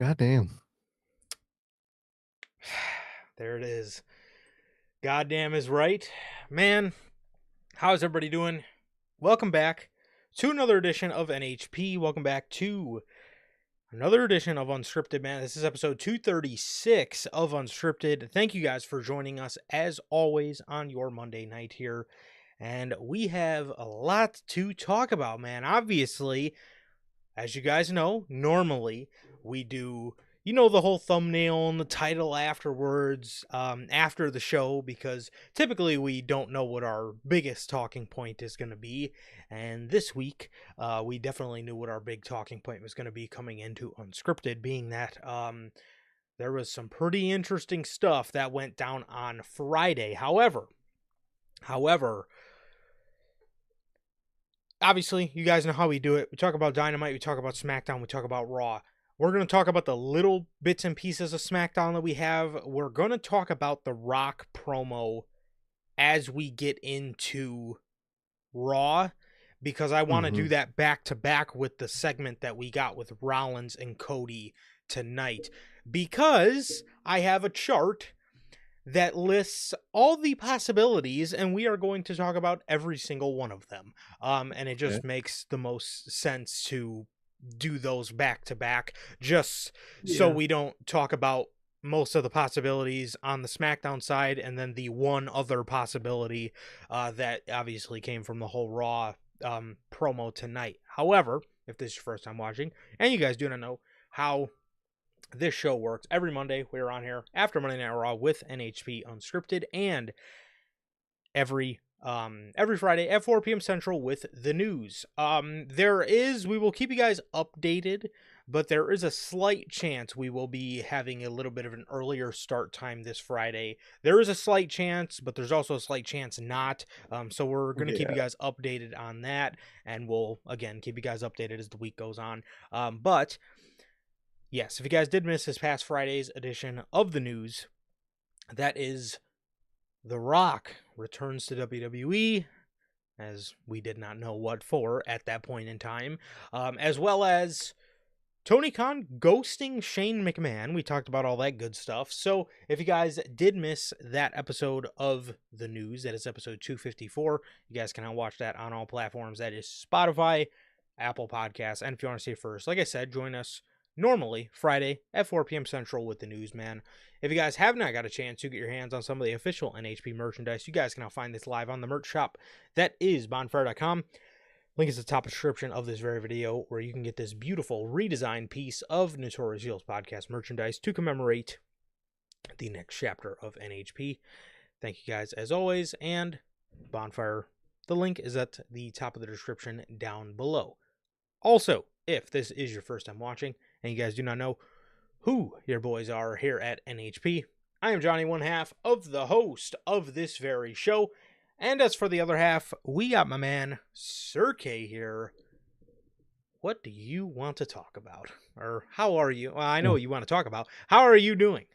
Goddamn. There it is. Goddamn is right. Man, how's everybody doing? Welcome back to another edition of NHP. Welcome back to another edition of Unscripted, man. This is episode 236 of Unscripted. Thank you guys for joining us, as always, on your Monday night here. And we have a lot to talk about, man. Obviously, as you guys know, normally we do, the whole thumbnail and the title afterwards, after the show, because typically we don't know what our biggest talking point is going to be. And this week, we definitely knew what our big talking point was going to be coming into Unscripted, being that there was some pretty interesting stuff that went down on Friday. However, obviously, you guys know how we do it. We talk about Dynamite, we talk about SmackDown, we talk about Raw. We're going to talk about the little bits and pieces of SmackDown that we have. We're going to talk about the Rock promo as we get into Raw, because I want to do that back to back with the segment that we got with Rollins and Cody tonight, because I have a chart that lists all the possibilities, and we are going to talk about every single one of them. And it just makes the most sense to do those back to back, just so we don't talk about most of the possibilities on the SmackDown side and then the one other possibility that obviously came from the whole Raw promo tonight. However, if this is your first time watching and you guys do not know how this show works. Every Monday, we're on here after Monday Night Raw with NHP Unscripted, and every Friday at 4 p.m. Central with the news. We will keep you guys updated, but there is a slight chance we will be having a little bit of an earlier start time this Friday. There is a slight chance, but there's also a slight chance not. So we're going to keep you guys updated on that, and we'll, again, keep you guys updated as the week goes on. But yes, if you guys did miss this past Friday's edition of the news, that is The Rock returns to WWE, as we did not know what for at that point in time, as well as Tony Khan ghosting Shane McMahon. We talked about all that good stuff. So if you guys did miss that episode of the news, that is episode 254, you guys can now watch that on all platforms. That is Spotify, Apple Podcasts, and if you want to see it first, like I said, join us normally Friday at 4 p.m. Central with the news, man. If you guys have not got a chance to get your hands on some of the official NHP merchandise, you guys can now find this live on the merch shop. That is bonfire.com. Link is at the top description of this very video, where you can get this beautiful redesigned piece of Notorious Heels podcast merchandise to commemorate the next chapter of NHP. Thank you guys as always, and Bonfire, the link is at the top of the description down below. Also, if this is your first time watching and you guys do not know who your boys are here at NHP, I am Johnny, one half of the host of this very show. And as for the other half, we got my man Sir K here. What do you want to talk about? Or how are you? Well, I know what you want to talk about. How are you doing?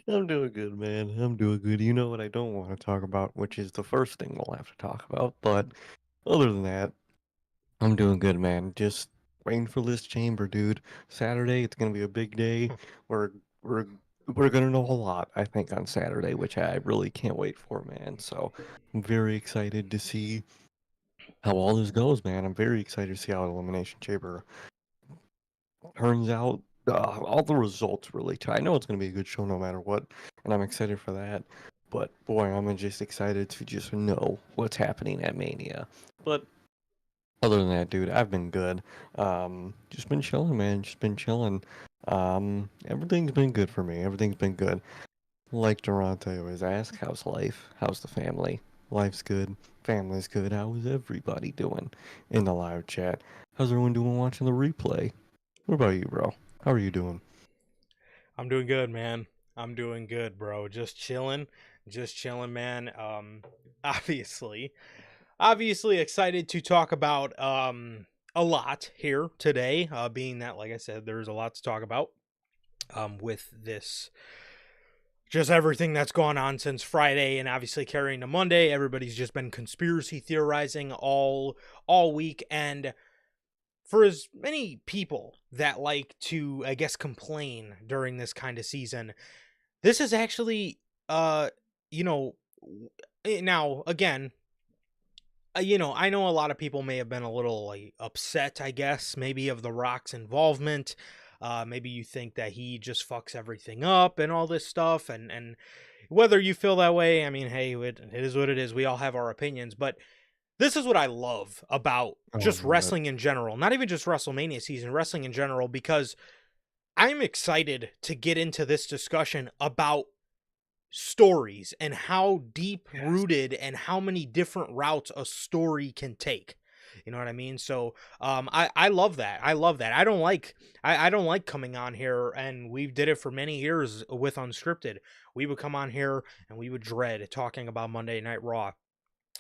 I'm doing good, man. I'm doing good. You know what I don't want to talk about, which is the first thing we'll have to talk about. But other than that, I'm doing good, man. Just waiting for this chamber, dude. Saturday, it's gonna be a big day. We're we're we're gonna know a lot, I think, on Saturday, which I really can't wait for, man. So I'm very excited to see how all this goes, man. I'm very excited to see how Elimination Chamber turns out. All the results really. I know it's gonna be a good show no matter what, and I'm excited for that. But boy, I'm just excited to just know what's happening at Mania. But other than that, dude, I've been good. Just been chilling, man. Just been chilling. Everything's been good for me. Everything's been good. Like Durante always asks, how's life? How's the family? Life's good. Family's good. How is everybody doing in the live chat? How's everyone doing watching the replay? What about you, bro? How are you doing? I'm doing good, man. I'm doing good, bro. Just chilling, man. Obviously, excited to talk about a lot here today. Being that, like I said, there's a lot to talk about. With this, just everything that's gone on since Friday, and obviously carrying to Monday. Everybody's just been conspiracy theorizing all week, and for as many people that like to, I guess, complain during this kind of season, this is actually, you know, now again, I know a lot of people may have been a little like upset, I guess, maybe of The Rock's involvement. Maybe you think that he just fucks everything up and all this stuff, and whether you feel that way, I mean, hey, it is what it is. We all have our opinions, but this is what I love about just wrestling in general, not even just WrestleMania season, wrestling in general, because I'm excited to get into this discussion about stories and how deep rooted and how many different routes a story can take. You know what I mean? So I love that. I love that. I don't like coming on here, and we did it for many years with Unscripted. We would come on here and we would dread talking about Monday Night Raw.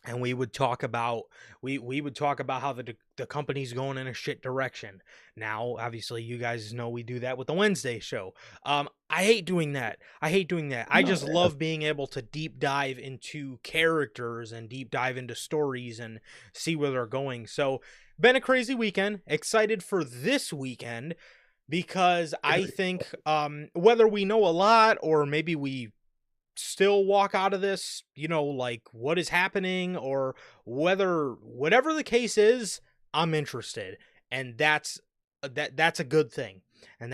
And we would talk about how the company's going in a shit direction. Now, obviously, you guys know we do that with the Wednesday show. I hate doing that. I just love being able to deep dive into characters and deep dive into stories and see where they're going. So, been a crazy weekend. Excited for this weekend because I think whether we know a lot or maybe we still walk out of this, like what is happening, or whatever the case is, I'm interested, and that's a good thing, and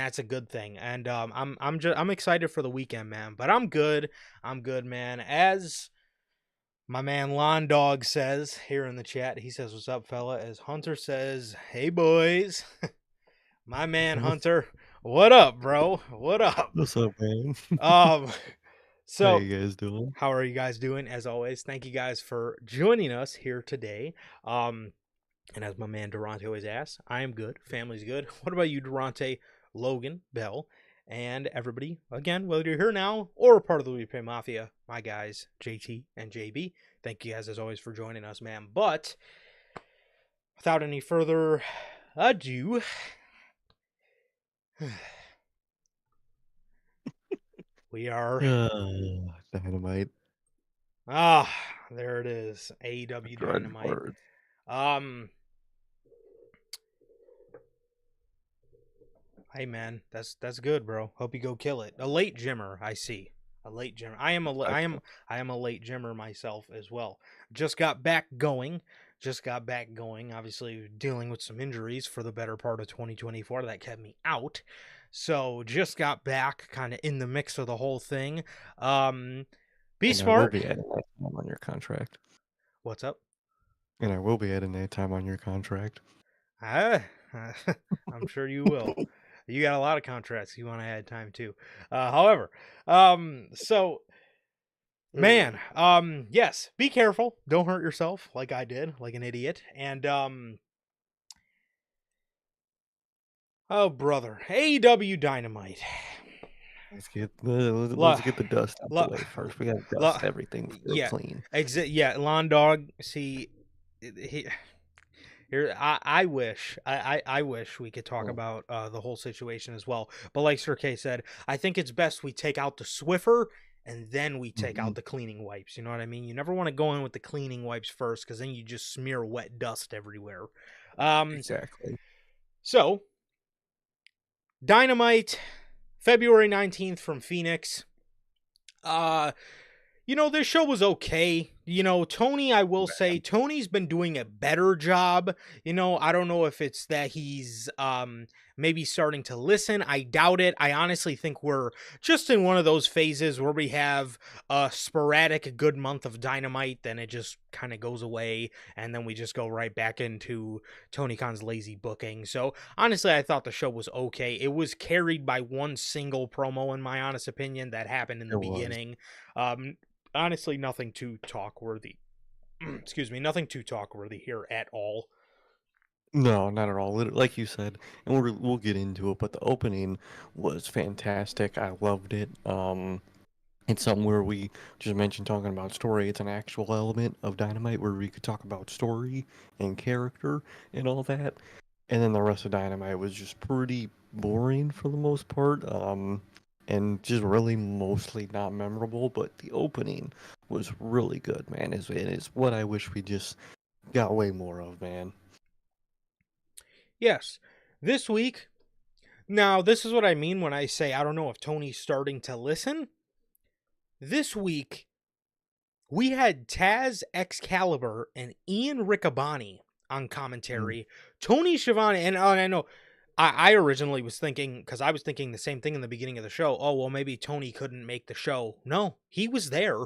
I'm excited for the weekend, man. But I'm good, man. As my man Lawn Dog says here in the chat, he says, "What's up, fella?" As Hunter says, "Hey boys." My man Hunter, What up, bro? What up? What's up, man? Um, How so you guys doing? how are you guys doing? As always, thank you guys for joining us here today. And as my man Durante always asks, I am good. Family's good. What about you, Durante, Logan, Bell, and everybody? Again, whether you're here now or a part of the Weed Pay Mafia, my guys, JT and JB. Thank you guys as always for joining us, man. But without any further ado, we are Dynamite. there it is. AEW Dread Dynamite. words. Um Hey man, that's good, bro. Hope you go kill it. A late gymmer, I see. A late gymmer. I am a late gymmer myself as well. Just got back going. Obviously dealing with some injuries for the better part of 2024 that kept me out. So just got back kind of in the mix of the whole thing. Be And I will smart. be adding that time on your contract. What's up? And I will be adding that time on your contract. Ah, I'm sure you will. You got a lot of contracts you want to add time to. However, so man, yes, be careful. Don't hurt yourself like I did, like an idiot. And oh brother, AEW Dynamite. Let's get the dust out the way first. We gotta dust everything Yeah, clean. yeah, Lawn Dog. See, he, here, I wish I wish we could talk about the whole situation as well. But like Sir K said, I think it's best we take out the Swiffer and then we take out the cleaning wipes. You know what I mean? You never want to go in with the cleaning wipes first because then you just smear wet dust everywhere. Exactly. So, Dynamite, February 19th from Phoenix. This show was okay. Tony, I will say, Tony's been doing a better job. I don't know if it's that he's maybe starting to listen. I doubt it. I honestly think we're just in one of those phases where we have a sporadic good month of Dynamite, then it just kind of goes away, and then we just go right back into Tony Khan's lazy booking. So honestly, I thought the show was okay. It was carried by one single promo, in my honest opinion, that happened in the beginning. Honestly, nothing too talk worthy. Excuse me, nothing too talk worthy here at all. No, not at all. Like you said, and we'll get into it. But the opening was fantastic. I loved it. It's something where we just mentioned talking about story. It's an actual element of Dynamite where we could talk about story and character and all that. And then the rest of Dynamite was just pretty boring for the most part. And just really mostly not memorable. But the opening was really good, man. It's what I wish we just got way more of, man. Yes. This week, now this is what I mean when I say I don't know if Tony's starting to listen. This week, we had Taz Excalibur and Ian Riccaboni on commentary. Tony Schiavone, and I know I originally was thinking, because I was thinking the same thing in the beginning of the show. Oh, well, maybe Tony couldn't make the show. No, he was there.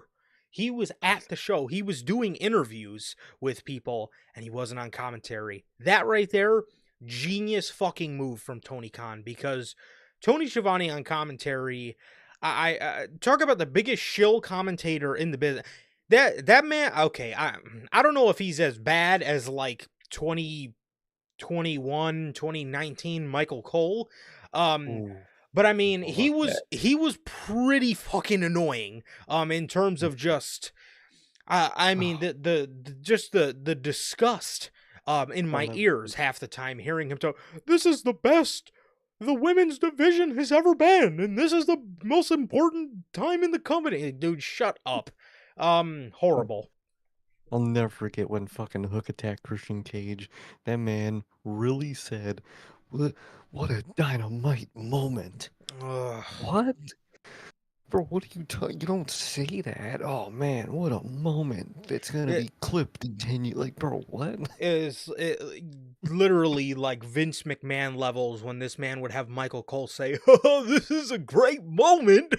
He was at the show. He was doing interviews with people, and he wasn't on commentary. That right there, genius fucking move from Tony Khan, because Tony Schiavone on commentary, I talk about the biggest shill commentator in the business. That man, okay, I don't know if he's as bad as like 2021, 2019 Michael Cole. But I mean, he was pretty fucking annoying in terms of just I mean the disgust in my ears half the time hearing him talk. This is the best the women's division has ever been, and this is the most important time in the company. Dude, shut up. Horrible. I'll never forget when fucking Hook attacked Christian Cage. That man really said, what a dynamite moment." Ugh. What? Bro, what are you talking? You don't say that. Oh man, what a moment. It's gonna be clipped and 10 years. Like, bro, what? Is literally like Vince McMahon levels when this man would have Michael Cole say, "Oh, this is a great moment."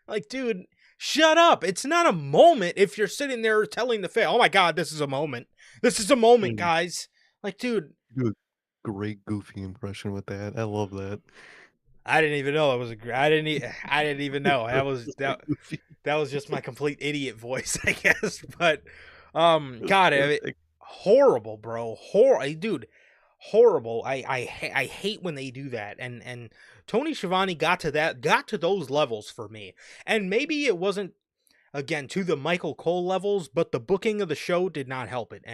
Like, dude, shut up. It's not a moment if you're sitting there telling the fan, "Oh my god, this is a moment. This is a moment, guys." Like, dude, You do a great goofy impression with that. I love that. I didn't even know that was I didn't even know that was just my complete idiot voice, I guess. But It was God, perfect. horrible, bro. Dude, horrible. I hate when they do that. And Tony Schiavone got to those levels for me. And maybe it wasn't again to the Michael Cole levels, but the booking of the show did not help it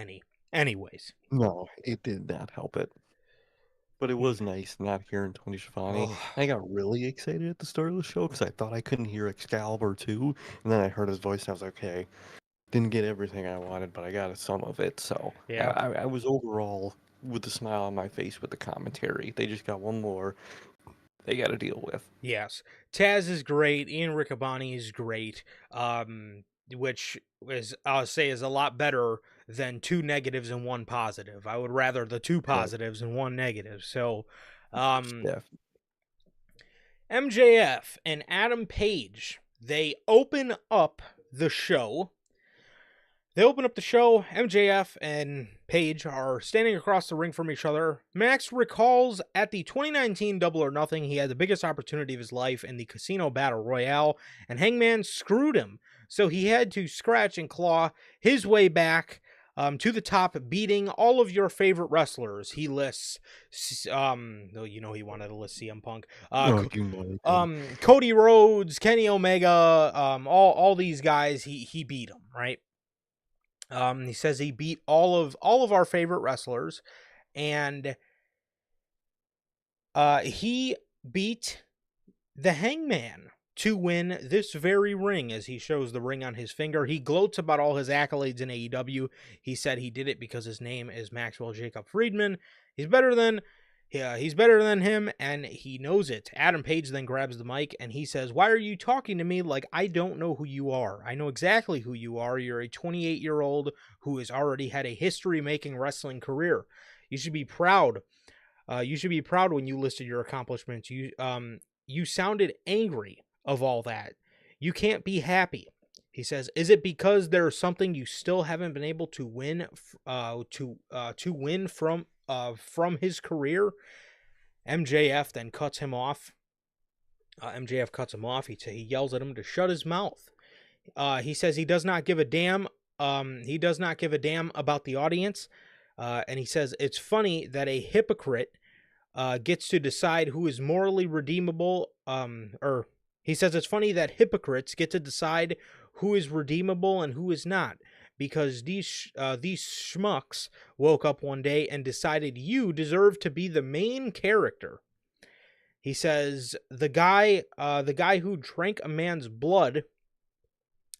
anyways. No, it did not help it. But it Mm. was nice not hearing Tony Schiavone. Oh, I got really excited at the start of the show because I thought I couldn't hear Excalibur 2, and then I heard his voice and I was like, okay, didn't get everything I wanted, but I got some of it. So yeah. I was overall with a smile on my face with the commentary. They just got one more they got to deal with. Yes, Taz is great. Ian Riccaboni is great. Which is I'll say is a lot better than two negatives and one positive. I would rather the two Right. positives and one negative. So, Most um, def. MJF and Adam Page they open up the show. They open up the show. MJF and Page are standing across the ring from each other. Max recalls at the 2019 Double or Nothing, he had the biggest opportunity of his life in the Casino Battle Royale, and Hangman screwed him. So he had to scratch and claw his way back to the top, beating all of your favorite wrestlers. He lists, you know, he wanted to list CM Punk, Oh, you know I did. Cody Rhodes, Kenny Omega, all these guys. He beat them, right? He says he beat all of our favorite wrestlers, and he beat the Hangman to win this very ring. As he shows the ring on his finger, he gloats about all his accolades in AEW. He said he did it because his name is Maxwell Jacob Friedman. He's better than he's better than him, and he knows it. Adam Page then grabs the mic and he says, "Why are you talking to me like I don't know who you are? I know exactly who you are. You're a 28-year-old who has already had a history-making wrestling career. You should be proud. You should be proud when you listed your accomplishments. You sounded angry of all that. You can't be happy." He says, "Is it because there's something you still haven't been able to win to win from his career?" MJF then cuts him off. MJF cuts him off. He yells at him to shut his mouth. He says he does not give a damn. He does not give a damn about the audience. And he says it's funny that a hypocrite gets to decide who is morally redeemable. Or he says it's funny that hypocrites get to decide who is redeemable and who is not, because these schmucks woke up one day and decided you deserve to be the main character. He says the guy who drank a man's blood,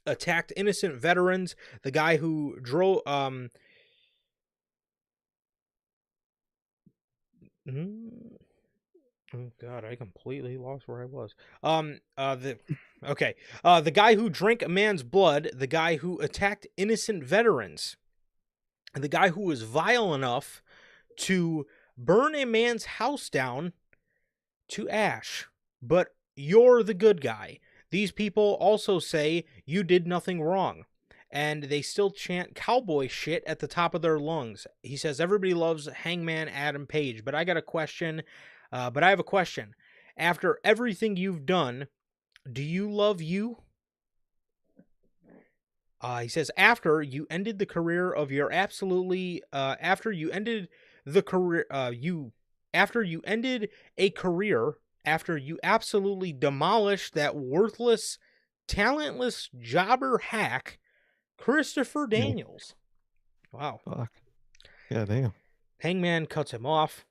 attacked innocent veterans, the guy who drove oh God, I completely lost where I was. The guy who drank a man's blood, the guy who attacked innocent veterans, the guy who was vile enough to burn a man's house down to ash. But you're the good guy. These people also say you did nothing wrong, and they still chant cowboy shit at the top of their lungs. He says everybody loves Hangman Adam Page, but I got a question. But I have a question. After everything you've done, do you love you? He says after you ended the career of your absolutely after you ended the career after you ended a career after you absolutely demolished that worthless, talentless jobber hack, Christopher Yeah, Daniels. Wow. fuck. Yeah, damn. Hangman cuts him off.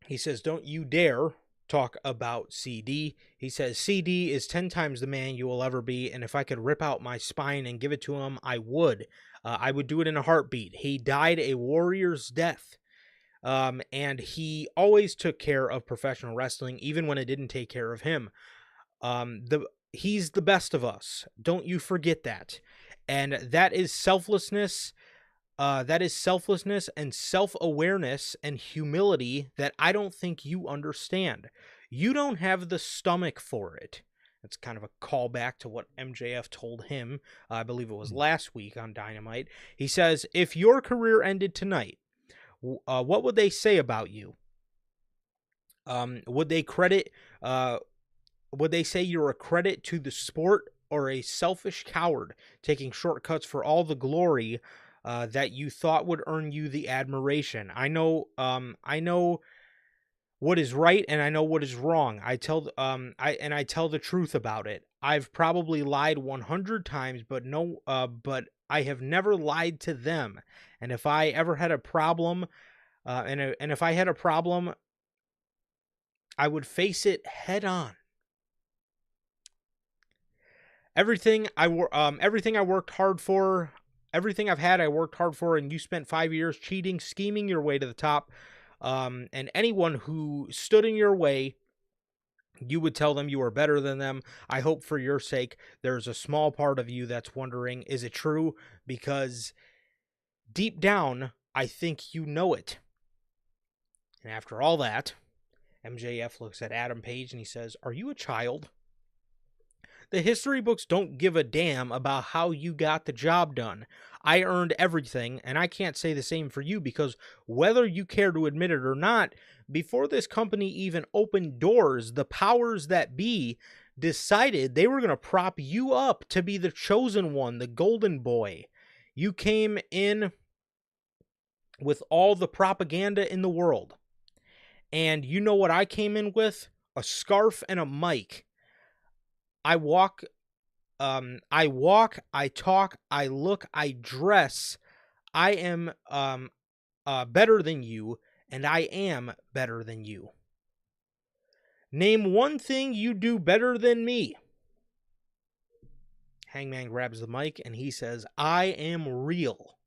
He says, "Don't you dare talk about CD." He says, "CD is 10 times the man you will ever be, and if I could rip out my spine and give it to him, I would. I would do it in a heartbeat. He died a warrior's death. And he always took care of professional wrestling, even when it didn't take care of him. He's the best of us. Don't you forget that. And that is selflessness. That is selflessness and self-awareness and humility that I don't think you understand. You don't have the stomach for it." That's kind of a callback to what MJF told him. I believe it was last week on Dynamite. He says, "If your career ended tonight, what would they say about you?" Would they credit? Would they say you're a credit to the sport or a selfish coward taking shortcuts for all the glory that you thought would earn you the admiration? I know. I know what is right and I know what is wrong. I tell the truth about it. I've probably lied 100 times, but I have never lied to them. And if I ever had a problem, and if I had a problem, I would face it head on. Everything I worked hard for, everything I've had, I worked hard for, and you spent 5 years cheating, scheming your way to the top. And anyone who stood in your way, you would tell them you are better than them. I hope for your sake, there's a small part of you that's wondering, is it true? Because deep down, I think you know it. And after all that, MJF looks at Adam Page and he says, "Are you a child? The history books don't give a damn about how you got the job done. I earned everything, and I can't say the same for you because whether you care to admit it or not, before this company even opened doors, the powers that be decided they were going to prop you up to be the chosen one, the golden boy. You came in with all the propaganda in the world. And you know what I came in with? A scarf and a mic. I walk, I talk, I look, I dress. I am better than you, and I am better than you. Name one thing you do better than me." Hangman grabs the mic and he says, "I am real."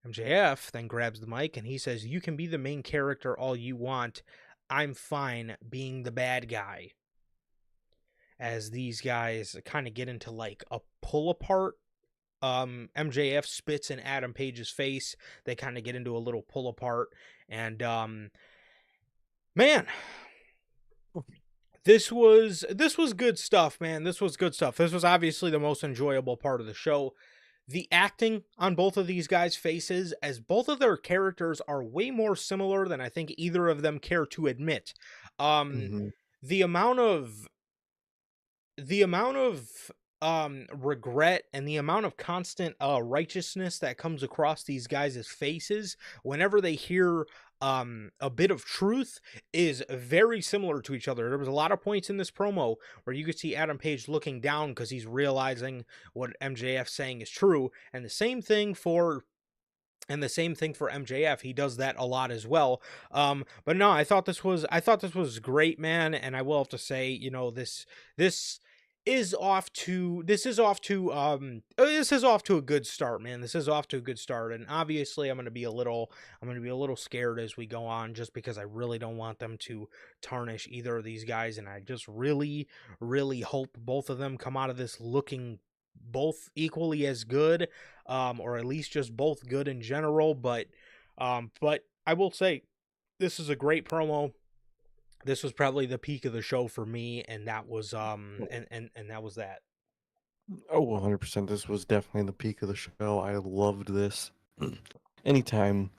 MJF then grabs the mic and he says, "You can be the main character all you want. I'm fine being the bad guy." As these guys kind of get into like a pull apart, MJF spits in Adam Page's face. They kind of get into a little pull apart, and man, this was good stuff, man. This was good stuff. This was obviously the most enjoyable part of the show. The acting on both of these guys' faces, as both of their characters are way more similar than I think either of them care to admit. Um, Hmm. the amount of the amount of regret and the amount of constant righteousness that comes across these guys' faces whenever they hear a bit of truth is very similar to each other. There was a lot of points in this promo where you could see Adam Page looking down because he's realizing what MJF's saying is true, and the same thing for MJF. He does that a lot as well. But no, I thought this was great, man. And I will have to say, you know, this is off to a good start, man. This is off to a good start. And obviously I'm gonna be a little scared as we go on, just because I really don't want them to tarnish either of these guys. And I just really, really hope both of them come out of this looking both equally as good, or at least just both good in general. But I will say this is a great promo. This was probably the peak of the show for me, and that was and that was that. Oh, 100%. This was definitely the peak of the show. I loved this. Anytime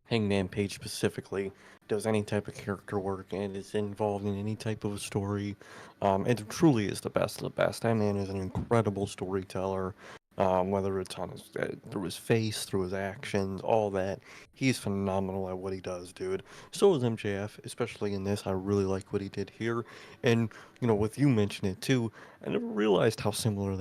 Hangman Page specifically does any type of character work and is involved in any type of a story, it truly is the best of the best. That man is an incredible storyteller. Whether it's on through his face, through his actions, all that, he's phenomenal at what he does, dude. So is MJF, especially in this. I really like what he did here, and with you mentioning it too, I never realized how similar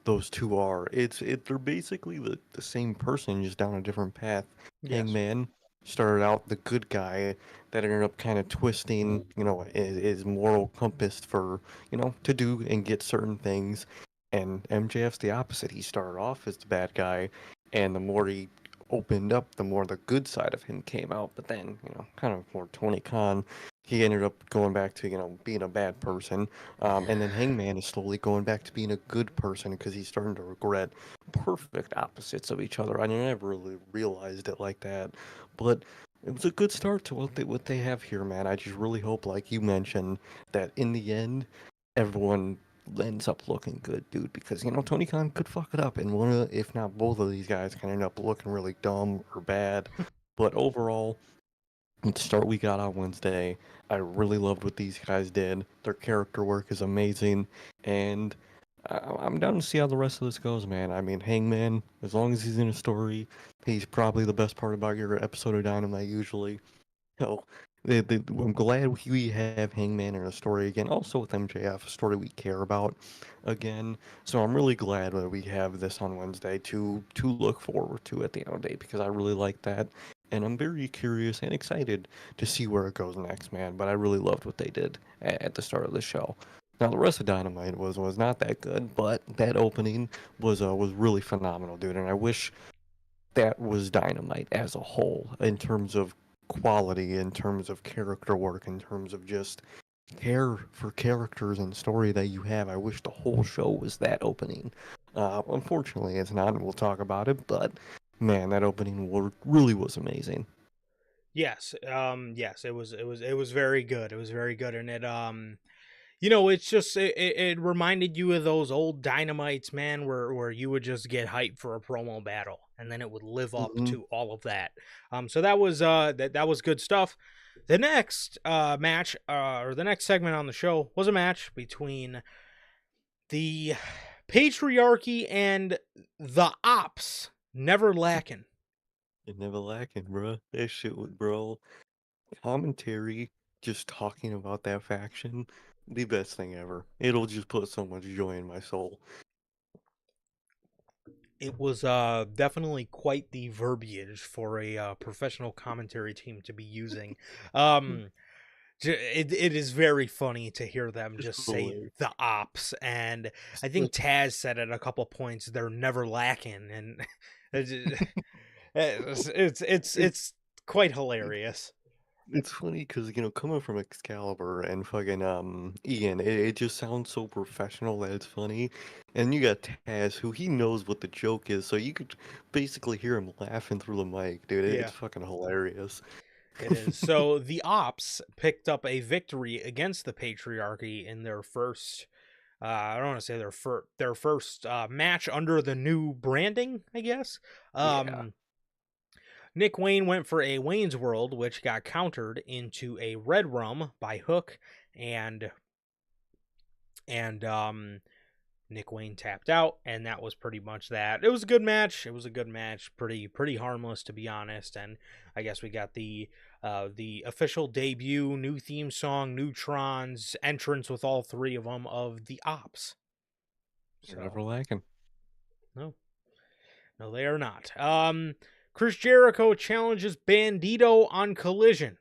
those two are. They're basically the same person, just down a different path. Yes. Hangman started out the good guy that ended up kind of twisting, his moral compass for, to do and get certain things. And MJF's the opposite. He started off as the bad guy, and the more he opened up, the more the good side of him came out. But then, kind of more Tony Khan, he ended up going back to, being a bad person. And then Hangman is slowly going back to being a good person because he's starting to regret perfect opposites of each other. I never really realized it like that. But it was a good start to what they have here, man. I just really hope, like you mentioned, that in the end, everyone ends up looking good, dude. Because Tony Khan could fuck it up, and if not both of these guys, can end up looking really dumb or bad. But overall, The start we got on Wednesday, I really loved what these guys did. Their character work is amazing, and I'm down to see how the rest of this goes, man. I mean, Hangman, as long as he's in a story, he's probably the best part about your episode of Dynamite usually. So, I'm glad we have Hangman in a story again. Also with MJF, a story we care about again. So I'm really glad that we have this on Wednesday to look forward to at the end of the day because I really like that, and I'm very curious and excited to see where it goes next, man. But I really loved what they did at the start of the show. Now the rest of Dynamite was not that good, but that opening was really phenomenal, dude. And I wish that was Dynamite as a whole in terms of quality, in terms of character work, in terms of just care for characters and story that you have. I wish the whole show was that opening. Unfortunately, it's not, and we'll talk about it. But man, that opening really was amazing. Yes, yes, it was very good. It was very good, and it's just it reminded you of those old Dynamites, man, where you would just get hyped for a promo battle, and then it would live up Hmm. to all of that. So that was that was good stuff. The next match, or the next segment on the show, was a match between the patriarchy and the ops, never lacking. It never lacking, bro. That shit was, bro. Commentary, just talking about that faction, the best thing ever. It'll just put so much joy in my soul. It was definitely quite the verbiage for a professional commentary team to be using. Um, it is very funny to hear them It's just say hilarious. the ops, and I think Taz said at a couple points they're never lacking, and it's quite hilarious. It's funny because, coming from Excalibur and fucking Ian, it just sounds so professional that it's funny. And you got Taz, who he knows what the joke is, so you could basically hear him laughing through the mic, dude. It's Yeah, fucking hilarious. it is. So the ops picked up a victory against the patriarchy in their first. I don't want to say their first match under the new branding, I guess. Yeah. Nick Wayne went for a Wayne's World, which got countered into a Red Rum by Hook, and and Nick Wayne tapped out, and that was pretty much that. It was a good match. It was a good match, pretty harmless to be honest. And I guess we got the official debut, new theme song, Neutron's entrance with all three of them of the Ops. They're So never lacking. no, no, they are not. Chris Jericho challenges Bandito on Collision.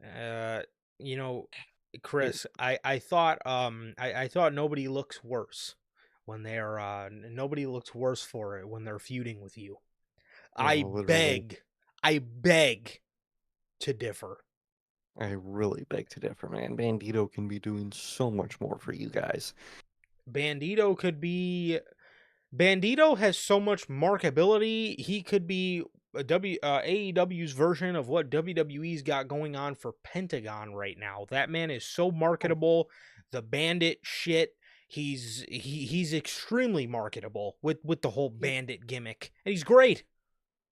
Uh, you know, It, Chris, I thought I thought nobody looks worse when they're nobody looks worse for it when they're feuding with you. I no, literally. beg, I beg to differ. I really beg to differ, man. Bandito can be doing so much more for you guys. Bandito could be Bandito has so much markability. He could be AEW's version of what WWE's got going on for Pentagon right now. That man is so Oh, marketable. The Bandit shit. He's extremely marketable with the whole he, Bandit gimmick, and he's great.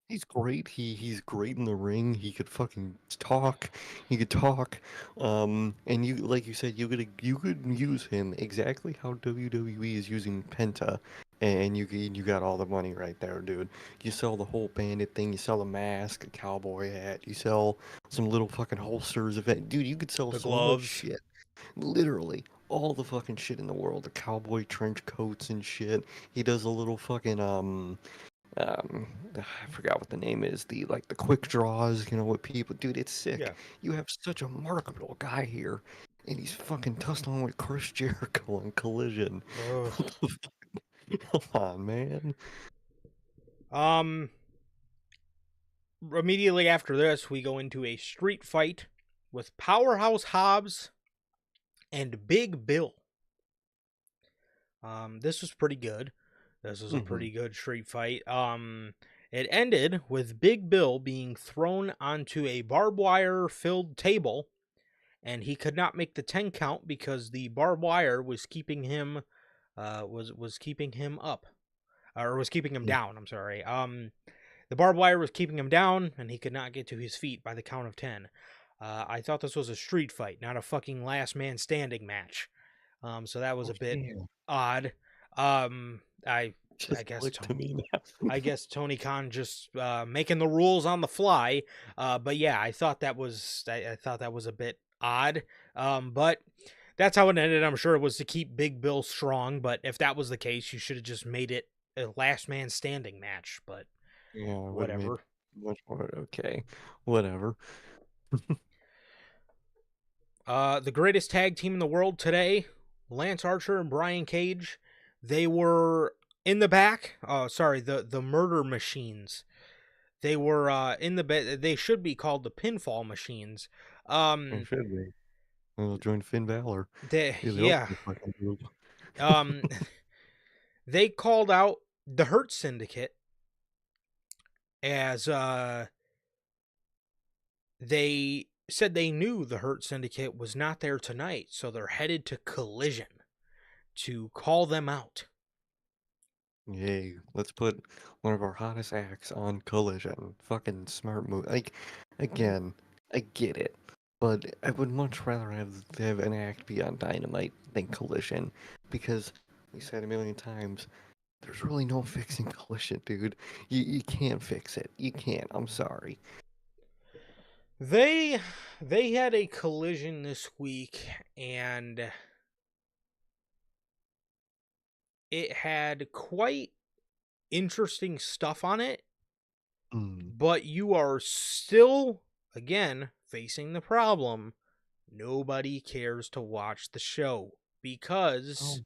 he's great. He's great in the ring. He could fucking talk. He could talk. And you, like you said, you could use him exactly how WWE is using Penta, and you got all the money right there, dude. You sell the whole bandit thing. You sell a mask, a cowboy hat. You sell some little fucking holsters of it, dude. You could sell The so much gloves, shit. Literally. All the fucking shit in the world, the cowboy trench coats and shit. He does a little fucking um I forgot what the name is, the quick draws, with people. Dude, it's yeah. sick. You have such a marketable guy here, and he's fucking tussling with Chris Jericho on Collision. Ugh. Come on, man. Um. Immediately after this, we go into a street fight with Powerhouse Hobbs and Big Bill. This was pretty good. This was a Hmm. pretty good street fight. It ended with Big Bill being thrown onto a barbed wire filled table, and he could not make the 10 count because the barbed wire was keeping him, was keeping him up, or was keeping him down. I'm sorry. The barbed wire was keeping him down, and he could not get to his feet by the count of 10. I thought this was a street fight, not a fucking last man standing match. So that was Oh, a bit yeah. odd. I Just guess clicked to me now. I guess Tony Khan just making the rules on the fly. But yeah, I thought that was I thought that was a bit odd. But that's how it ended. I'm sure it was to keep Big Bill strong. But if that was the case, you should have just made it a last man standing match. But Yeah, it would have made whatever. much more okay. Whatever. The greatest tag team in the world today, Lance Archer and Brian Cage. They were in the back. Sorry, the Murder Machines. They were in the they should be called the Pinfall Machines. It should be. We'll join Finn Balor. Be the Yeah. ultimate fucking group. Um, they called out the Hurt Syndicate as they said they knew the Hurt Syndicate was not there tonight, so they're headed to Collision to call them out. Yay, let's put one of our hottest acts on Collision. Fucking smart move. Like, again, I get it, but I would much rather have an act be on Dynamite than Collision, because we said a million times, there's really no fixing Collision, dude. You can't fix it. You can't. I'm sorry. They had a collision this week, and it had quite interesting stuff on it, Mm. but you are still, again, facing the problem. Nobody cares to watch the show because Oh.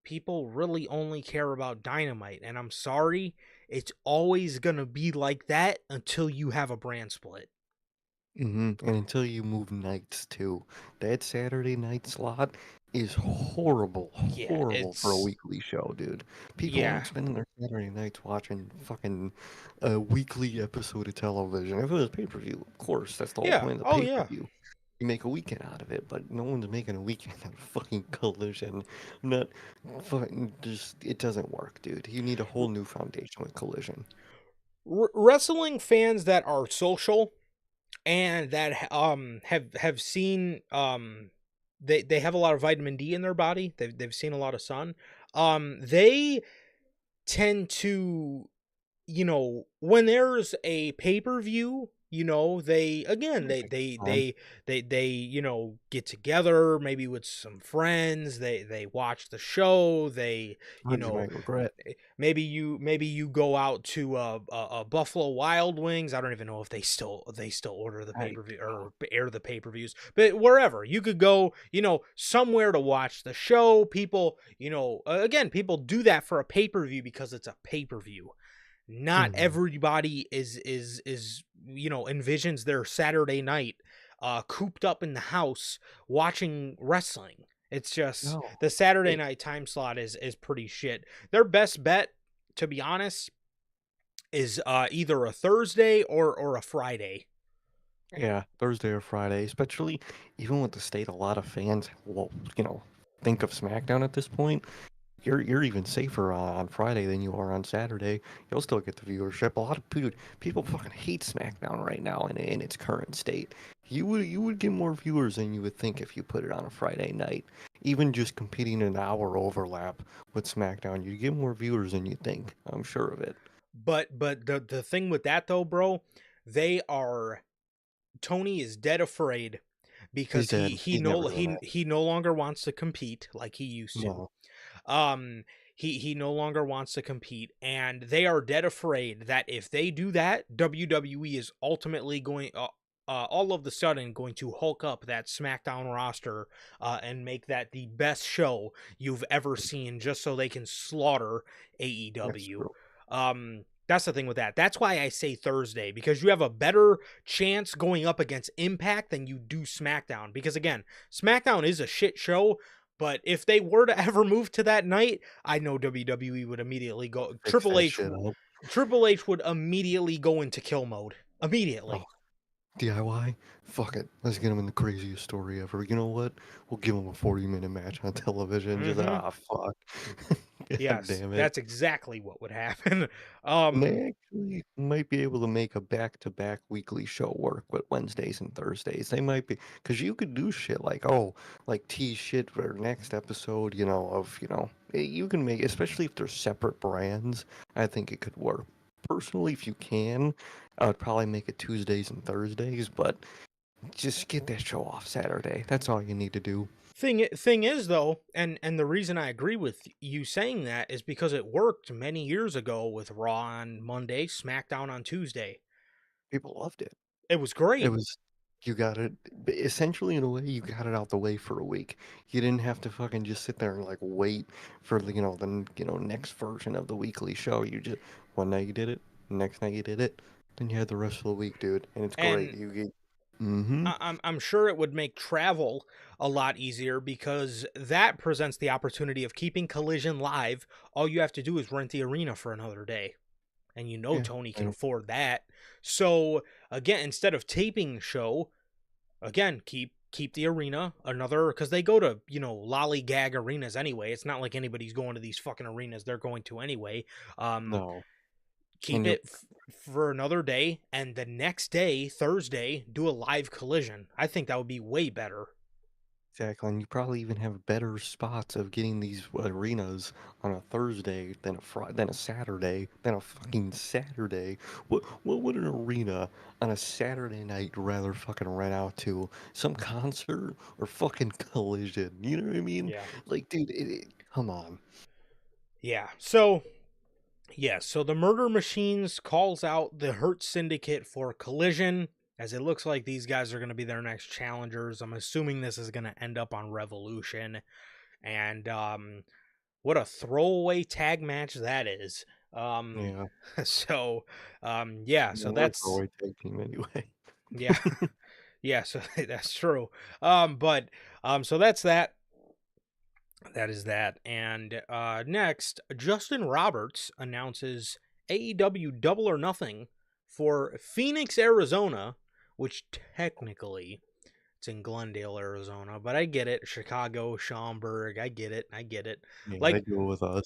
people really only care about Dynamite. And I'm sorry, it's always going to be like that until you have a brand split. And until you move nights too, that Saturday night slot is horrible, Yeah, horrible for a it's weekly show, dude. People yeah. aren't spending their Saturday nights watching fucking a weekly episode of television. If it was pay-per-view, of course, that's the whole Yeah. point of the Oh yeah. pay-per-view. You make a weekend out of it, but no one's making a weekend out of fucking Collision. Not fucking just it doesn't work, dude. You need a whole new foundation with Collision. Wrestling fans that are social and that have seen they have a lot of vitamin D in their body. They've seen a lot of sun. They tend to, when there's a pay-per-view, they again Fun. they get together maybe with some friends. They watch the show. They you Times you know might regret. maybe you go out to a Buffalo Wild Wings. I don't even know if they still order the I pay-per-view or air the pay-per-views, but wherever you could go, somewhere to watch the show. People, again, people do that for a pay-per-view because it's a pay-per-view. Not Mhm. everybody envisions their Saturday night cooped up in the house watching wrestling. It's just No. the Saturday It, night time slot is pretty shit. Their best bet, to be honest, is either a Thursday or a Friday. Yeah, Thursday or Friday, especially even with the state a lot of fans will, think of SmackDown at this point. You're even safer on Friday than you are on Saturday. You'll still get the viewership. A lot of people fucking hate SmackDown right now in its current state. You would get more viewers than you would think if you put it on a Friday night. Even just competing an hour overlap with SmackDown, you get more viewers than you think. I'm sure of it. But the thing with that though, bro, they are Tony is dead afraid He's because dead. He's never doing that. he no longer wants to compete like he used to. No. Um, he no longer wants to compete, and they are dead afraid that if they do that, WWE is ultimately going, all of the sudden, going to hulk up that SmackDown roster, and make that the best show you've ever seen, just so they can slaughter That's AEW. true. That's the thing with that. That's why I say Thursday, because you have a better chance going up against Impact than you do SmackDown. Because again, SmackDown is a shit show, but if they were to ever move to that night, I know WWE would immediately go. Fix that shit up. Triple H would immediately go into kill mode. Oh, Immediately. DIY? Fuck it. Let's get him in the craziest story ever. You know what? We'll give him a 40-minute match on television. Just, Mm-hmm. fuck. God Yes, damn it. that's exactly what would happen. And they actually might be able to make a back-to-back weekly show work with Wednesdays and Thursdays. They might be, because you could do shit like, like tease shit for next episode, you can make, especially if they're separate brands, I think it could work. Personally, if you can, I would probably make it Tuesdays and Thursdays, but just get that show off Saturday. That's all you need to do. Thing is though, and the reason I agree with you saying that is because it worked many years ago with Raw on Monday, SmackDown on Tuesday. People loved it. It was It great. was you got it essentially in a way you got it out the way for a week. You didn't have to fucking just sit there and like wait for the next version of the weekly show. You just one night you did it, next night you did it, then you had the rest of the week, dude, and it's great. And You get mm-hmm. I'm sure it would make travel a lot easier because that presents the opportunity of keeping Collision live. All you have to do is rent the arena for another day. And Yeah. Tony can And afford that. So again, instead of taping the show, again, keep the arena another, because they go to lollygag arenas anyway. It's not like anybody's going to these fucking arenas they're going to anyway. um no. Keep And you're it for another day, and the next day, Thursday, do a live Collision. I think that would be way better. exactly, and you probably even have better spots of getting these arenas on a Thursday than a Friday, than a Saturday, than a fucking Saturday. What would an arena on a Saturday night rather fucking rent out to? Some concert or fucking Collision? You know what I mean? Yeah. Like, dude, come on. Yeah. So the Murder Machines calls out the Hurt Syndicate for Collision, as it looks like these guys are going to be their next challengers. I'm assuming this is going to end up on Revolution. And what a throwaway tag match that is. Um, Yeah, yeah, so yeah, we're a that's, throwaway tag team anyway. yeah, yeah, so that's true. So that's that. That is that. And next, Justin Roberts announces AEW Double or Nothing for Phoenix, Arizona, which technically it's in Glendale, Arizona, but I get it. Chicago, Schaumburg, I get it. I get it. Yeah, they Like do it with us.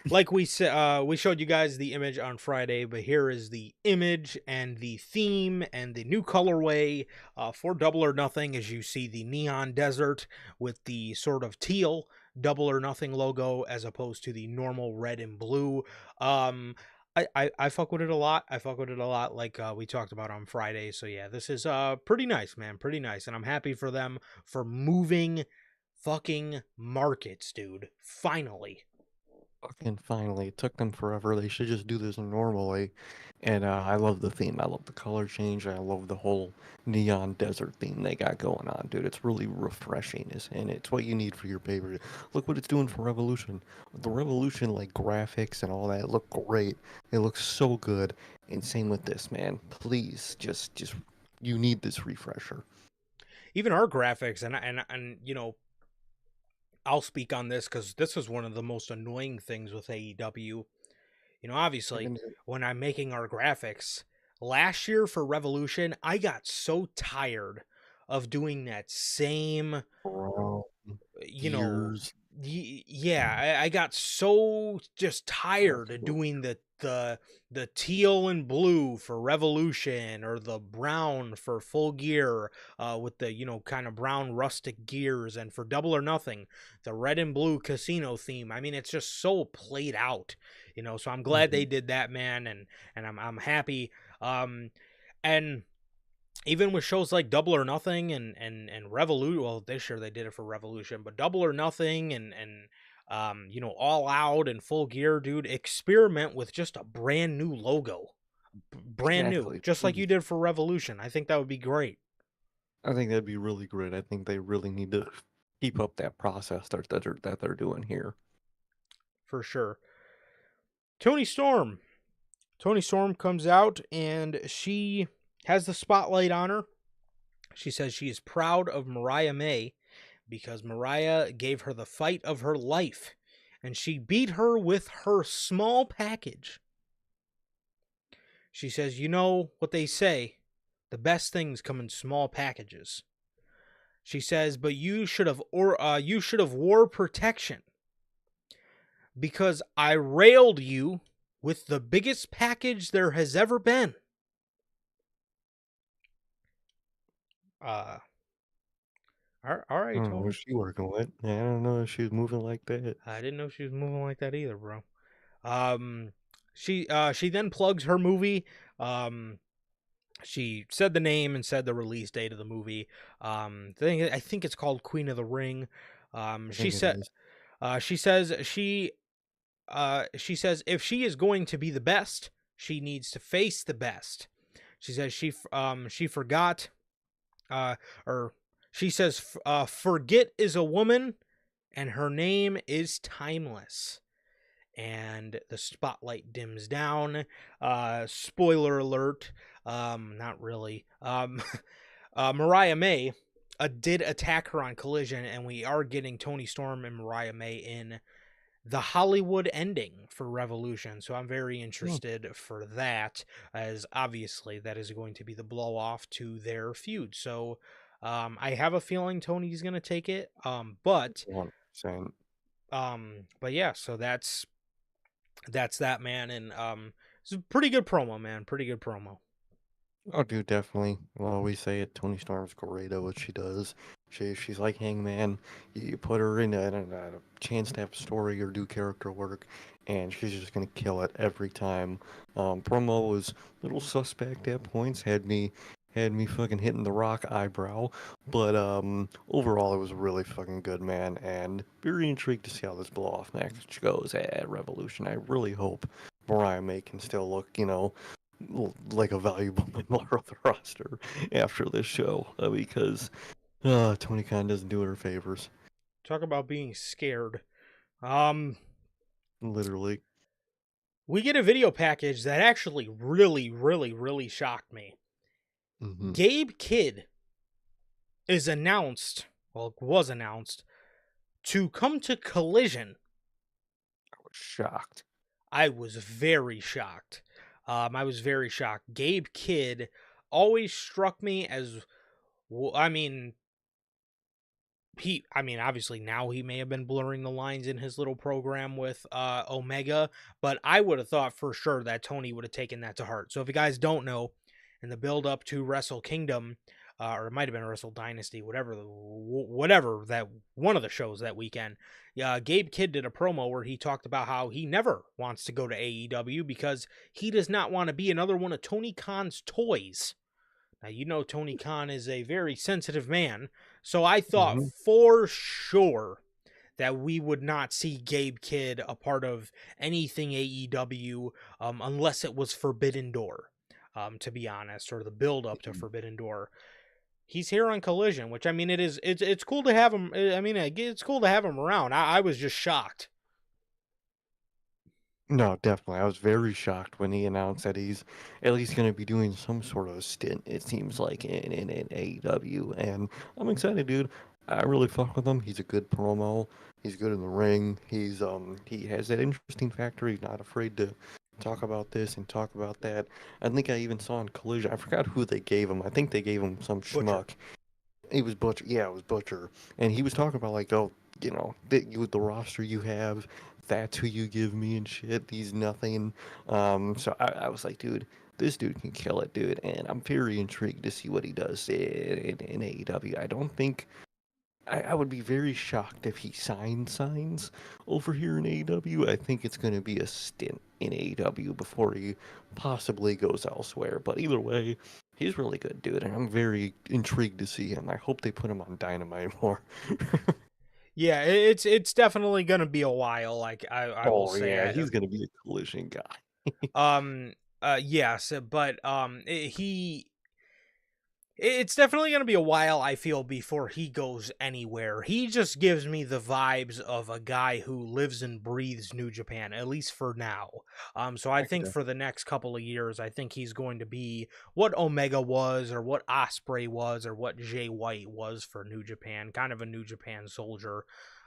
like we said, we showed you guys the image on Friday, but here is the image and the theme and the new colorway for Double or Nothing. As you see, the neon desert with the sort of teal Double or Nothing logo as opposed to the normal red and blue. I fuck with it a lot. I fuck with it a lot, like we talked about on Friday. So yeah, this is pretty nice, man. Pretty nice, and I'm happy for them for moving fucking markets, dude. Finally. Fucking finally, it took them forever. They should just do this normally. And I love the theme. I love the color change. I love the whole neon desert theme they got going on, dude. It's really refreshing, and it's what you need for your paper. Look what it's doing for Revolution. The Revolution, like graphics and all that, look great. It looks so good. And same with this, man. Please, just you need this refresher. Even our graphics, and I'll speak on this because this is one of the most annoying things with AEW. Obviously, Even when I'm making our graphics last year for Revolution, I got so tired of doing that same, brown you know, gears. yeah, I got so just tired of doing the teal and blue for Revolution, or the brown for Full Gear, with the kind of brown rustic gears, and for Double or Nothing, the red and blue casino theme. I mean, it's just so played out, So I'm glad they did that, man, and I'm happy. And even with shows like Double or Nothing and Revolution, well, this year they did it for Revolution, but Double or Nothing and All Out and Full Gear, dude, experiment with just a brand new logo, brand new, Exactly. just like you Please. did for Revolution. I think that would be great. I think that'd be really great. I think they really need to keep up that process that they're doing here. For sure. Tony Storm. Tony Storm comes out and she has the spotlight on her. She says she is proud of Mariah May because Mariah gave her the fight of her life, and she beat her with her small package. She says, you know what they say, The best things come in small packages. She says, but you should have wore protection because I railed you with the biggest package there has ever been. Uh, all I right, don't know what Tony. she working with. I don't know if she was moving like that. I didn't know she was moving like that either, bro. She then plugs her movie. Um, she said the name and said the release date of the movie. I think it's called Queen of the Ring. I She think it said is. she says if she is going to be the best, she needs to face the best. She says she forgot or she says forget is a woman and her name is timeless. And the spotlight dims down. Spoiler alert. Not really. Mariah May did attack her on Collision, and we are getting Tony Storm and Mariah May in the Hollywood ending for Revolution. So I'm very Hmm, interested for that, as obviously that is going to be the blow off to their feud. So I have a feeling Tony's going to take it. 100%. But yeah, so that's that, man. And it's a pretty good promo, man. Pretty good promo. Oh, dude, definitely. I'll always say it. Tony Storm's great at what she does. She's like Hangman. You put her in a chance to have a story or do character work, and she's just gonna kill it every time. Promo was a little suspect at points. Had me fucking hitting the rock eyebrow, but overall it was really fucking good, man. And very intrigued to see how this blow off match goes at Revolution. I really hope Mariah May can still look, like a valuable member of the roster after this show because Tony Khan doesn't do her favors. Talk about being scared. Um, Literally. we get a video package that actually really, really, really shocked me. Mm-hmm. Gabe Kidd is announced, well, was announced to come to Collision. I was shocked. I was very shocked. I was very shocked. Gabe Kidd always struck me as, I mean, obviously now he may have been blurring the lines in his little program with Omega, but I would have thought for sure that Tony would have taken that to heart. So if you guys don't know, in the build up to Wrestle Kingdom, or it might have been Wrestle Dynasty, whatever that one of the shows that weekend, Gabe Kidd did a promo where he talked about how he never wants to go to AEW because he does not want to be another one of Tony Khan's toys. Now, you know, Tony Khan is a very sensitive man, so I thought Mm-hmm. for sure that we would not see Gabe Kidd a part of anything AEW unless it was Forbidden Door, to be honest, or the build up to Forbidden Door. He's here on Collision, which I mean, it's cool to have him. I mean, it's cool to have him around. I was just shocked. No, definitely. I was very shocked when he announced that he's at least going to be doing some sort of stint, it seems like, in AEW. And I'm excited, dude. I really fuck with him. He's a good promo. He's good in the ring. He has that interesting factor. He's not afraid to talk about this and talk about that. I think I even saw in Collision. I forgot who they gave him. I think they gave him some Butcher. schmuck. He was Butcher. Yeah, it was Butcher. And he was talking about like, oh, the roster you have, that's who you give me and shit. He's nothing. So I was like, dude, this dude can kill it, dude. And I'm very intrigued to see what he does in AEW. I don't think I would be very shocked if he signs over here in AEW. I think it's going to be a stint in AEW before he possibly goes elsewhere. But either way, he's really good, dude, and I'm very intrigued to see him. I hope they put him on Dynamite more. Yeah, it's definitely gonna be a while. Like I will Oh say, yeah, he's going to be a Collision guy. um, yes, but it's definitely going to be a while, I feel, before he goes anywhere. He just gives me the vibes of a guy who lives and breathes New Japan, at least for now. So I I could think for the next couple of years, I think he's going to be what Omega was, or what Osprey was, or what Jay White was for New Japan, kind of a New Japan soldier.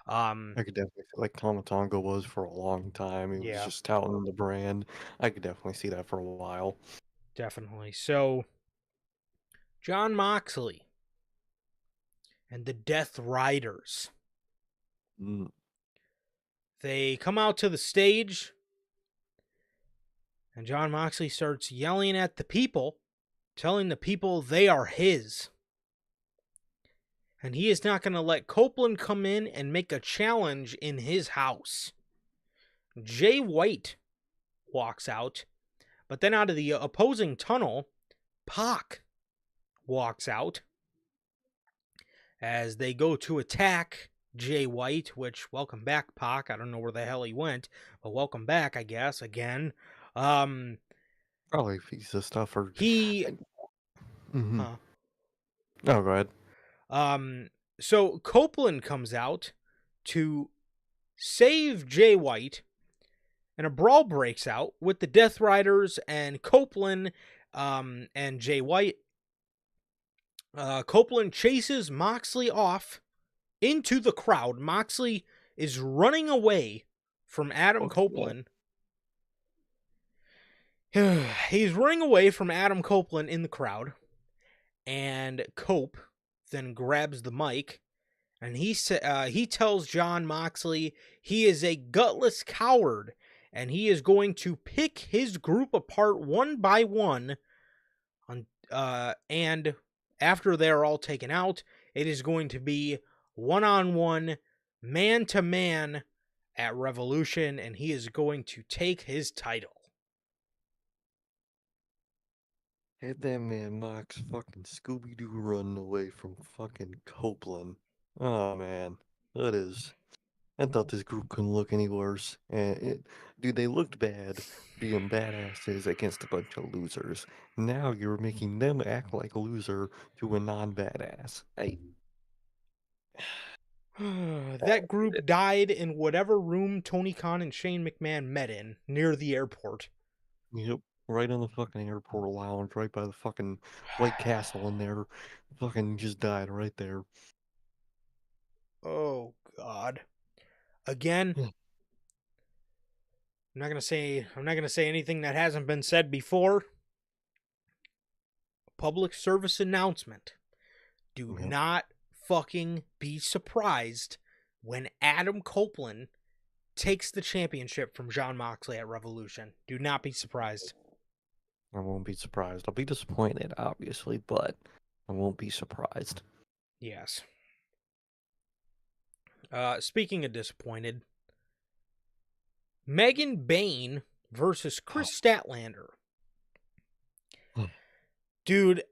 Um, I could definitely see like Tomatongo was for a long time. He was yeah, just touting the brand. I could definitely see that for a while. definitely. So Jon Moxley and the Death Riders. Mm. They come out to the stage, and Jon Moxley starts yelling at the people, telling the people they are his. And he is not going to let Copeland come in and make a challenge in his house. Jay White walks out, but then out of the opposing tunnel, Pac walks out as they go to attack Jay White, which, welcome back, Pac. I don't know where the hell he went, but welcome back, I guess, again. Probably piece of stuff or... He... Mm-hmm. Oh, go ahead. So Copeland comes out to save Jay White, and a brawl breaks out with the Death Riders and Copeland and Jay White. Copeland chases Moxley off into the crowd. Moxley is running away from Adam Copeland. He's running away from Adam Copeland in the crowd, and Cope then grabs the mic, and he tells Jon Moxley he is a gutless coward, and he is going to pick his group apart one by one, and after they're all taken out, it is going to be one-on-one, man-to-man at Revolution, and he is going to take his title. Had that man Mox fucking Scooby-Doo running away from fucking Copeland. Oh, man. That is... I thought this group couldn't look any worse. Dude, they looked bad being badasses against a bunch of losers. Now you're making them act like a loser to a non-badass. That group died in whatever room Tony Khan and Shane McMahon met in, near the airport. Yep, right on the fucking airport lounge, right by the fucking White Castle in there. Fucking just died right there. Oh, God. Again, Yeah. I'm not gonna say anything that hasn't been said before. Public service announcement. Do not fucking be surprised when Adam Copeland takes the championship from Jon Moxley at Revolution. Do not be surprised. I won't be surprised. I'll be disappointed, obviously, but I won't be surprised. Yes. Speaking of disappointed, Megan Bayne versus Chris Statlander. Dude,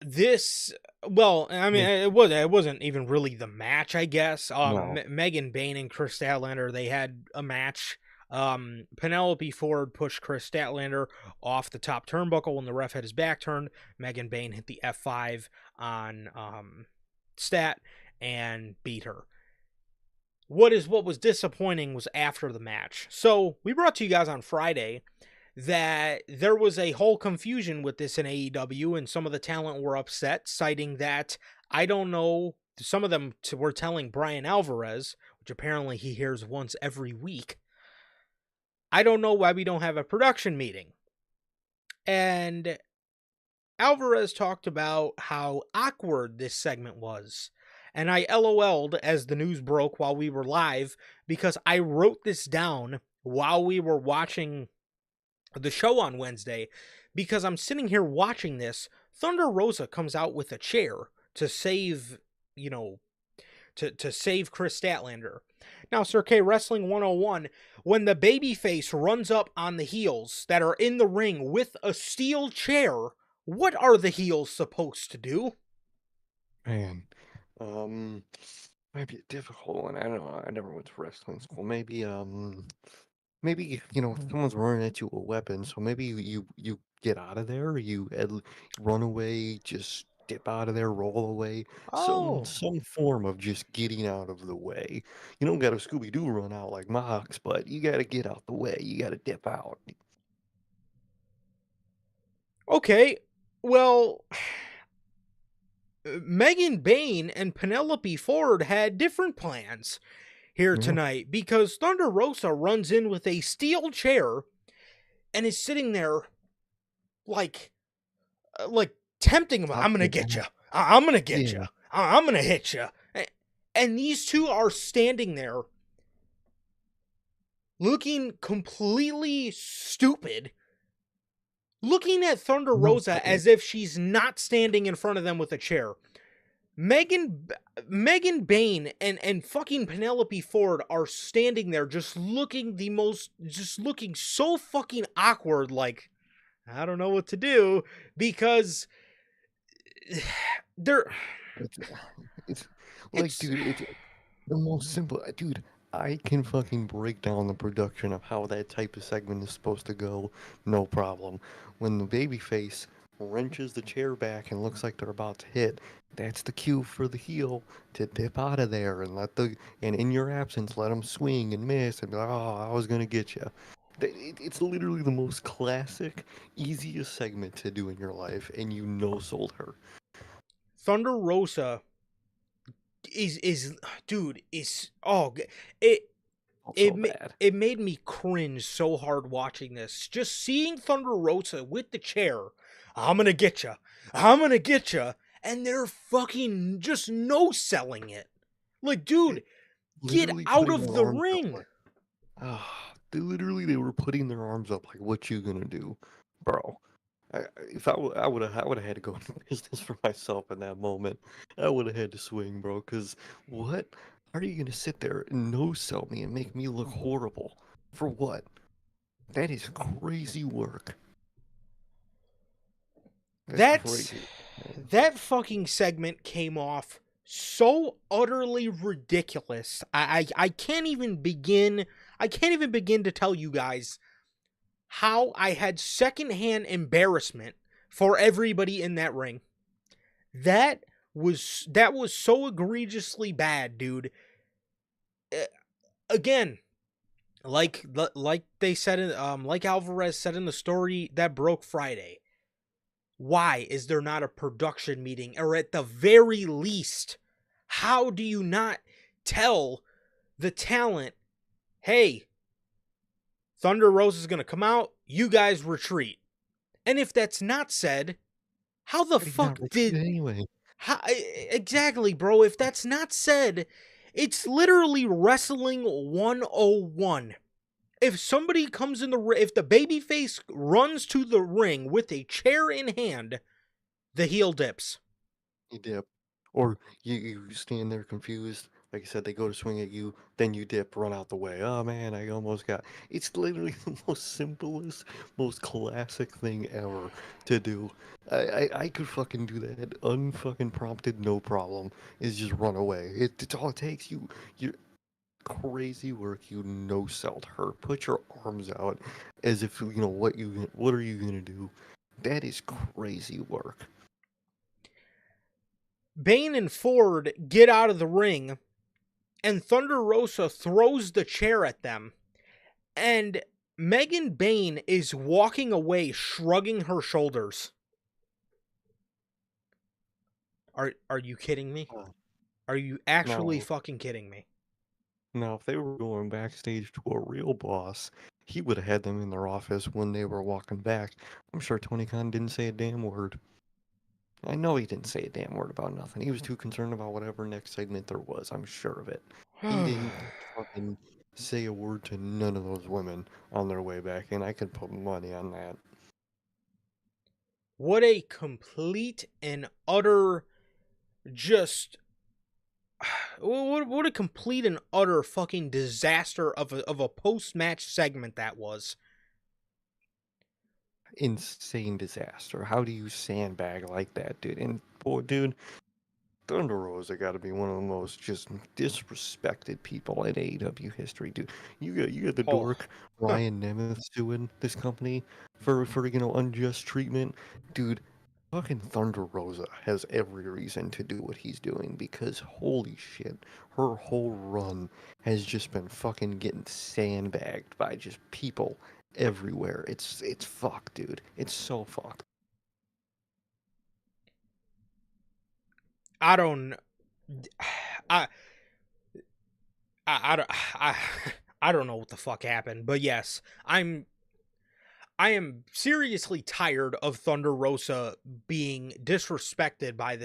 this... Well, I mean, it wasn't even really the match, I guess. No. Megan Bayne and Chris Statlander, they had a match. Penelope Ford pushed Chris Statlander off the top turnbuckle when the ref had his back turned. Megan Bayne hit the F5 on Stat and beat her. What was disappointing was after the match. So we brought to you guys on Friday that there was a whole confusion with this in AEW, and some of the talent were upset, citing that, I don't know, some of them were telling Brian Alvarez, which apparently he hears once every week, I don't know why we don't have a production meeting. And Alvarez talked about how awkward this segment was. And I LOL'd as the news broke while we were live, because I wrote this down while we were watching the show on Wednesday, because I'm sitting here watching this. Thunder Rosa comes out with a chair to save, to save Chris Statlander. Now, Sir K, Wrestling 101, when the babyface runs up on the heels that are in the ring with a steel chair, what are the heels supposed to do? Man, might be a difficult one. I don't know. I never went to wrestling school. Maybe, if someone's running at you with a weapon, so maybe you get out of there, run away, just dip out of there, roll away, some form of just getting out of the way. You don't got to Scooby-Doo run out like Mox, but you got to get out the way. You got to dip out. Okay, well, Megan Bayne and Penelope Ford had different plans here tonight, because Thunder Rosa runs in with a steel chair and is sitting there like tempting him. Top I'm gonna the get you. back. I'm gonna get you. Yeah. I'm gonna hit you. And these two are standing there looking completely stupid, looking at Thunder No Rosa selling. as if she's not standing in front of them with a chair. Megan Bain and fucking Penelope Ford are standing there just looking so fucking awkward, like I don't know what to do, because they're It's, it's like, it's dude, it's the most simple. Dude, I can fucking break down the production of how that type of segment is supposed to go, no problem. When the babyface wrenches the chair back and looks like they're about to hit, that's the cue for the heel to dip out of there and and in your absence, let them swing and miss and be like, oh, I was gonna get you. It's literally the most classic, easiest segment to do in your life, and you sold her. Thunder Rosa is dude is oh it Also bad. it made me cringe so hard watching this. Just seeing Thunder Rosa with the chair, I'm gonna get you, I'm gonna get you, and they're fucking just no selling it. Like, dude, get Literally out putting of their the arms up ring. like, they were putting their arms up like, what you gonna do, bro? If I would have had to go into business for myself in that moment. I would have had to swing, bro. Cause what? How are you gonna sit there and no sell me and make me look horrible? For what? That is crazy work. That's That's crazy, man. that fucking segment came off so utterly ridiculous. I can't even begin. I can't even begin to tell you guys how I had secondhand embarrassment for everybody in that ring. That was so egregiously bad, dude. Uh, Again, like they said in, like Alvarez said in the story that broke Friday. Why is there not a production meeting, or at the very least, how do you not tell the talent, hey, Thunder Rose is going to come out, you guys retreat? And if that's not said, how the But he's not fuck retreating did anyway. exactly, bro? If that's not said, it's literally wrestling 101. If somebody comes in if the babyface runs to the ring with a chair in hand, the heel dips. You dip. Or you stand there confused. Like I said, they go to swing at you, then you dip, run out the way. Oh man, I almost got. It's literally the most simplest, most classic thing ever to do. I could fucking do that unfucking prompted, no problem. Is just run away. It's all it takes. You crazy work. You no sold her. Put your arms out as if you know what are you gonna do. That is crazy work. Bane and Ford get out of the ring, and Thunder Rosa throws the chair at them. And Megan Bane is walking away, shrugging her shoulders. Are you kidding me? Uh, Are you actually no. fucking kidding me? Now, if they were going backstage to a real boss, he would have had them in their office when they were walking back. I'm sure Tony Khan didn't say a damn word. I know he didn't say a damn word about nothing. He was too concerned about whatever next segment there was. I'm sure of it. He didn't fucking say a word to none of those women on their way back, and I could put money on that. What a complete and utter just what a complete and utter fucking disaster of a post-match segment that was. Insane disaster. How do you sandbag like that, dude? And boy, dude, Thunder Rosa got to be one of the most just disrespected people in AEW history, dude. You got the Oh. dork Ryan Nemeth suing this company for unjust treatment, dude. Fucking Thunder Rosa has every reason to do what he's doing because holy shit, her whole run has just been fucking getting sandbagged by just people everywhere. It's fucked, dude. It's so fucked. I don't I I don't I, I don't know what the fuck happened, but yes, I am seriously tired of Thunder Rosa being disrespected by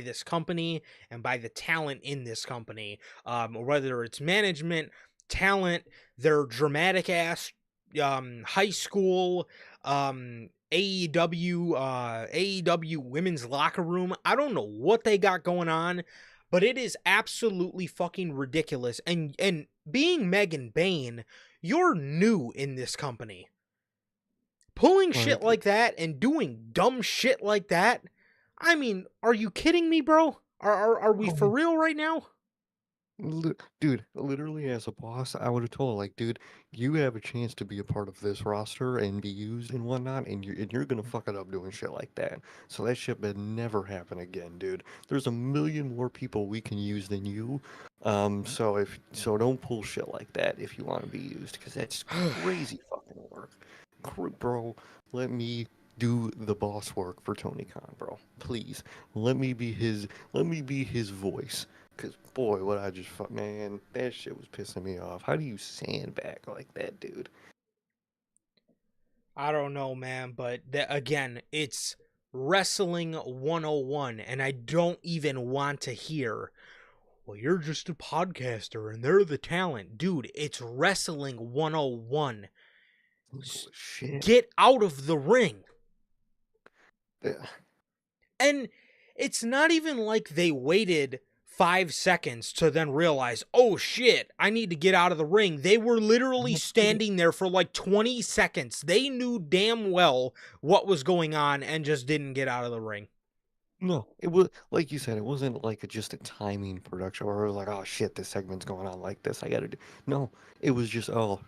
this company and by the talent in this company. Whether it's management, talent, their dramatic ass high school, AEW women's locker room. I don't know what they got going on, but it is absolutely fucking ridiculous. And being Megan Bain, you're new in this company. Pulling shit Like, like that and doing dumb shit like that. I mean, are you kidding me, bro? Are we for oh, real right now? dude, literally as a boss, I would have told, like, dude, you have a chance to be a part of this roster and be used and whatnot, and you're gonna fuck it up doing shit like that. So that shit would never happen again, dude. There's a million more people we can use than you. So don't pull shit like that if you want to be used, because that's crazy fucking work. Bro, let me do the boss work for Tony Khan, bro. Please, let me be his voice. Cause boy, what I just fuck, man, that shit was pissing me off. How do you sandbag like that, dude? I don't know, man, but again, it's wrestling 101, and I don't even want to hear, well, you're just a podcaster and they're the talent. Dude, it's wrestling 101. Oh, shit. Get out of the ring. Yeah. And it's not even like they waited 5 seconds to then realize, oh shit, I need to get out of the ring. They were literally standing there for like 20 seconds. They knew damn well what was going on and just didn't get out of the ring. No, it was like you said. It wasn't like just a timing production where it was like, oh shit, this segment's going on like this. I gotta do. No, it was just, oh,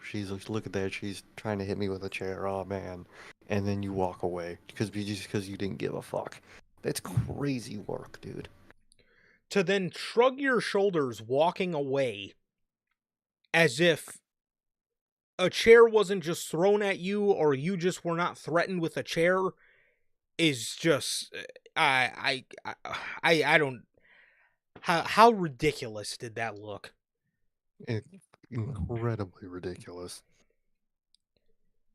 look at that. She's trying to hit me with a chair. Oh man, and then you walk away because you didn't give a fuck. That's crazy work, dude. To then shrug your shoulders walking away as if a chair wasn't just thrown at you or you just were not threatened with a chair is just I don't how ridiculous did that look? It, incredibly ridiculous.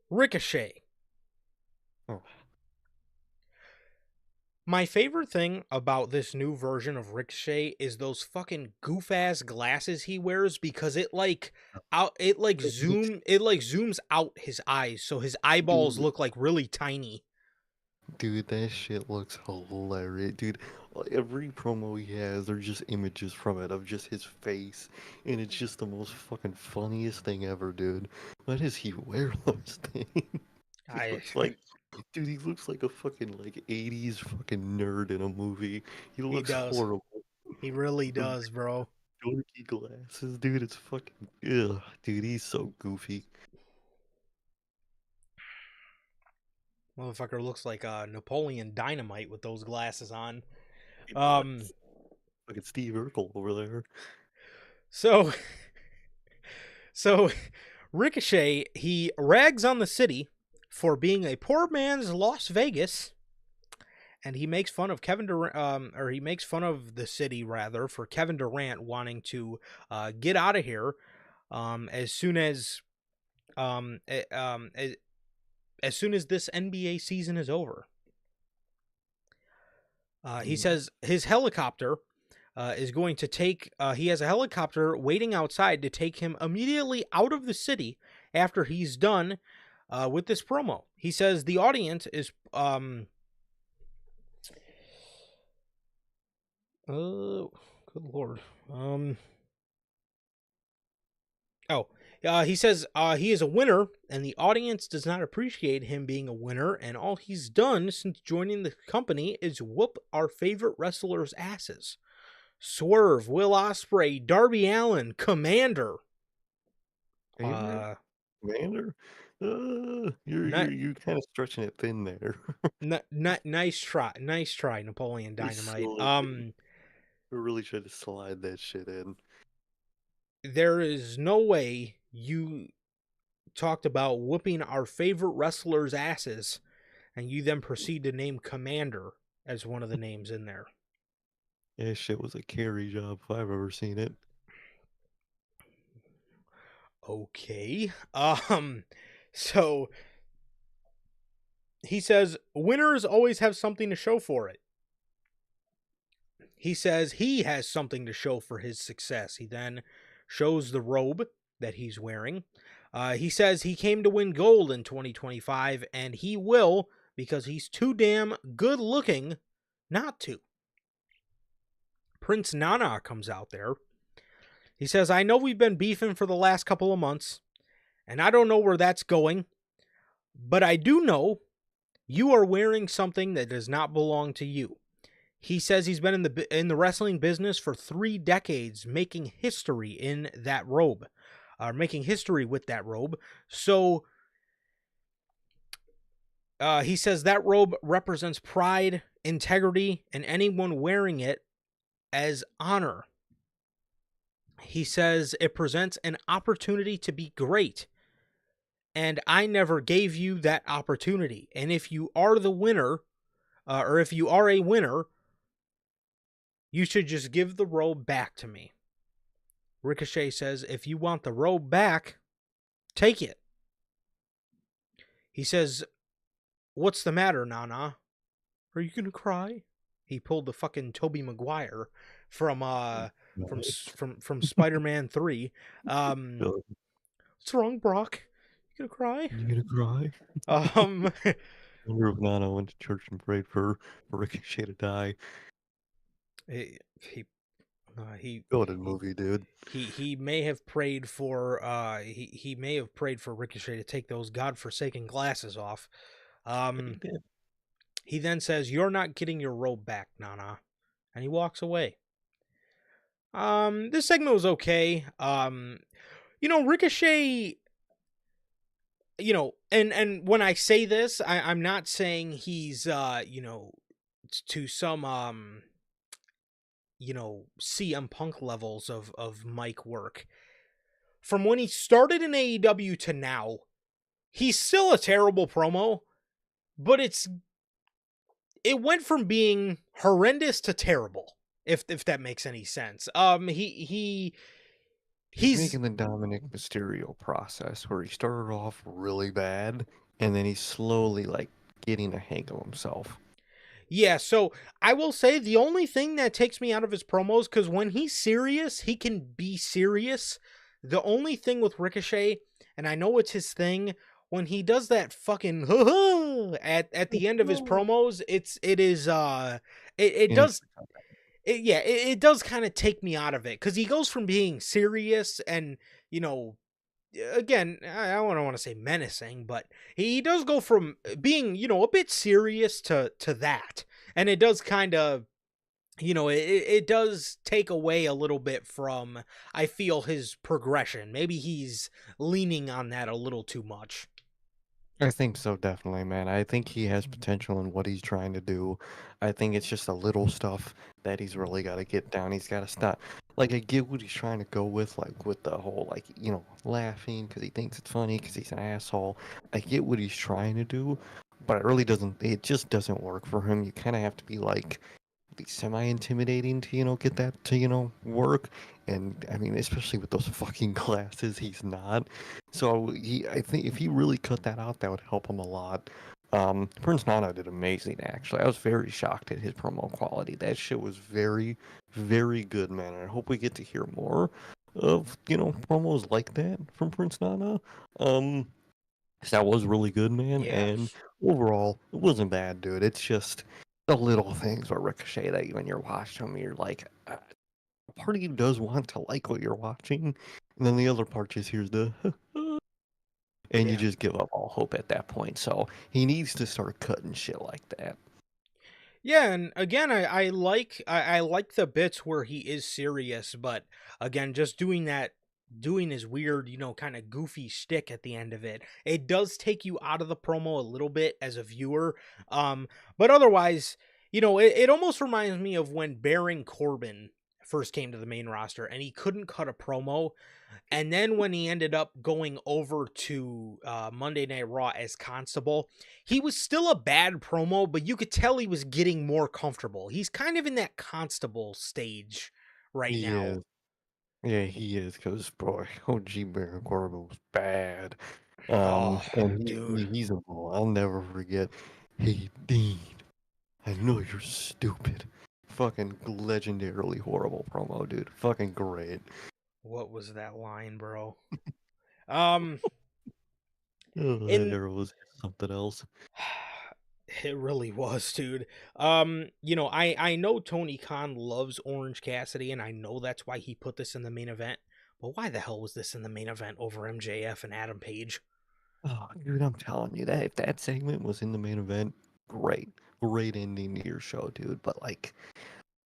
Ricochet. Oh, My favorite thing about this new version of Ricochet is those fucking goof ass glasses he wears because it looks, it like zooms out his eyes so his eyeballs dude. look like really tiny. Dude, that shit looks hilarious. Dude, every promo he has, they're just images from it of just his face. And it's just the most fucking funniest thing ever, dude. Why does he wear those things? He I looks like, dude, he looks like a fucking, like, 80s fucking nerd in a movie. He He looks does. horrible. He really The does, bro. dorky glasses, dude, it's fucking, ugh. Dude, he's so goofy. Motherfucker looks like Napoleon Dynamite with those glasses on. He Um does. Fucking Steve Urkel over there. so so Ricochet, he rags on the city for being a poor man's Las Vegas, and he makes fun of Kevin Durant, or he makes fun of the city rather for Kevin Durant wanting to get out of here as soon as um, eh, um, as, as soon as this NBA season is over. He Mm, says his helicopter is going to take. He has a helicopter waiting outside to take him immediately out of the city after he's done with this promo. He says the audience is. Oh, good lord. Oh, he says he is a winner, and the audience does not appreciate him being a winner. And all he's done since joining the company is whoop our favorite wrestlers' asses. Swerve, Will Ospreay, Darby Allin, Commander. favorite? Uh, Commander? not, You kind of stretching it thin there. nice try, Napoleon You Dynamite. slid it. You really tried to slide that shit in. There is no way you talked about whooping our favorite wrestlers' asses, and you then proceed to name Commander as one of the names in there. That shit was a carry job if I've ever seen it. Okay. So he says, winners always have something to show for it. He says he has something to show for his success. He then shows the robe that he's wearing. He says he came to win gold in 2025, and he will because he's too damn good looking not to. Prince Nana comes out there. He says, I know we've been beefing for the last couple of months, and I don't know where that's going, but I do know you are wearing something that does not belong to you. He says he's been in the wrestling business for 3 decades, making history in that robe, making history with that robe. So he says that robe represents pride, integrity, and anyone wearing it as honor. He says it presents an opportunity to be great, and I never gave you that opportunity. And if you are the winner, or if you are a winner, you should just give the robe back to me. Ricochet says, if you want the robe back, take it. He says, what's the matter, Nana? Are you going to cry? He pulled the fucking Tobey Maguire from Spider-Man 3. What's wrong, Brock? You going to cry? You gonna cry? Um I wonder if Nana went to church and prayed for Ricochet to die. he Go to the movie, dude. he may have prayed for he may have prayed for Ricochet to take those godforsaken glasses off. He did. He then says, "You're not getting your robe back, Nana," and he walks away. This segment was okay. Ricochet, and when I say this, I'm not saying he's to some CM Punk levels of mic work. From when he started in AEW to now, he's still a terrible promo, but it went from being horrendous to terrible, if that makes any sense. He's He's making the Dominic Mysterio process where he started off really bad and then he's slowly like getting a hang of himself. Yeah, so I will say the only thing that takes me out of his promos, because when he's serious, he can be serious. The only thing with Ricochet, and I know it's his thing, when he does that fucking at the end of his promos, it He needs does to cut that. it does kind of take me out of it, because he goes from being serious and again, I don't want to say menacing, but he does go from being, a bit serious to that. And it does kind of, it does take away a little bit from, I feel, his progression. Maybe he's leaning on that a little too much. I think so, definitely, man. I think he has potential in what he's trying to do. I think it's just a little stuff that he's really got to get down. He's got to stop. Like, I get what he's trying to go with, like, with the whole, like, laughing because he thinks it's funny because he's an asshole. I get what he's trying to do, but it just doesn't work for him. You kind of have to be semi-intimidating to, get that to, work. And I mean, especially with those fucking glasses, he's not. So I think if he really cut that out, that would help him a lot. Prince Nana did amazing, actually. I was very shocked at his promo quality. That shit was very, very good, man. And I hope we get to hear more of, promos like that from Prince Nana. 'Cause that was really good, man. Yeah. And overall, it wasn't bad, dude. It's just the little things where Ricochet that when you're watching them, you're like, part of you does want to like what you're watching, and then the other part just hears the and you Yeah. just give up all hope at that point. So he needs to start cutting shit like that. Yeah, and again, I like the bits where he is serious, but again, just doing his weird, kind of goofy shtick at the end of it, it does take you out of the promo a little bit as a viewer. But otherwise, it almost reminds me of when Baron Corbin first came to the main roster and he couldn't cut a promo. And then when he ended up going over to Monday Night Raw as Constable, he was still a bad promo, but you could tell he was getting more comfortable. He's kind of in that Constable stage right He now. is. Yeah, he is, because, boy, OG Baron Corbin was bad. Oh, And dude. he's a bull. I'll never forget. Hey, Dean, I know you're stupid. Fucking legendarily horrible promo, dude. Fucking great. What was that line, bro? Um, Oh, that in era was something else. It really was, dude. I know Tony Khan loves Orange Cassidy, and I know that's why he put this in the main event. But why the hell was this in the main event over MJF and Adam Page? Oh, dude, I'm telling you that if that segment was in the main event, great, great ending to your show, dude. But like,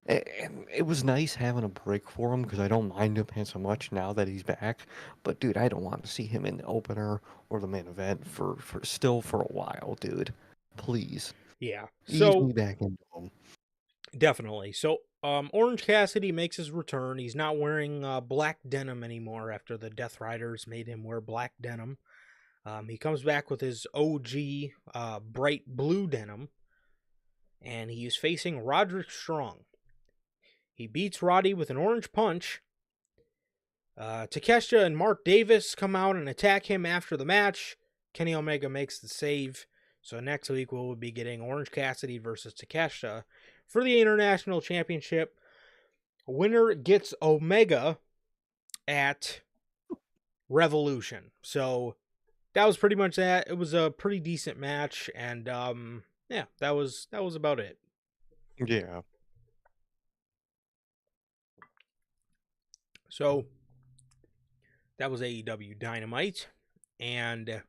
and it was nice having a break for him because I don't mind him so much now that he's back. But dude, I don't want to see him in the opener or the main event for still for a while, dude. Please Yeah. ease So me back into him. definitely. So Orange Cassidy makes his return. He's not wearing black denim anymore after the Death Riders made him wear black denim. He comes back with his OG bright blue denim, and he is facing Roderick Strong. He beats Roddy with an orange punch. Takeshita and Mark Davis come out and attack him after the match. Kenny Omega makes the save. So next week we'll be getting Orange Cassidy versus Takeshita for the International Championship. Winner gets Omega at Revolution. So that was pretty much that. It was a pretty decent match, and yeah, that was about it. Yeah, So that was AEW Dynamite, and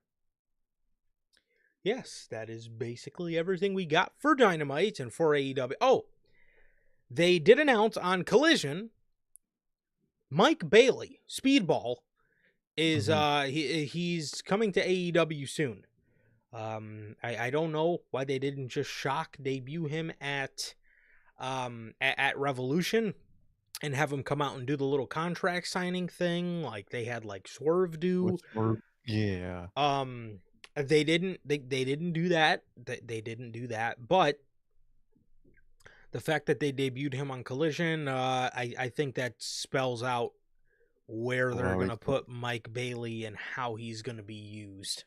yes, that is basically everything we got for Dynamite and for AEW. Oh, they did announce on Collision, Mike Bailey, Speedball, is hmm he's coming to AEW soon. I don't know why they didn't just shock debut him at Revolution and have him come out and do the little contract signing thing like they had like Swerve do. yeah, Um, they didn't they didn't do that. They didn't do that, but the fact that they debuted him on Collision, I think that spells out where they're well, gonna put Mike Bailey and how he's gonna be used.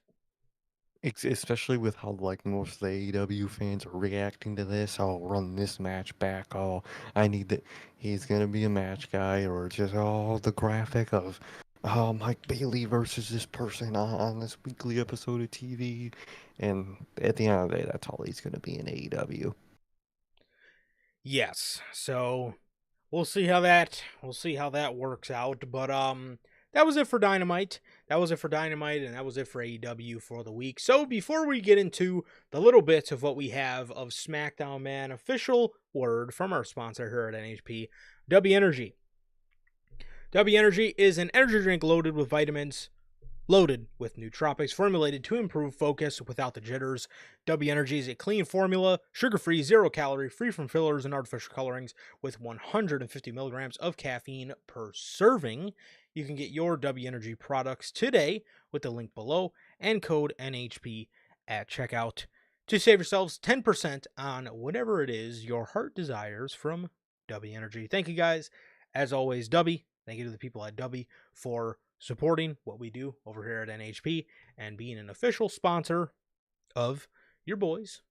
especially with how like most of the AEW fans are reacting to this. I'll run this match back. Oh, I need that. He's gonna be a match guy, or just the graphic of Mike Bailey versus this person on this weekly episode of TV. And at the end of the day, that's all he's gonna be in AEW. Yes, so we'll see how that works out. But that was it for Dynamite. That was it for Dynamite, and that was it for AEW for the week. So before we get into the little bits of what we have of SmackDown, man, official word from our sponsor here at NHP, W Energy. W Energy is an energy drink loaded with vitamins, loaded with nootropics, formulated to improve focus without the jitters. W Energy is a clean formula, sugar-free, zero-calorie, free from fillers and artificial colorings, with 150 milligrams of caffeine per serving. You can get your W Energy products today with the link below and code NHP at checkout to save yourselves 10% on whatever it is your heart desires from W Energy. Thank you guys. As always, W. Thank you to the people at W for supporting what we do over here at NHP and being an official sponsor of your boys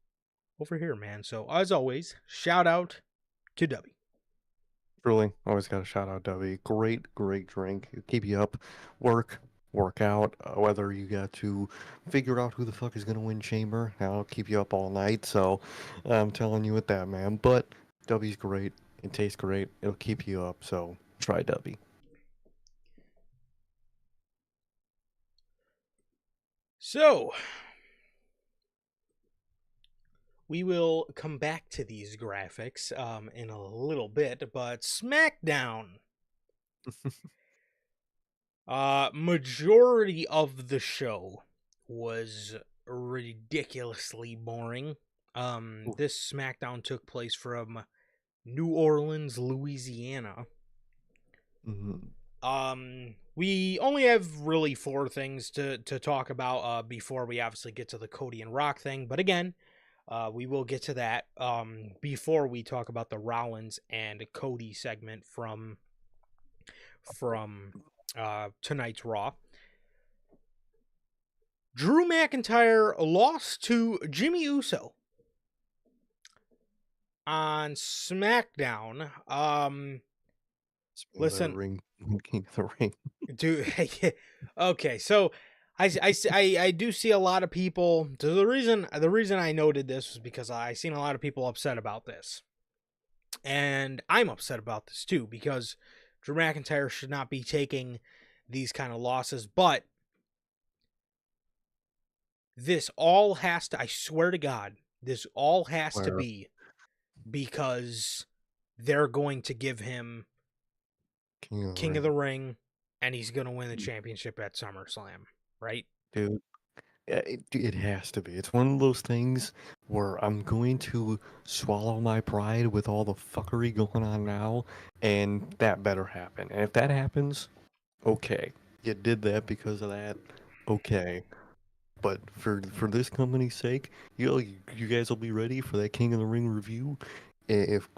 over here, man. So, as always, shout out to W. Truly, always got to shout out W. Great, great drink. It'll keep you up, work out. Whether you got to figure out who the fuck is gonna win Chamber, that'll keep you up all night. So I'm telling you with that, man. But W's great. It tastes great. It'll keep you up. So try W. So, we will come back to these graphics in a little bit, but SmackDown. Majority of the show was ridiculously boring. This SmackDown took place from New Orleans, Louisiana. Mhm. We only have really four things to talk about before we obviously get to the Cody and Rock thing. But again, we will get to that before we talk about the Rollins and Cody segment from tonight's Raw. Drew McIntyre lost to Jimmy Uso on SmackDown. Speaking of the Listen, ring, King of the Ring. dude. Okay, so I do see a lot of people. So the reason I noted this was because I seen a lot of people upset about this, and I'm upset about this too because Drew McIntyre should not be taking these kind of losses. But this all has to. I swear to God, this all has to Where be because they're going to give him King of the King of the Ring, Ring, and he's going to win the championship at SummerSlam, right? dude. Yeah, it has to be. It's one of those things where I'm going to swallow my pride with all the fuckery going on now, and that better happen. And if that happens, okay, you did that because of that. Okay, but for this company's sake, you guys will be ready for that King of the Ring review. If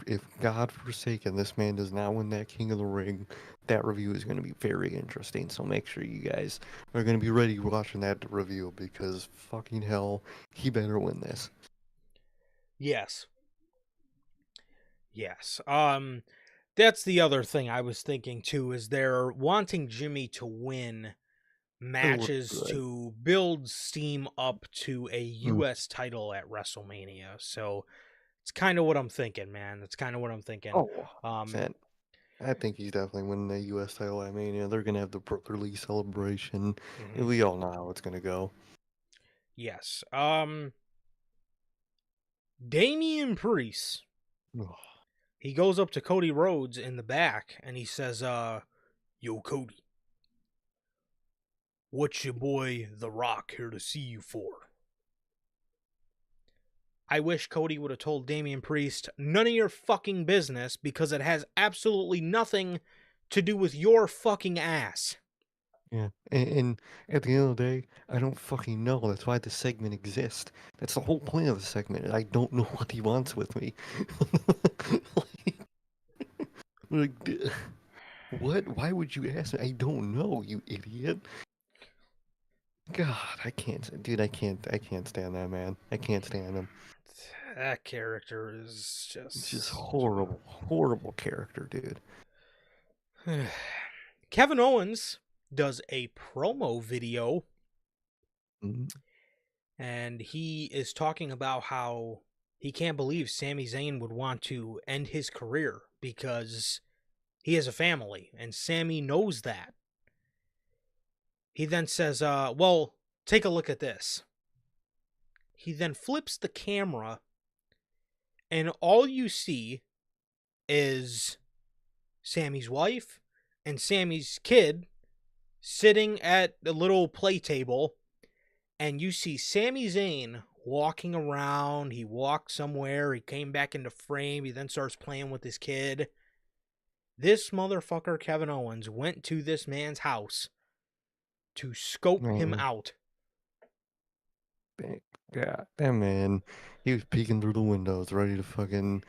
God forsaken this man does not win that King of the Ring, that review is going to be very interesting. So make sure you guys are going to be ready watching that review because fucking hell, he better win this. Yes. Yes. That's the other thing I was thinking too is they're wanting Jimmy to win It'll look matches good. to build steam up to a Mm. US title at WrestleMania. So it's kind of what I'm thinking, man. That's kind of what I'm thinking. Oh, Um 100%. I think he's definitely winning the U.S. title. I mean, they're gonna have the brotherly celebration. mhm. We all know how it's gonna go. Yes. Damian Priest. He goes up to Cody Rhodes in the back and he says, "Yo Cody, what's your boy The Rock here to see you for?" I wish Cody would have told Damian Priest, none of your fucking business because it has absolutely nothing to do with your fucking ass. Yeah, and at the end of the day, I don't fucking know. That's why the segment exists. That's the whole point of the segment. I don't know what he wants with me. like, what? Why would you ask me? I don't know, you idiot. God, I can't, dude. I can't stand that man. I can't stand him. That character is It's just just. horrible, horrible character, dude. Kevin Owens does a promo video Mm. and he is talking about how he can't believe Sami Zayn would want to end his career because he has a family and Sami knows that. He then says, well, take a look at this. He then flips the camera and all you see is Sammy's wife and Sammy's kid sitting at the little play table, and you see Sami Zayn walking around. He walked somewhere, he came back into frame, he then starts playing with his kid. This motherfucker, Kevin Owens, went to this man's house to scope him Man, out. God, that man, he was peeking through the windows, ready to fucking.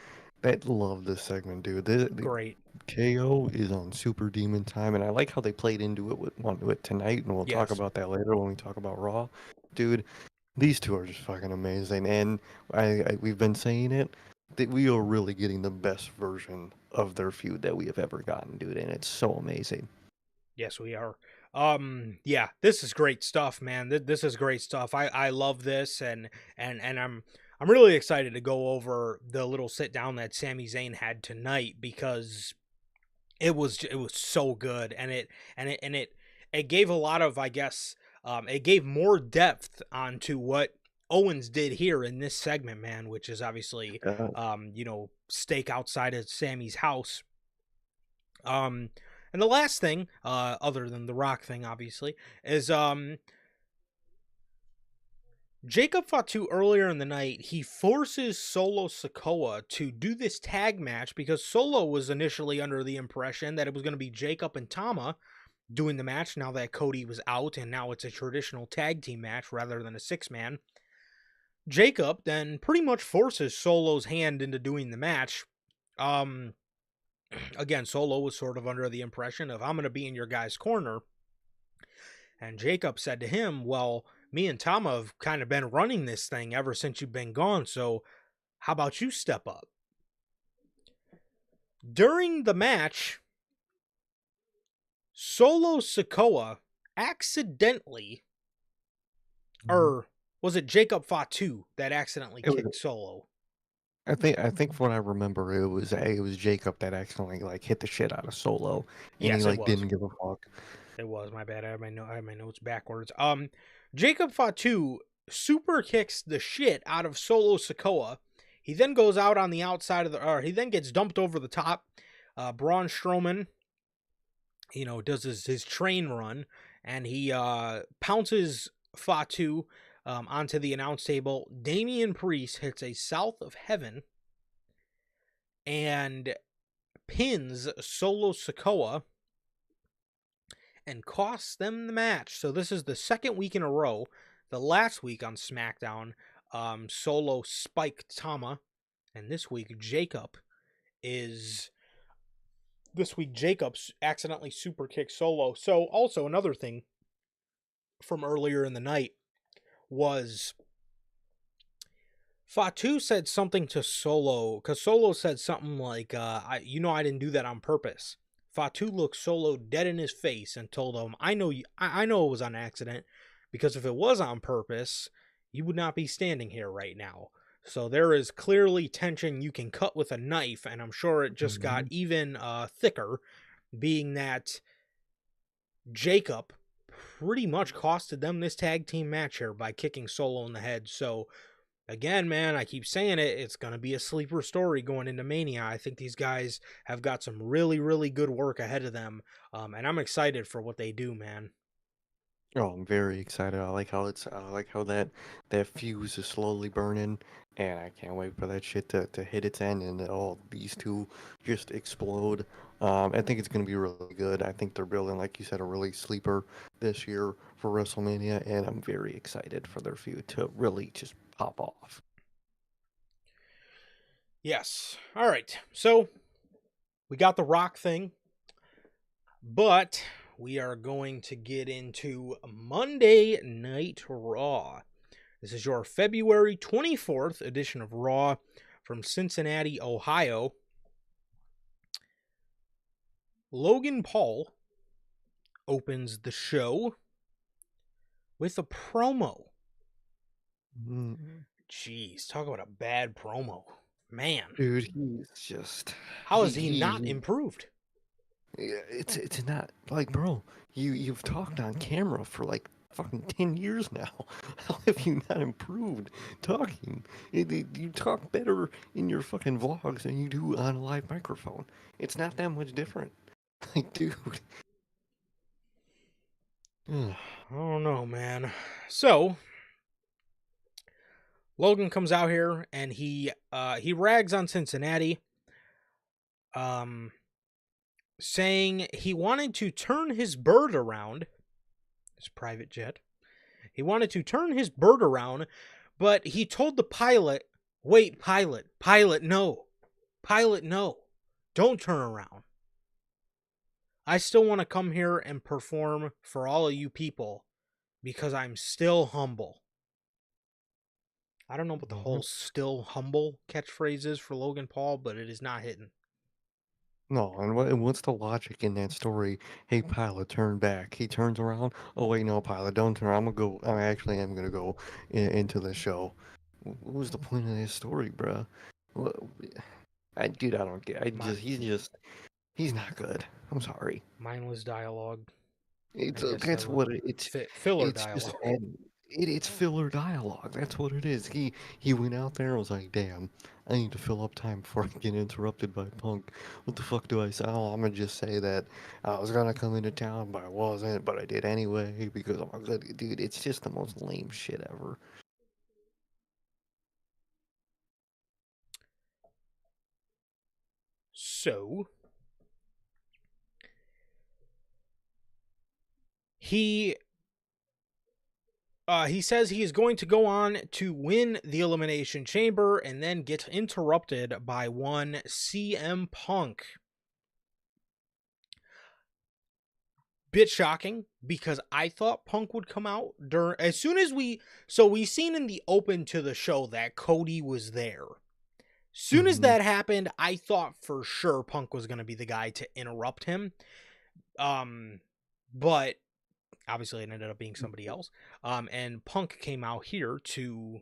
I love this segment, dude. The Great. KO is on Super Demon time, and I like how they played into it onto it tonight, and we'll talk Yes. about that later when we talk about Raw. Dude, these two are just fucking amazing, and we've been saying it that we are really getting the best version of their feud that we have ever gotten, dude, and it's so amazing. Yes, we are. Yeah, this is great stuff, man. This is great stuff. I love this and I'm really excited to go over the little sit down that Sami Zayn had tonight because it was so good and it gave a lot of, I guess, it gave more depth onto what Owens did here in this segment, man, which is obviously Uh, stake outside of Sammy's house. um and the last thing, other than the Rock thing, obviously, is Jacob Fatu earlier in the night. He forces Solo Sikoa to do this tag match because Solo was initially under the impression that it was going to be Jacob and Tama doing the match now that Cody was out, and now it's a traditional tag team match rather than a six-man. Jacob then pretty much forces Solo's hand into doing the match. Um, Again, Solo was sort of under the impression of, I'm going to be in your guy's corner. And Jacob said to him, well, me and Tama have kind of been running this thing ever since you've been gone, so how about you step up? During the match, Solo Sikoa accidentally, or was it Jacob Fatu that accidentally It was, kicked Solo? I think from what I remember, it was Jacob that accidentally like hit the shit out of Solo, and he Yes, it like was. didn't give a fuck. It was my bad. I have my notes backwards. Jacob Fatu super kicks the shit out of Solo Sikoa. He then goes out on the outside of the, or he then gets dumped over the top. Braun Strowman, does his train run, and he pounces Fatu onto the announce table. Damian Priest hits a South of Heaven and pins Solo Sikoa and costs them the match. So this is the second week in a row. The last week on SmackDown, Solo spiked Tama, and this week Jacob accidentally super kicked Solo. So also another thing from earlier in the night was Fatu said something to Solo, because Solo said something like, I didn't do that on purpose. Fatu looked Solo dead in his face and told him, I know it was on accident, because if it was on purpose, you would not be standing here right now. So there is clearly tension you can cut with a knife, and I'm sure it just got even thicker, being that Jacob pretty much costed them this tag team match here by kicking Solo in the head. So again, man, I keep saying it. It's going to be a sleeper story going into Mania. I think these guys have got some really, really good work ahead of them. And I'm excited for what they do, man. Oh, I'm very excited. I like how that fuse is slowly burning, and I can't wait for that shit to hit its end and all these two just explode. I think it's gonna be really good. I think they're building, like you said, a really sleeper this year for WrestleMania, and I'm very excited for their feud to really just pop off. Yes. All right. So we got the Rock thing, but we are going to get into Monday Night Raw. This is your February 24th edition of Raw from Cincinnati, Ohio. Logan Paul opens the show with a promo. Jeez, talk about a bad promo. Man. Dude, he's just How has he not improved? it's not like, bro, you've talked on camera for like fucking 10 years now. How have you not improved talking? You talk better in your fucking vlogs than you do on a live microphone. It's not that much different. Like, dude. I don't know, man. So Logan comes out here and he rags on Cincinnati, saying he wanted to turn his bird around, his private jet. He wanted to turn his bird around, but he told the pilot, "Wait, pilot, no. Pilot, no. Don't turn around. I still want to come here and perform for all of you people because I'm still humble." I don't know what the whole "still humble" catchphrase is for Logan Paul, but it is not hitting. No, and what's the logic in that story? Hey, pilot, turn back. He turns around. Oh wait, no, pilot, don't turn. I'm gonna go. I actually am gonna go into the show. What was the point of this story, bruh? What, dude, I don't get. He's not good. I'm sorry. Mindless dialogue. It's I guess that's that would what it's filler it's just dialogue. it's filler dialogue. That's what it is. He went out there and was like, "Damn, I need to fill up time before I get interrupted by Punk. What the fuck do I say? Oh, I'm gonna just say that I was gonna come into town, but I wasn't, but I did anyway because I'm a good dude." It's just the most lame shit ever. So he says he is going to go on to win the Elimination Chamber and then get interrupted by one CM Punk. bit shocking because I thought Punk would come out as soon as we seen in the open to the show that Cody was there. Soon as Mm-hmm. that happened, I thought for sure Punk was going to be the guy to interrupt him. But obviously it ended up being somebody else. And Punk came out here to,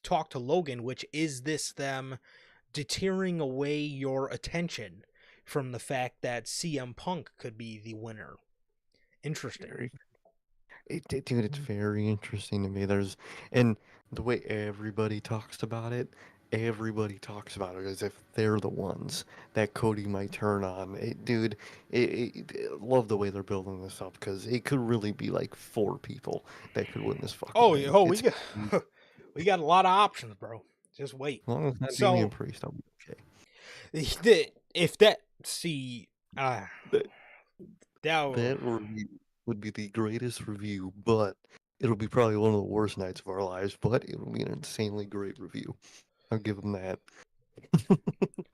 talk to Logan, which is this them deterring away your attention from the fact that CM Punk could be the winner. Interesting. Dude, it's very interesting to me. And the way everybody talks about it as if they're the ones that Cody might turn on. Dude, love the way they're building this up because it could really be like 4 people that could win this fucking thing. We It's got we got a lot of options, bro. Just wait. as long as it's not Damian So Priest, I'll be okay. if that see That, that that review would be the greatest review, but it'll be probably one of the worst nights of our lives, but it'll be an insanely great review. I'll give them that.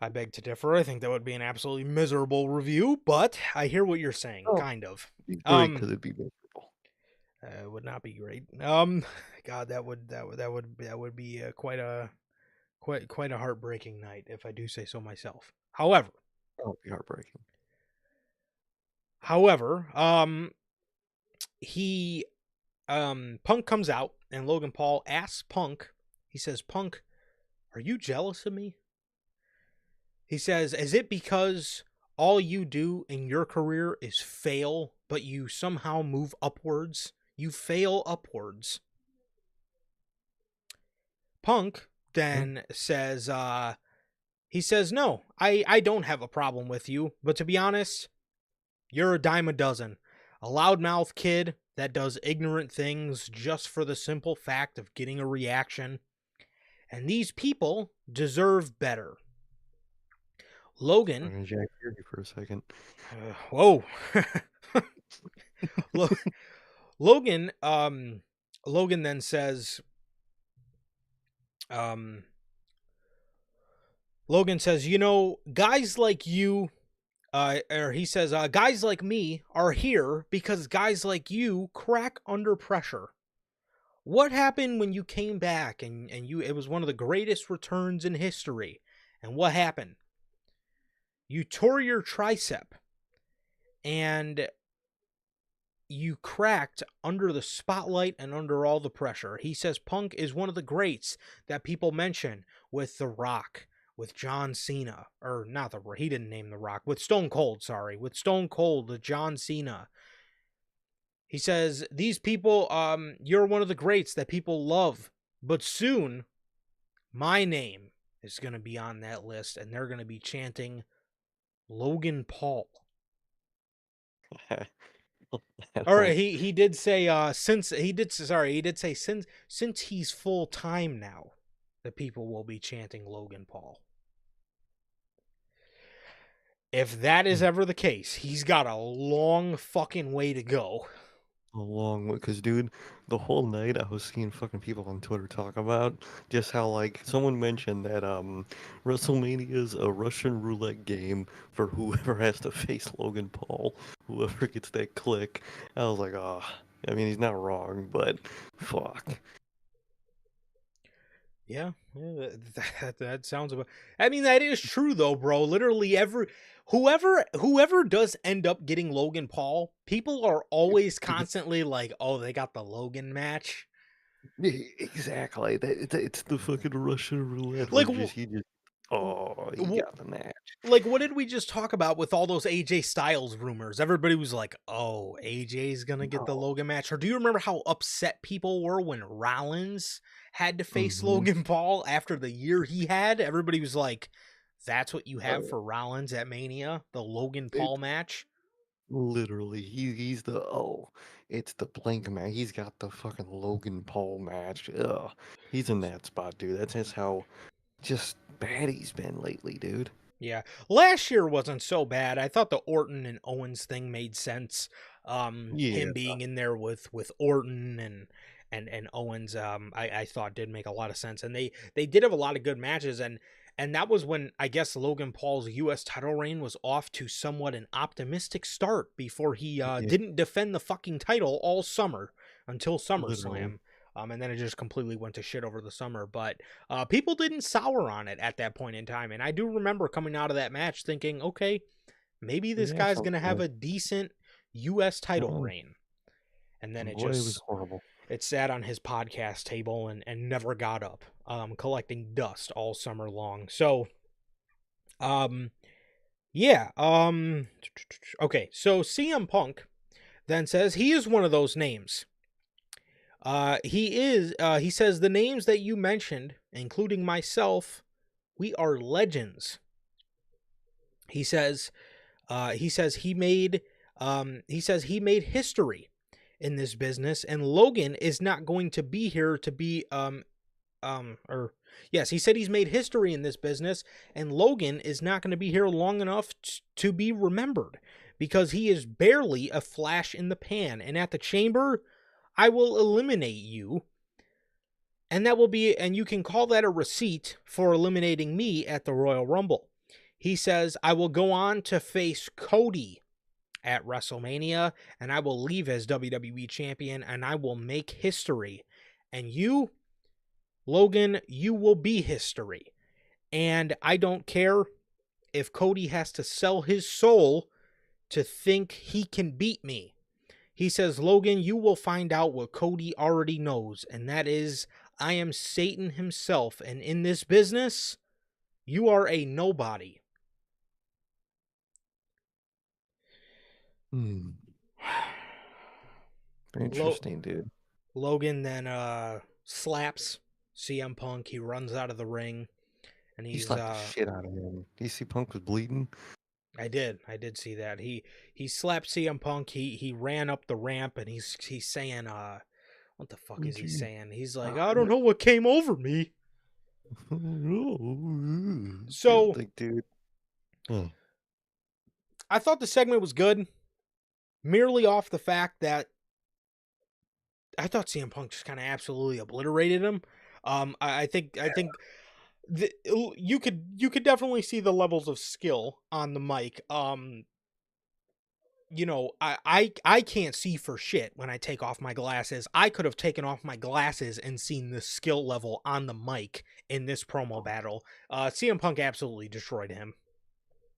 I beg to differ. I think that would be an absolutely miserable review, but I hear what you're saying, Oh, kind of. it'd be great because it'd be miserable. Would not be great. God, that would be quite a heartbreaking night, if I do say so myself. However, That would be heartbreaking. he Punk comes out and Logan Paul asks Punk. He says, "Punk, are you jealous of me?" He says, "Is it because all you do in your career is fail, but you somehow move upwards? You fail upwards." Punk then says, he says, "No, I don't have a problem with you, but to be honest, you're a dime a dozen. A loudmouth kid that does ignorant things just for the simple fact of getting a reaction. And these people deserve better." Logan. I'm gonna jack you for a second. Whoa. Logan, Logan then says, guys like you, or he says, guys like me are here because guys like you crack under pressure. What happened when you came back and it was one of the greatest returns in history? And what happened? You tore your tricep and you cracked under the spotlight and under all the pressure. He says Punk is one of the greats that people mention with The Rock, with John Cena, or not he didn't name The Rock, with Stone Cold, with Stone Cold, with John Cena. He says, these people, you're one of the greats that people love, but soon my name is going to be on that list and they're going to be chanting Logan Paul. Or he did say since he's full time now, the people will be chanting Logan Paul. If that is ever the case, he's got a long fucking way to go. A long way, because dude, the whole night I was seeing fucking people on Twitter talk about just how like someone mentioned that WrestleMania is a Russian roulette game for whoever has to face Logan Paul, whoever gets that click. I was like, oh, I mean he's not wrong, but fuck. Yeah, that sounds about. I mean, that is true though, bro. Literally, whoever does end up getting Logan Paul, people are always constantly like, "Oh, they got the Logan match." Exactly. It's the fucking Russian roulette. Like, He got the match. Like, what did we just talk about with all those AJ Styles rumors? Everybody was like, "Oh, AJ's gonna get the Logan match." Or do you remember how upset people were when Rollins had to face Logan Paul after the year he had? Everybody was like, "That's what you have for Rollins at Mania, the Logan Paul match." Literally, he's it's the blank man. He's got the fucking Logan Paul match. Ugh, he's in that spot, dude. That's just how just bad he's been lately, dude. Yeah, last year wasn't so bad. I thought the Orton and Owens thing made sense. Yeah, Him being in there with Orton and Owens, I thought did make a lot of sense, and they did have a lot of good matches. And And that was when I guess Logan Paul's U.S. title reign was off to somewhat an optimistic start before he Yeah, didn't defend the fucking title all summer until literally. SummerSlam. And then it just completely went to shit over the summer. But people didn't sour on it at that point in time. And I do remember coming out of that match thinking, okay, maybe this Yeah, guy's going to have something. a decent U.S. title Well, reign. And then boy, it was horrible. it sat on his podcast table and never got up, collecting dust all summer long. So, um, yeah, okay, so CM Punk then says he is one of those names. He says the names that you mentioned, including myself, we are legends. He says, he says he made history in this business, and Logan is not going to be here to be or yes, he said he's made history in this business, and Logan is not going to be here long enough to be remembered because he is barely a flash in the pan. And at the Chamber, I will eliminate you, and you can call that a receipt for eliminating me at the Royal Rumble. He says, I will go on to face Cody at WrestleMania, and I will leave as WWE champion, and I will make history. And you, Logan, you will be history. And I don't care if Cody has to sell his soul to think he can beat me. He says, Logan, you will find out what Cody already knows, and that is, I am Satan himself, and in this business, you are a nobody. Hmm. Interesting, dude. Logan then slaps CM Punk. He runs out of the ring, and He he's slapped the shit out of him. Do you see Punk was bleeding? I did see that. He slapped CM Punk. He ran up the ramp, and he's saying what the fuck Oh, is he gee. saying? He's like, I don't know what came over me. So Like, dude. Huh. I thought the segment was good, merely off the fact that I thought CM Punk just kind of absolutely obliterated him. I think you could definitely see the levels of skill on the mic. I can't see for shit when I take off my glasses. I could have taken off my glasses and seen the skill level on the mic in this promo battle. CM Punk absolutely destroyed him.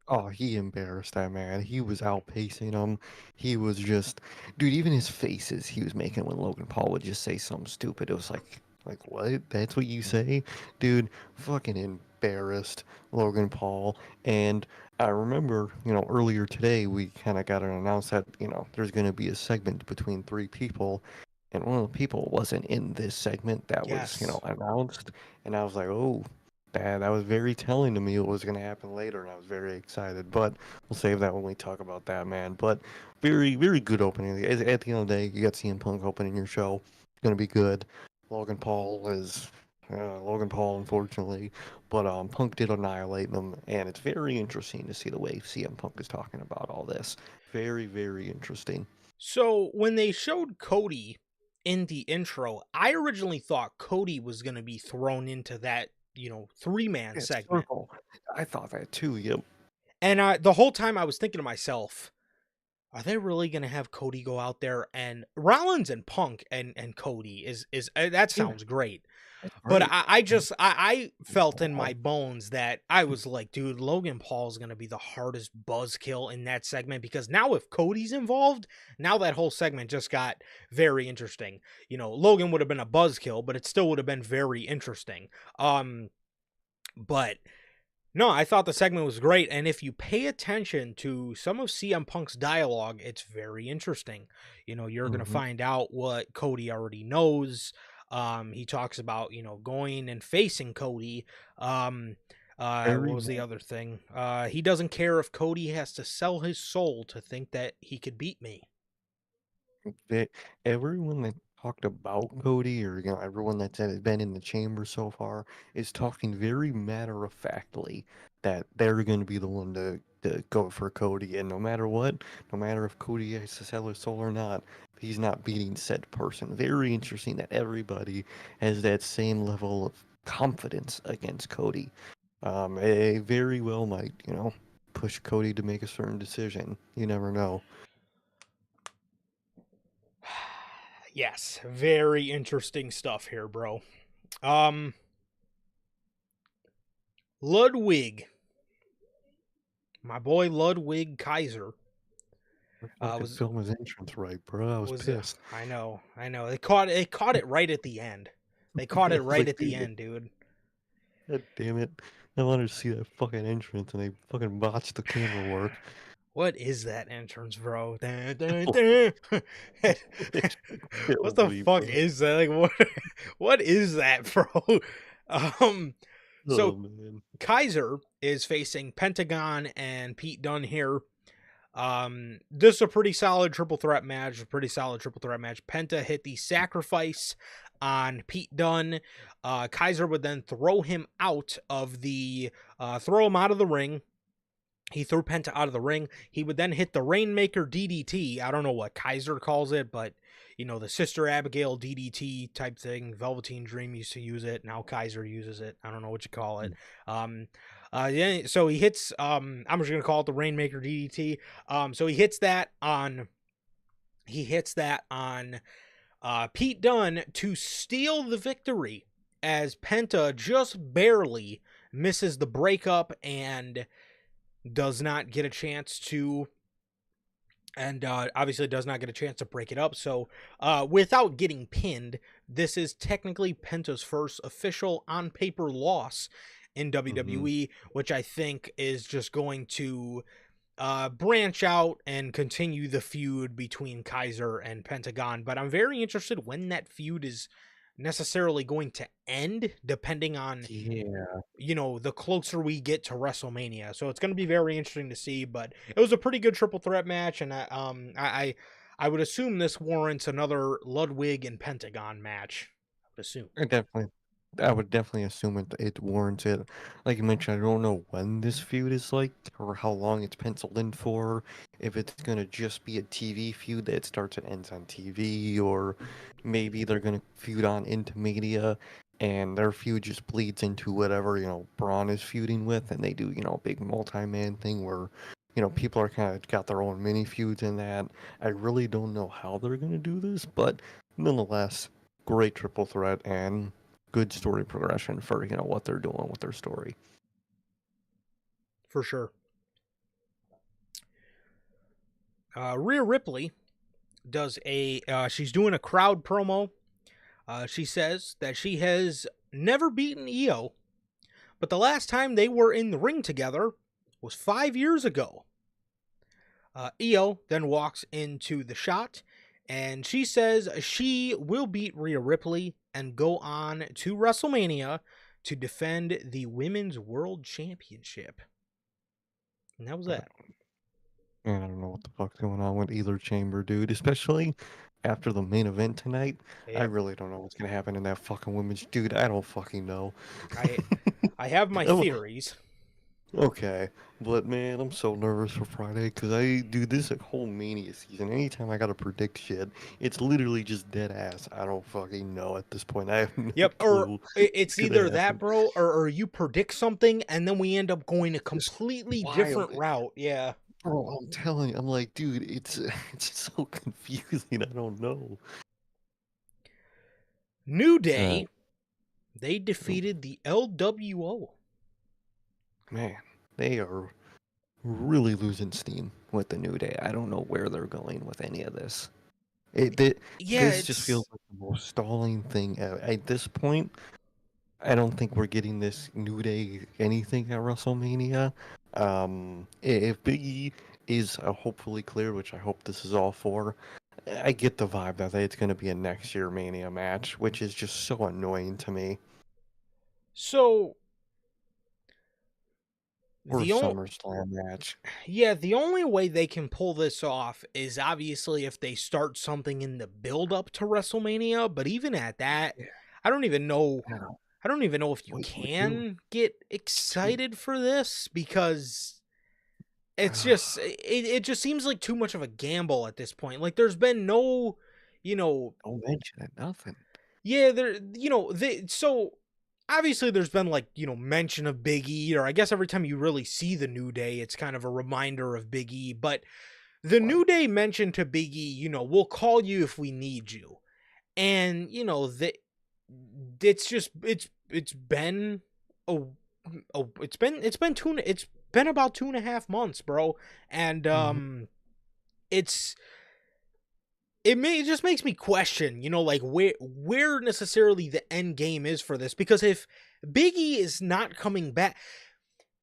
Oh, he embarrassed that man. He was outpacing him. He was just, dude. Even his faces he was making when Logan Paul would just say something stupid. It was like what? That's what you say, dude? Fucking embarrassed Logan Paul. And I remember, earlier today we kind of got an announced that there's gonna be a segment between three people, and one of the people wasn't in this segment that was Yes. announced, and I was like, oh. That was very telling to me what was going to happen later, and I was very excited. But we'll save that when we talk about that, man. But very, very good opening. At the end of the day, you got CM Punk opening your show. It's going to be good. Logan Paul is Logan Paul, unfortunately, but Punk did annihilate them, and it's very interesting to see the way CM Punk is talking about all this. Very, very interesting. So when they showed Cody in the intro, I originally thought Cody was going to be thrown into that, 3-man Yeah, segment. circle. I thought that too. Yep. And the whole time I was thinking to myself, are they really going to have Cody go out there and Rollins and Punk and Cody is that Yeah, sounds great. that's But great. I felt in my Wow. bones that I was like, dude, Logan Paul's going to be the hardest buzzkill in that segment because now if Cody's involved, now that whole segment just got very interesting. Logan would have been a buzzkill, but it still would have been very interesting. But no, I thought the segment was great, and if you pay attention to some of CM Punk's dialogue, it's very interesting. You're gonna Hmm. find out what Cody already knows. He talks about going and facing Cody. What Very was the other thing? He doesn't care if Cody has to sell his soul to think that he could beat me. that everyone that talked about Cody, or everyone that's been in the chamber so far, is talking very matter of factly that they're going to be the one to go for Cody, and no matter what, no matter if Cody has to sell his soul or not, he's not beating said person. Very interesting that everybody has that same level of confidence against Cody. It very well might, push Cody to make a certain decision. You never know. Yes, very interesting stuff here, bro. Um, Ludwig, my boy Ludwig Kaiser, Fucking was film his entrance right, bro. I was was pissed. I know. They caught it right at the end. They caught I it was right like, at the dude, end, dude. God damn it. I wanted to see that fucking entrance and they fucking botched the camera work. What is that entrance, bro? Dun, dun, Oh, dun. it's What the silly, fuck bro. is that? Like what is that, bro? Um Oh, so man. Kaiser is facing Pentagon and Pete Dunne here. This is a pretty solid triple threat match. Penta hit the sacrifice on Pete Dunne. Kaiser would then throw him out of the ring. He threw Penta out of the ring. He would then hit the Rainmaker DDT. I don't know what Kaiser calls it, but the Sister Abigail DDT type thing. Velveteen Dream used to use it. Now Kaiser uses it. I don't know what you call it. Yeah. So he hits. I'm just gonna call it the Rainmaker DDT. So he hits that on. Pete Dunne to steal the victory, as Penta just barely misses the breakup and does not get a chance to obviously does not get a chance to break it up. So without getting pinned, this is technically Penta's first official on paper loss in WWE, which I think is just going to branch out and continue the feud between Kaiser and Pentagon. But I'm very interested when that feud is necessarily going to end, depending on Yeah. the closer we get to WrestleMania. So it's going to be very interesting to see, but it was a pretty good triple threat match, and I would assume this warrants another Ludwig and Pentagon match. I would assume. I would definitely assume it warrants it. Like you mentioned, I don't know when this feud is like, or how long it's penciled in for. If it's gonna just be a TV feud that starts and ends on TV, or maybe they're gonna feud on into Mania, and their feud just bleeds into whatever Braun is feuding with, and they do a big multi-man thing where people are kind of got their own mini feuds in that. I really don't know how they're gonna do this, but nonetheless, great triple threat and good story progression for what they're doing with their story. For sure. Rhea Ripley does she's doing a crowd promo. She says that she has never beaten Io, but the last time they were in the ring together was 5 years ago. Io then walks into the shot, and she says she will beat Rhea Ripley and go on to WrestleMania to defend the Women's World Championship. And that was that. And I don't know what the fuck's going on with either chamber, dude. Especially after the main event tonight. I Yep. really don't know what's gonna happen in that fucking women's dude. I don't fucking know. I have my Oh, theories. okay, but man, I'm so nervous for Friday because I do this whole Mania season. Anytime I gotta predict shit, it's literally just dead ass. I don't fucking know at this point. I have no Yep, or clue what's it's gonna either that, happen. bro, or you predict something and then we end up going a Just completely wild. different route. Yeah. Bro, I'm telling you, I'm like, dude, it's it's so confusing. I don't know. New Uh, Day, they defeated the LWO. man, they are really losing steam with the New Day. I don't know where they're going with any of this. Yeah, This just feels it's like the most stalling thing at this point. I don't think we're getting this New Day anything at WrestleMania. If Big E is hopefully clear, which I hope this is all for, I get the vibe that it's going to be a next year Mania match, which is just so annoying to me. so Or a the only SummerSlam match. the only way they can pull this off is obviously if they start something in the build up to WrestleMania, but even at that, Yeah, I don't even know I don't know if you what you would do. can get It's too. excited for this, because it's just it just seems like too much of a gamble at this point. Like there's been no, you know, Don't mention it, nothing. yeah, there, so obviously there's been like, mention of Big E, or I guess every time you really see the New Day, it's kind of a reminder of Big E. But the New Right. Day mentioned to Big E, we'll call you if we need you. And, it's been a, it's been about 2.5 months, bro. And Mhm. it's it just makes me question, like where necessarily the end game is for this. Because if Biggie is not coming back,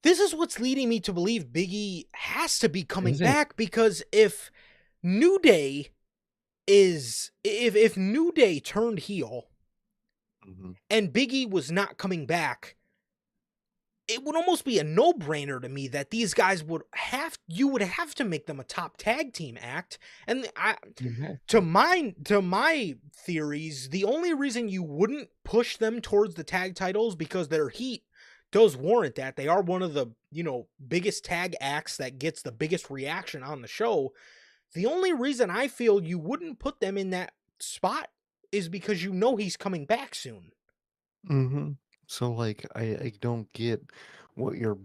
this is what's leading me to believe Biggie has to be coming Is it? back. Because New Day if New Day turned heel Mhm. and Biggie was not coming back, it would almost be a no-brainer to me that these guys you would have to make them a top tag team act. And You have to to. my theories, the only reason you wouldn't push them towards the tag titles, because their heat does warrant that. They are one of the, biggest tag acts that gets the biggest reaction on the show. The only reason I feel you wouldn't put them in that spot is because he's coming back soon. Mhm. So, like, I don't get what you're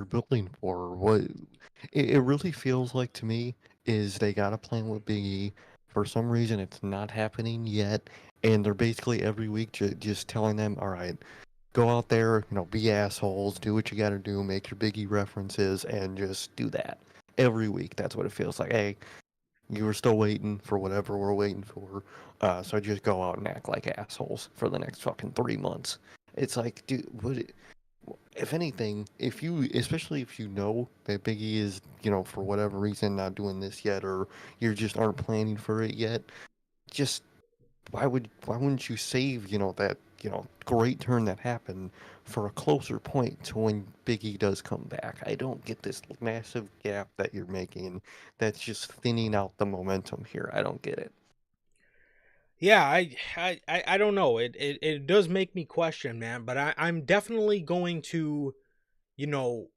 building for. What it really feels like to me is they got a plan with Big E. For some reason, it's not happening yet, and they're basically every week just telling them, "All right, go out there, be assholes, do what you got to do, make your Big E references, and just do that every week." That's what it feels like. Hey, you were still waiting for whatever we're waiting for. So just go out and act like assholes for the next fucking 3 months. It's like, dude, if anything, especially if you know that Biggie is, for whatever reason not doing this yet, or you just aren't planning for it yet, just why wouldn't you save, that, great turn that happened for a closer point to when Biggie does come back? I don't get this massive gap that you're making that's just thinning out the momentum here. I don't get it. Yeah, I don't know. It does make me question, man. But I'm definitely going to, you know,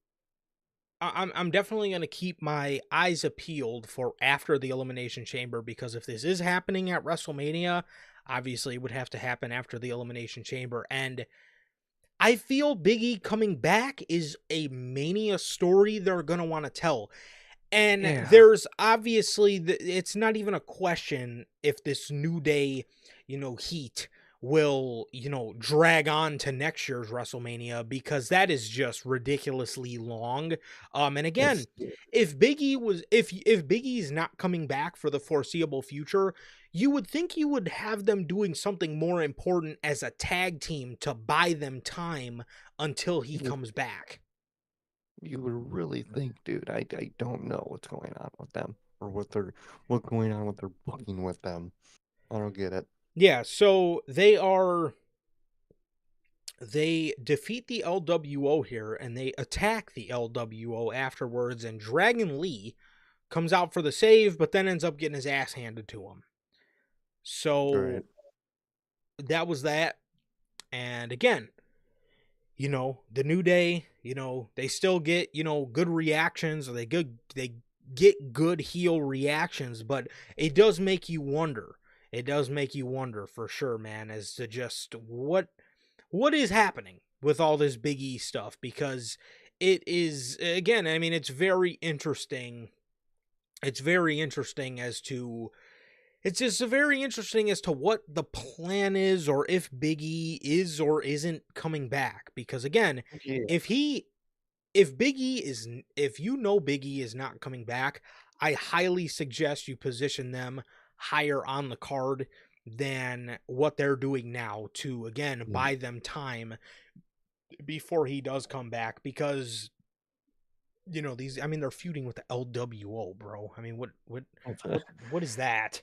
I'm definitely going to keep my eyes peeled for after the Elimination Chamber, because if this is happening at WrestleMania, obviously it would have to happen after the Elimination Chamber. And I feel Big E coming back is a Mania story they're going to want to tell. And Yeah. there's obviously, it's not even a question if this New Day, heat will, drag on to next year's WrestleMania, because that is just ridiculously long. And again, It's if Big E's not coming back for the foreseeable future, you would think you would have them doing something more important as a tag team to buy them time until he you would comes back. you would really think, dude. I don't know what's going on with them or what's going on with their booking with them. I don't get it. Yeah, so they defeat the LWO here, and they attack the LWO afterwards, and Dragon Lee comes out for the save, but then ends up getting his ass handed to him. Right. So that was that. And again, the New Day, they still get, good reactions, or they get good heel reactions, but it does make you wonder. It does make you wonder for sure, man, as to just what is happening with all this Big E stuff, because it is, again, I mean, it's very interesting. It's very interesting as to it's just very interesting as to what the plan is, or if Big E is or isn't coming back. Because again, Yeah. if he if Big E is if Big E is not coming back, I highly suggest you position them higher on the card than what they're doing now, to again Yeah. buy them time before he does come back. Because these, I mean, they're feuding with the LWO, bro. I mean, what is that?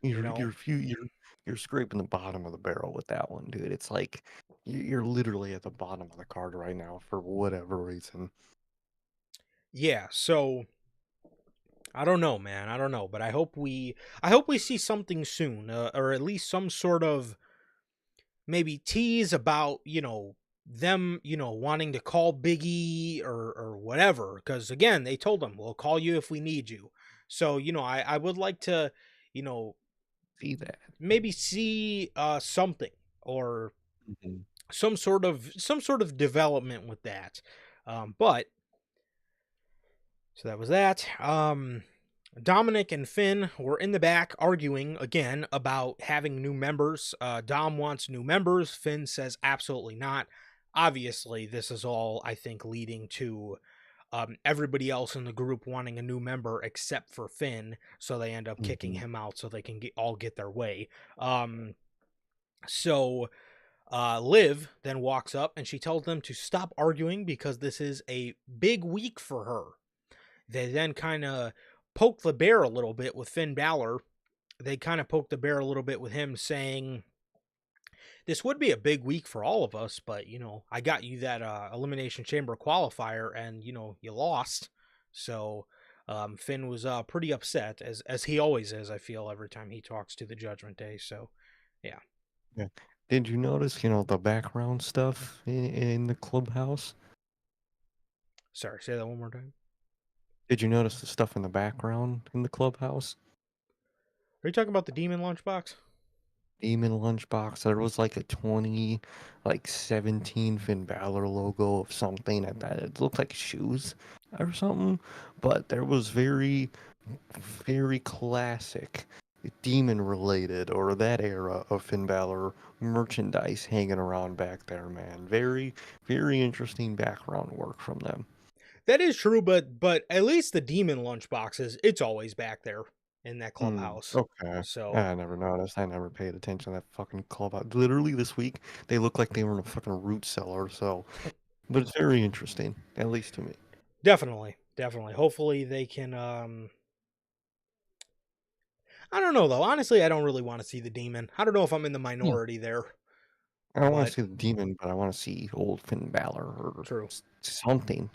You You're know? you're few you're scraping the bottom of the barrel with that one, dude. It's like you're literally at the bottom of the card right now for whatever reason. Yeah, so I don't know, man. I don't know, but I hope we see something soon, or at least some sort of maybe tease about, them, wanting to call Biggie, or whatever. Because again, they told him, we'll call you if we need you. So I would like to, you know See that. maybe see something, or Mhm. some sort of development with that. But so that was that. Dominic and Finn were in the back arguing again about having new members. Dom wants new members. Finn says absolutely not. Obviously, this is all, I think, leading to everybody else in the group wanting a new member except for Finn. So they end up kicking him out so they can all get their way. So Liv then walks up and she tells them to stop arguing because this is a big week for her. They then kind of poke the bear a little bit with Finn Balor. They kind of poke the bear a little bit with him saying, this would be a big week for all of us, but, you know, I got you that Elimination Chamber qualifier and, you know, you lost. So Finn was pretty upset, as he always is, I feel, every time he talks to the Judgment Day. So, yeah. Yeah. Did you notice, the background stuff in the clubhouse? Sorry, say that one more time. Did you notice the stuff in the background in the clubhouse? Are you talking about the Demon Lunchbox? Demon lunchbox. There was like a 17 Finn Balor logo of something at that. It looked like shoes or something, but there was very, very classic demon related or that era of Finn Balor merchandise hanging around back there, man. Very, very interesting background work from them. That is true, but at least the Demon Lunchboxes, it's always back there in that clubhouse. Okay. So I never noticed. I never paid attention to that fucking clubhouse. Literally this week, they look like they were in a fucking root cellar, so. But it's very interesting, at least to me. definitely. Hopefully they can I don't know though. Honestly, I don't really want to see the demon. I don't know if I'm in the minority there. I don't want But to see the demon, but I want to see old Finn Balor or true. something,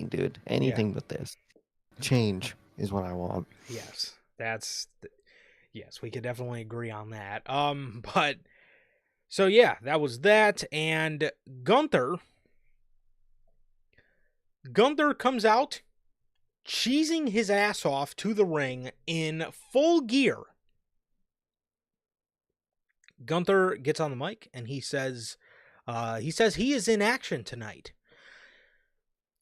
dude. Anything but this. Change is what I want. Yes. Yes, we could definitely agree on that. But so yeah, that was that. And Gunther comes out cheesing his ass off to the ring in full gear. Gunther gets on the mic and he says he is in action tonight.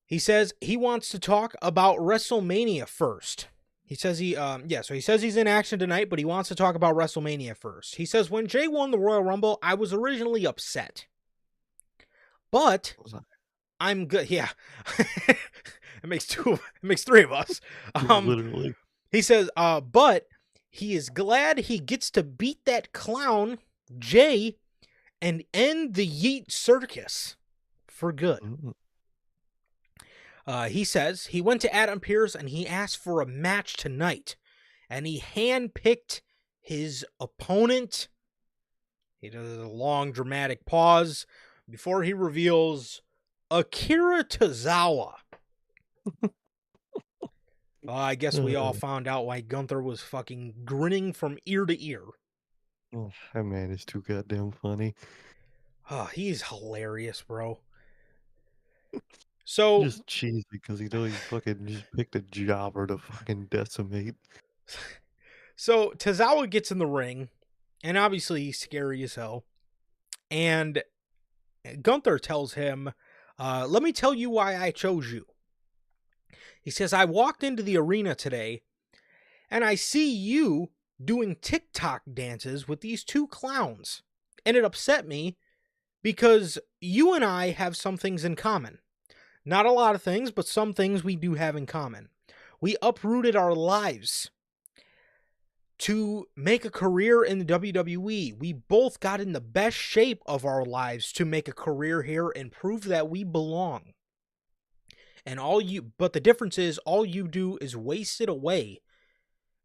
He says he wants to talk about WrestleMania first. He says so he says he's in action tonight, but he wants to talk about WrestleMania first. He says, when Jay won the Royal Rumble, I was originally upset. But I'm good. Yeah. it makes three of us. Literally. He says, but he is glad he gets to beat that clown, Jay, and end the Yeet Circus for good. Mm-hmm. He says he went to Adam Pearce and he asked for a match tonight. And he handpicked his opponent. He does a long dramatic pause before he reveals Akira Tozawa. I guess we all found out why Gunther was fucking grinning from ear to ear. Oh, that man is too goddamn funny. Oh, he's hilarious, bro. So just cheesy because he fucking just picked a jobber to fucking decimate. So Tozawa gets in the ring, and obviously he's scary as hell. And Gunther tells him, let me tell you why I chose you. He says, I walked into the arena today, and I see you doing TikTok dances with these two clowns. And it upset me because you and I have some things in common. Not a lot of things, but some things we do have in common. We uprooted our lives to make a career in the WWE. We both got in the best shape of our lives to make a career here and prove that we belong. And but the difference is all you do is waste it away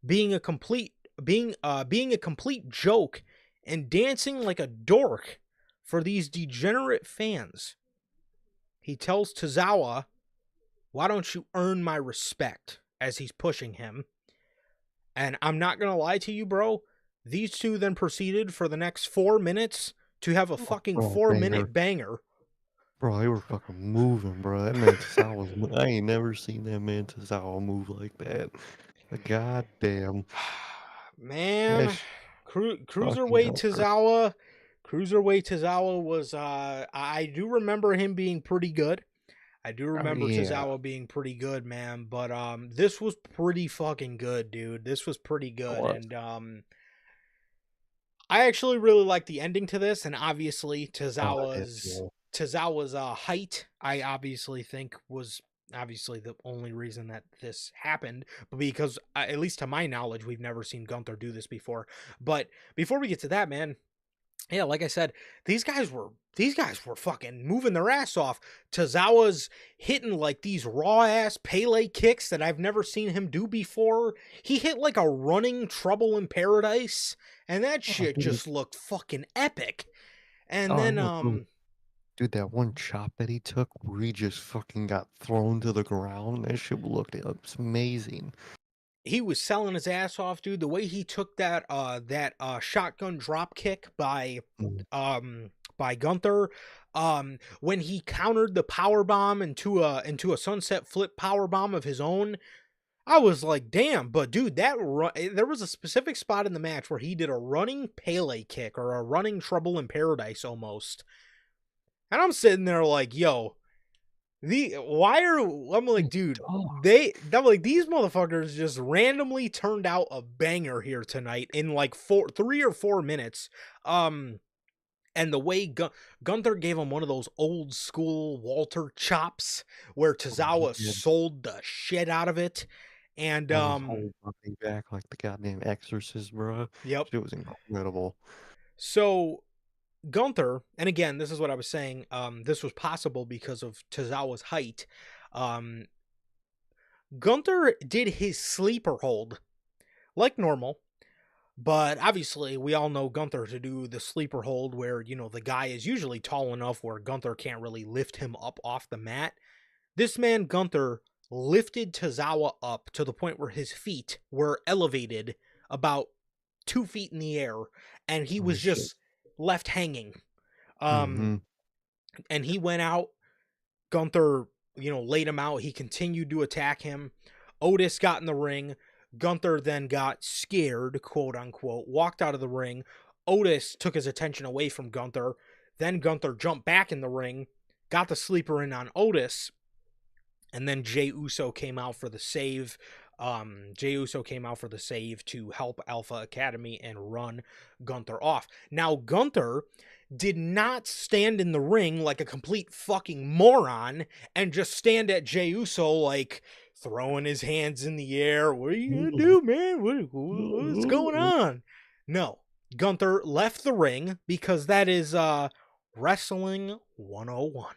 being a complete joke and dancing like a dork for these degenerate fans. He tells Tozawa, why don't you earn my respect, as he's pushing him. And I'm not going to lie to you, bro. These two then proceeded for the next 4 minutes to have a fucking 4-minute banger. Bro, they were fucking moving, bro. That man Tozawa, I ain't never seen that man Tozawa move like that. Goddamn. Man, Cruiserweight Tozawa Cruiserweight Tozawa was I do remember him being pretty good. I do Oh remember yeah, Tozawa being pretty good, man, but this was pretty fucking good, dude. This was pretty it good, was. and I actually really like the ending to this, and obviously Oh, I did Tozawa's height, I obviously think was obviously the only reason that this happened, but because at least to my knowledge, we've never seen Gunther do this before. But before we get to that, man, yeah, like I said, these guys were fucking moving their ass off. Tozawa's hitting like these raw ass Pele kicks that I've never seen him do before. He hit like a running Trouble in Paradise, and that Oh, shit dude. just looked fucking epic. And Oh, then look, dude, that one chop that he took where he just fucking got thrown to the ground. That shit looked, it was amazing. he was selling his ass off, dude. The way he took that shotgun drop kick Mm, by Gunther, when he countered the power bomb into a sunset flip power bomb of his own, I was like, damn. But dude, there was a specific spot in the match where he did a running Pele kick or a running Trouble in Paradise almost, and I'm sitting there like, yo, I'm like, dude, oh, I'm like, these motherfuckers just randomly turned out a banger here tonight in like 3 or 4 minutes. Um, and the way Gunther gave him one of those old school Walter chops where he Tozawa did. sold the shit out of it. And Held his whole body back like the goddamn exorcist, bro. yep. Shit was incredible. So Gunther, and again, this is what I was saying. This was possible because of Tozawa's height. Um, Gunther did his sleeper hold like normal, but obviously we all know Gunther to do the sleeper hold where, the guy is usually tall enough where Gunther can't really lift him up off the mat. This man, Gunther, lifted Tozawa up to the point where his feet were elevated about 2 feet in the air and he Holy was shit. just left hanging. Um, Mm-hmm. and he went out. Gunther, laid him out. He continued to attack him. Otis got in the ring. Gunther then got scared, quote unquote, walked out of the ring. Otis took his attention away from Gunther. Then Gunther jumped back in the ring, got the sleeper in on Otis, and then Jey Uso came out for the save. Jey Uso came out for the save to help Alpha Academy and run Gunther off. Now, Gunther did not stand in the ring like a complete fucking moron and just stand at Jey Uso like throwing his hands in the air. What are you gonna do, man? What's going on? No, Gunther left the ring because that is wrestling 101.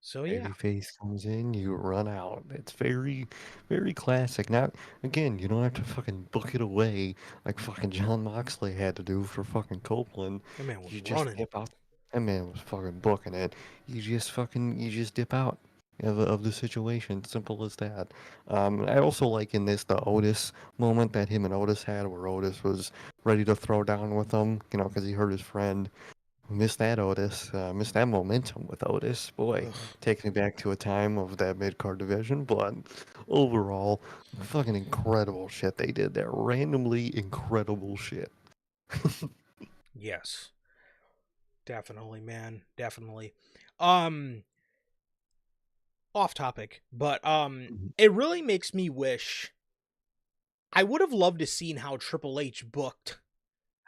So yeah. Babyface comes in, you run out. It's very, very classic. Now, again, you don't have to fucking book it away like fucking John Moxley had to do for fucking Copeland. That man was You just running. dip out. That man was fucking booking it. You just dip out of the situation. Simple as that. I also like in this the Otis moment that him and Otis had, where Otis was ready to throw down with him, because he hurt his friend. Missed that Otis. Missed that momentum with Otis. Boy, Ugh. takes me back to a time of that mid card division. But overall, fucking incredible shit they did there. Randomly incredible shit. Yes, definitely, man, definitely. Um, Off topic, but Mhm. it really makes me wish I would have loved to seen how Triple H booked.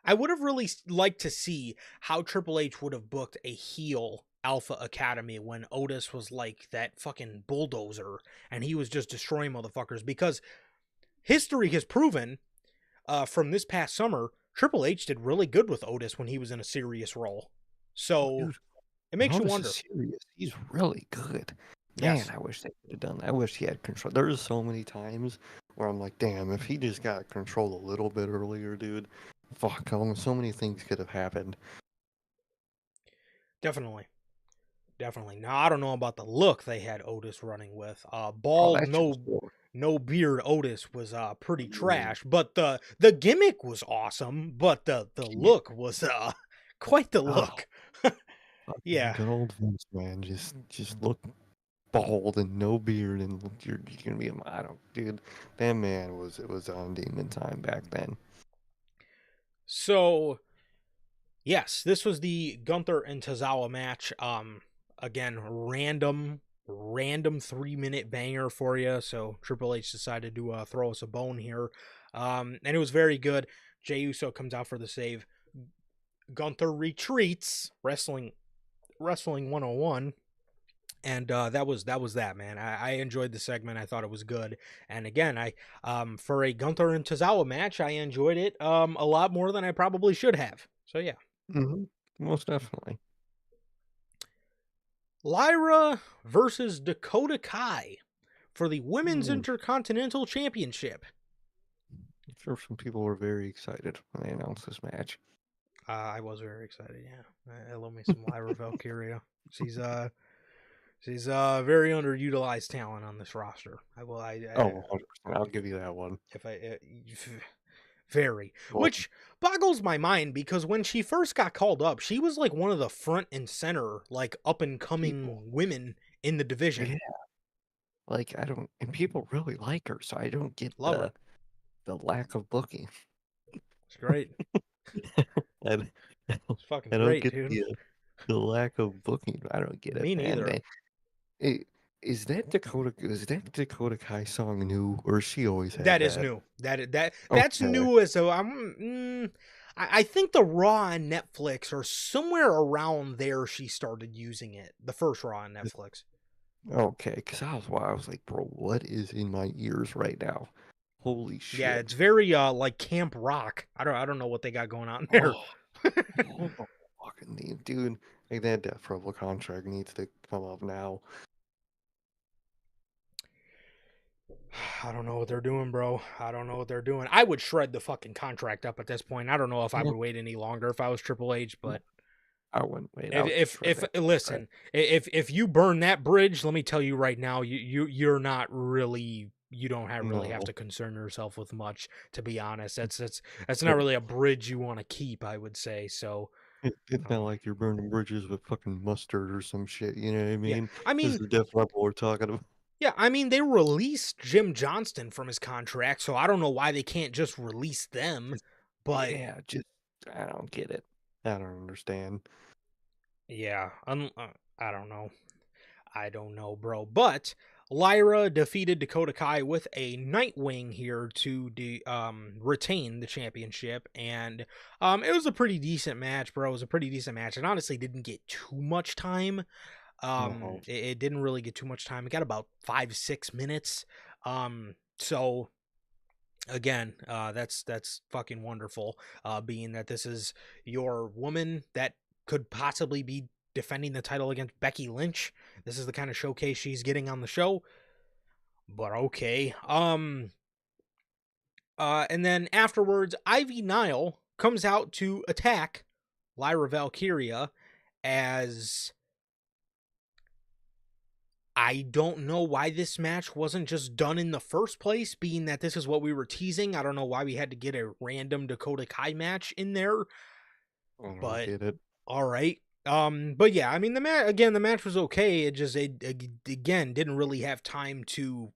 I would have really liked to see how Triple H would have booked a heel Alpha Academy when Otis was like that fucking bulldozer and he was just destroying motherfuckers because history has proven from this past summer, Triple H did really good with Otis when he was in a serious role. Oh, So dude, it makes you Otis is wonder. serious. He's really good. Man, Yes, I wish they could have done that. I wish he had control. There's so many times where I'm like, damn, if he just got control a little bit earlier, dude, fuck, so many things could have happened. definitely. Definitely. Now I don't know about the look they had Otis running with. Oh, Bald, that shit was no beard Otis was pretty horrible. trash, but the gimmick was awesome, but the Yeah. look was quite the Oh, look. fucking Yeah. good old Vince, man. Just look bald and no beard, and you're gonna be I don't, dude. That man was it was on demon time back then. So Yes, this was the Gunther and Tozawa match. Again, random 3-minute banger for you. So Triple H decided to throw us a bone here, and it was very good. Jey Uso comes out for the save. Gunther retreats, wrestling 101. And that was that, man. I enjoyed the segment. I thought it was good. And again, I for a Gunther and Tozawa match, I enjoyed it a lot more than I probably should have. So yeah. Mm-hmm. Most definitely. Lyra versus Dakota Kai for the Women's Mm. Intercontinental Championship. I'm sure some people were very excited when they announced this match. I was very excited. Yeah, I love me some Lyra Valkyria. She's very underutilized talent on this roster. Oh, 100%. I'll give you that one. If I very, Well, which boggles my mind because when she first got called up, she was like one of the front and center, like up and people, coming women in the division. yeah, like I don't, and people really like her, so I don't get Love her. the lack of booking. It's great. And It's fucking I don't great, get dude. the lack of booking. I don't get it, Me man. neither. Is that Dakota Kai song new, or she always had That is that? new. That's Okay, new as so I think the Raw on Netflix or somewhere around there she started using it. The first Raw on Netflix. okay, because I was like, bro, what is in my ears right now? Holy Yeah, it's shit! very like Camp Rock. I don't know what they got going on there. Oh, hold on, fucking name, dude. Like that Death Rebel contract needs to come up now. I don't know what they're doing, bro. I don't know what they're doing. I would shred the fucking contract up at this point. I don't know if I Yeah, would wait any longer if I was Triple H, but I wouldn't wait. I if would just shred if that contract. listen, if you burn that bridge, let me tell you right now, you're not really you don't have really have No, to concern yourself with much, to be honest. That's not it, really a bridge you want to keep, I would say. So, it's not like you're burning bridges with fucking mustard or some shit. You know what I yeah. mean? I This mean, is Death Rebel we're talking about. yeah, I mean they released Jim Johnston from his contract, so I don't know why they can't just release them, Just, but yeah, just I don't get it. I don't understand. yeah, I don't know. I don't know, bro. But Lyra defeated Dakota Kai with a Nightwing here to retain the championship, and it was a pretty decent match, bro. It was a pretty decent match. It honestly didn't get too much time. No, It didn't really get too much time. It got about 5-6 minutes. So again, that's fucking wonderful. Being that this is your woman that could possibly be defending the title against Becky Lynch. This is the kind of showcase she's getting on the show. But okay. And then afterwards, Ivy Nile comes out to attack Lyra Valkyria as I don't know why this match wasn't just done in the first place, being that this is what we were teasing. I don't know why we had to get a random Dakota Kai match in there, I don't but get it. all right. But yeah, I mean the match was okay. It again didn't really have time to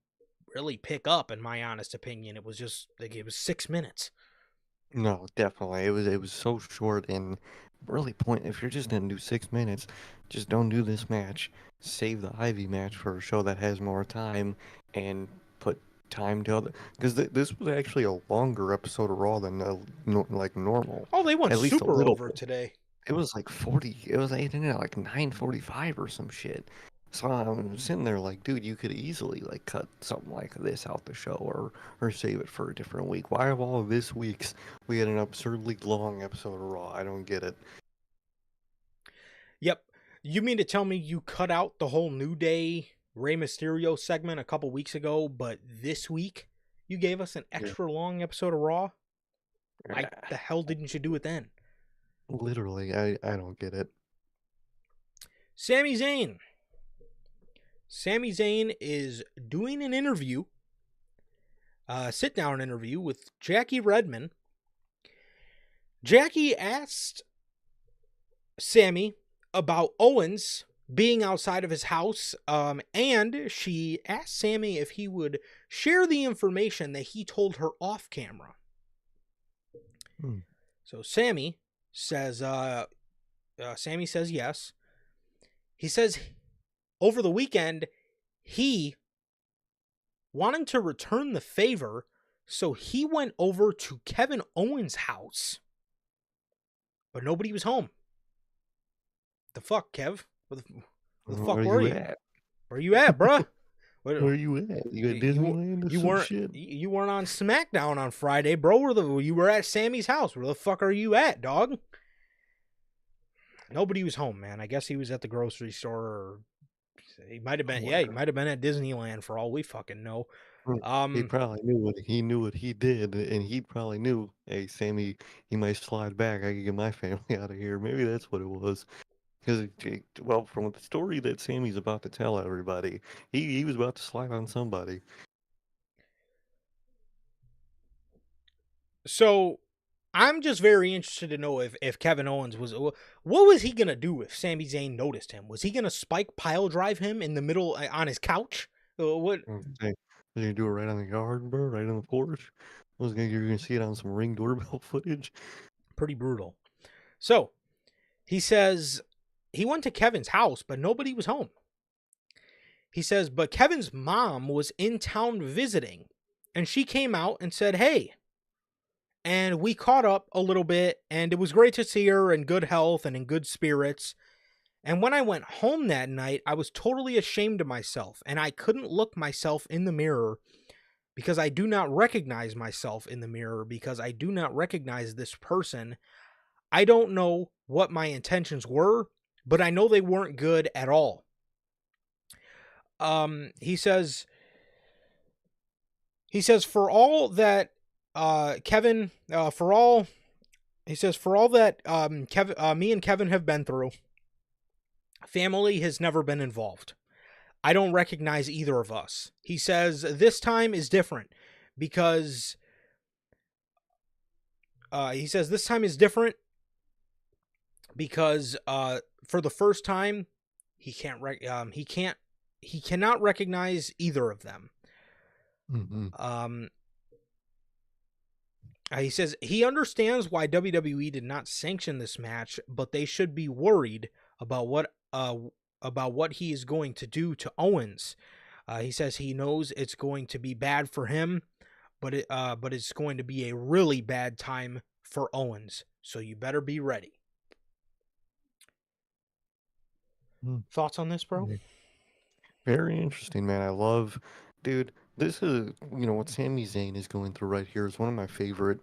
really pick up, in my honest opinion. It was just like it was 6 minutes. No, definitely. It was so short and really point. If you're just gonna do 6 minutes, just don't do this match. Save the Ivy match for a show that has more time, and put time to other. Because this was actually a longer episode of Raw than like normal, Oh, they went at least a super little over bit. today. It was like 40. It was ending at like 9:45 or some shit. So I'm sitting there like, dude, you could easily like cut something like this out the show, or save it for a different week. Why of all of this week's we had an absurdly long episode of Raw? I don't get it. Yep. You mean to tell me you cut out the whole New Day Rey Mysterio segment a couple weeks ago, but this week you gave us an Yeah. extra long episode of Raw? Why Ah, the hell didn't you do it then? literally, I don't get it. Sami Zayn. Sami Zayn is doing an interview, sit down interview with Jackie Redmond. Jackie asked Sammy about Owens being outside of his house, and she asked Sammy if he would share the information that he told her off camera. Hmm. So Sammy says, Sammy says yes. He says over the weekend, he wanted to return the favor, so he went over to Kevin Owens' house. But nobody was home. The fuck, Kev? Where the fuck Where were you you? at? Where you at, bruh? Where you at? You at Disneyland or You some weren't shit? you weren't on SmackDown on Friday, bro. You were at Sammy's house. Where the fuck are you at, dog? Nobody was home, man. I guess he was at the grocery store, or he might have been. Yeah, he Where? might have been at Disneyland for all we fucking know. He probably knew what he did, and he probably knew, hey, Sammy, he might slide back. I can get my family out of here. Maybe that's what it was. Because, well, from the story that Sammy's about to tell everybody, he was about to slide on somebody. So I'm just very interested to know if Kevin Owens what was he gonna do if Sami Zayn noticed him? Was he gonna spike pile drive him in the middle on his couch? What? Hey, was gonna do it right on the yard, bro, right on the porch. You're gonna see it on some Ring doorbell footage. Pretty brutal. So he says he went to Kevin's house, but nobody was home. He says, but Kevin's mom was in town visiting, and she came out and said, "Hey." And we caught up a little bit, and it was great to see her in good health and in good spirits. And when I went home that night, I was totally ashamed of myself, and I couldn't look myself in the mirror because I do not recognize myself in the mirror, because I do not recognize this person. I don't know what my intentions were, but I know they weren't good at all. He says for all that Kevin, for all that Kevin, me and Kevin have been through, family has never been involved. I don't recognize either of us. He says this time is different because for the first time he cannot recognize either of them. Mm-hmm. He says he understands why WWE did not sanction this match, but they should be worried about what he is going to do to Owens. He says he knows it's going to be bad for him, but it's going to be a really bad time for Owens. So you better be ready. Thoughts on this, bro? Very interesting, man. Dude, this is, what Sami Zayn is going through right here is one of my favorite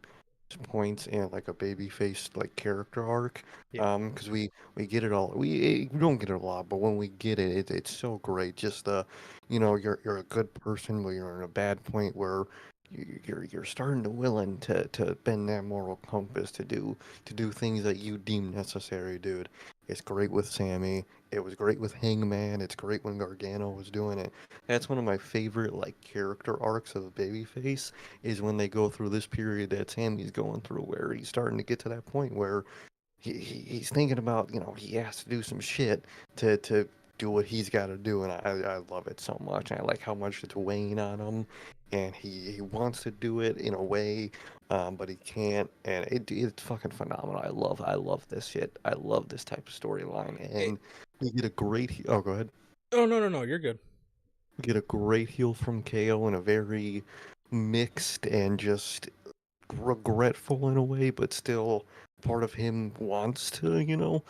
points in like a babyface like character arc. Yeah. Because we get it all. We don't get it a lot, but when we get it, it's so great. Just you're a good person, but you're in a bad point where you're starting to willing to bend that moral compass to do things that you deem necessary, dude. It's great with Sammy. It was great with Hangman. It's great when Gargano was doing it. That's one of my favorite like character arcs of a babyface is when they go through this period that Sammy's going through, where he's starting to get to that point where he's thinking about, he has to do some shit to do what he's got to do, and I love it so much. I like how much it's weighing on him, and he wants to do it in a way, but he can't, and it's fucking phenomenal. I love this shit. I love this type of storyline, and you get a great. Oh, go ahead. Oh, no, you're good. Get a great heel from KO in a very mixed and just regretful in a way, but still part of him wants to,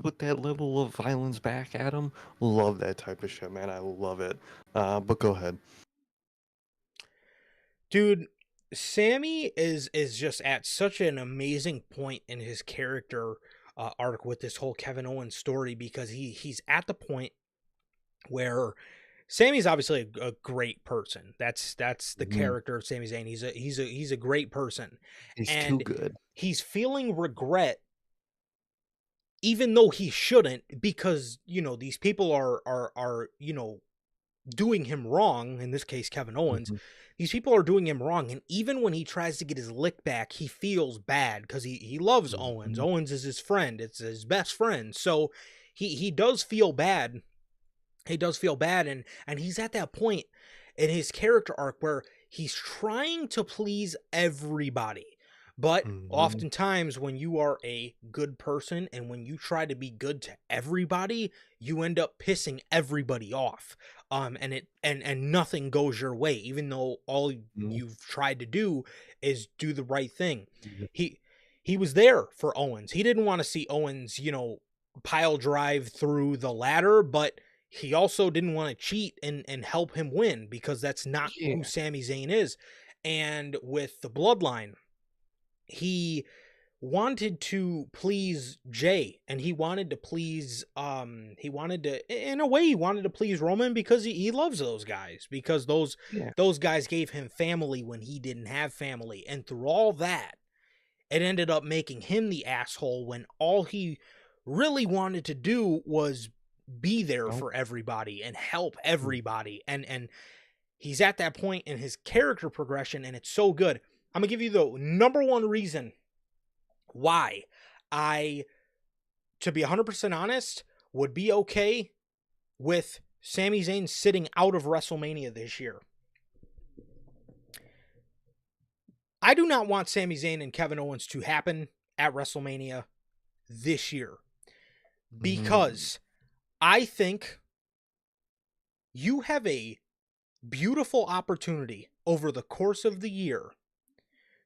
put that level of violence back at him. Love that type of shit, man. I love it. But go ahead. Dude, Sammy is just at such an amazing point in his character arc with this whole Kevin Owens story, because he's at the point where Sammy's obviously a great person. That's the character of Sami Zayn. He's a great person. He's and too good. He's feeling regret, even though he shouldn't, because these people are doing him wrong. In this case, Kevin Owens. These people are doing him wrong, and even when he tries to get his lick back, he feels bad because he loves Owens. Owens is his friend. It's his best friend. So he does feel bad. He does feel bad, and he's at that point in his character arc where he's trying to please everybody, But Mm-hmm. oftentimes when you are a good person and when you try to be good to everybody, you end up pissing everybody off. And nothing goes your way, even though all you've tried to do is do the right thing. He was there for Owens. He didn't want to see Owens, pile drive through the ladder, but he also didn't want to cheat and help him win, because that's not Yeah. who Sami Zayn is. And with the bloodline, he wanted to please Jay, and he wanted to please in a way he wanted to please Roman, because he loves those guys, because Yeah. those guys gave him family when he didn't have family. And through all that, it ended up making him the asshole when all he really wanted to do was be there Nope. for everybody and help everybody. And he's at that point in his character progression, and it's so good. I'm gonna give you the number one reason why I, to be 100% honest, would be okay with Sami Zayn sitting out of WrestleMania this year. I do not want Sami Zayn and Kevin Owens to happen at WrestleMania this year, because I think you have a beautiful opportunity over the course of the year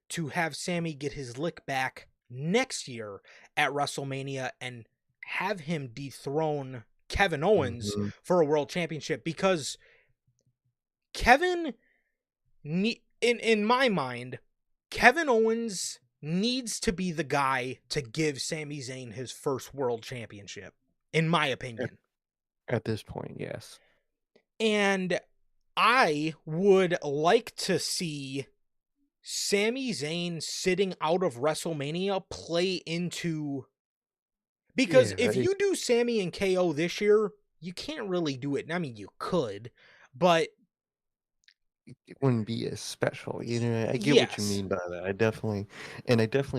to have Sami get his lick back next year at WrestleMania and have him dethrone Kevin Owens for a world championship, because Kevin, in my mind, Kevin Owens needs to be the guy to give Sami Zayn his first world championship, in my opinion. At this point, yes. And I would like to see Sami Zayn sitting out of WrestleMania play into, because if you do Sami and KO this year, you can't really do it. I mean, you could, but it wouldn't be as special. I get what you yes, mean by that. I definitely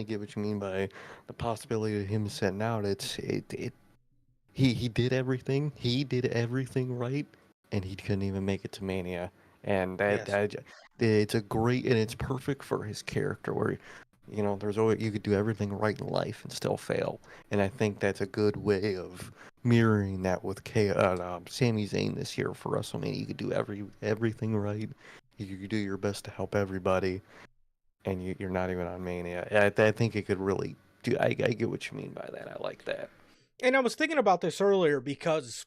get what you mean by the possibility of him setting out. He did everything. He did everything right, and he couldn't even make it to Mania. And yes. it's a great, and it's perfect for his character. Where, there's always, you could do everything right in life and still fail. And I think that's a good way of mirroring that with Sami Zayn this year for WrestleMania. You could do everything right. You could do your best to help everybody, and you're not even on Mania. I think it could really do. I get what you mean by that. I like that. And I was thinking about this earlier because,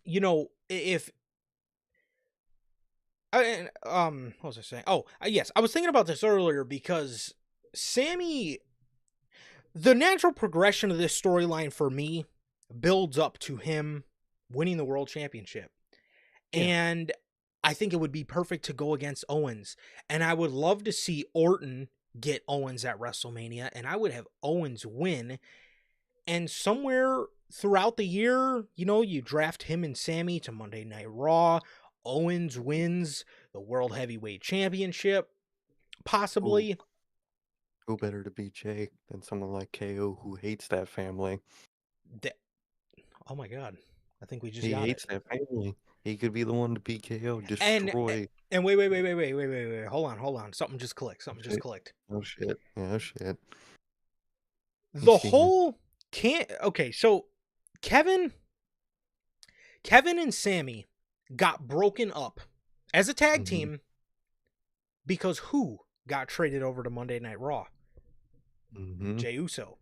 if what was I saying? Oh, yes, I was thinking about this earlier because Sammy, the natural progression of this storyline for me builds up to him winning the world championship. Yeah. And I think it would be perfect to go against Owens. And I would love to see Orton get Owens at WrestleMania, and I would have Owens win. And somewhere throughout the year, you draft him and Sammy to Monday Night Raw. Owens wins the World Heavyweight Championship, possibly. Who better to beat Jay than someone like KO who hates that family? Oh my God. I think we just He got it. hates that family. He could be the one to beat KO, And destroy. and wait. Hold on. Something just clicked. Oh Something just shit. clicked. Oh shit. Yeah, oh shit. You The seen it. whole can't okay, so Kevin and Sammy got broken up as a tag team because who got traded over to Monday Night Raw? Jey Uso.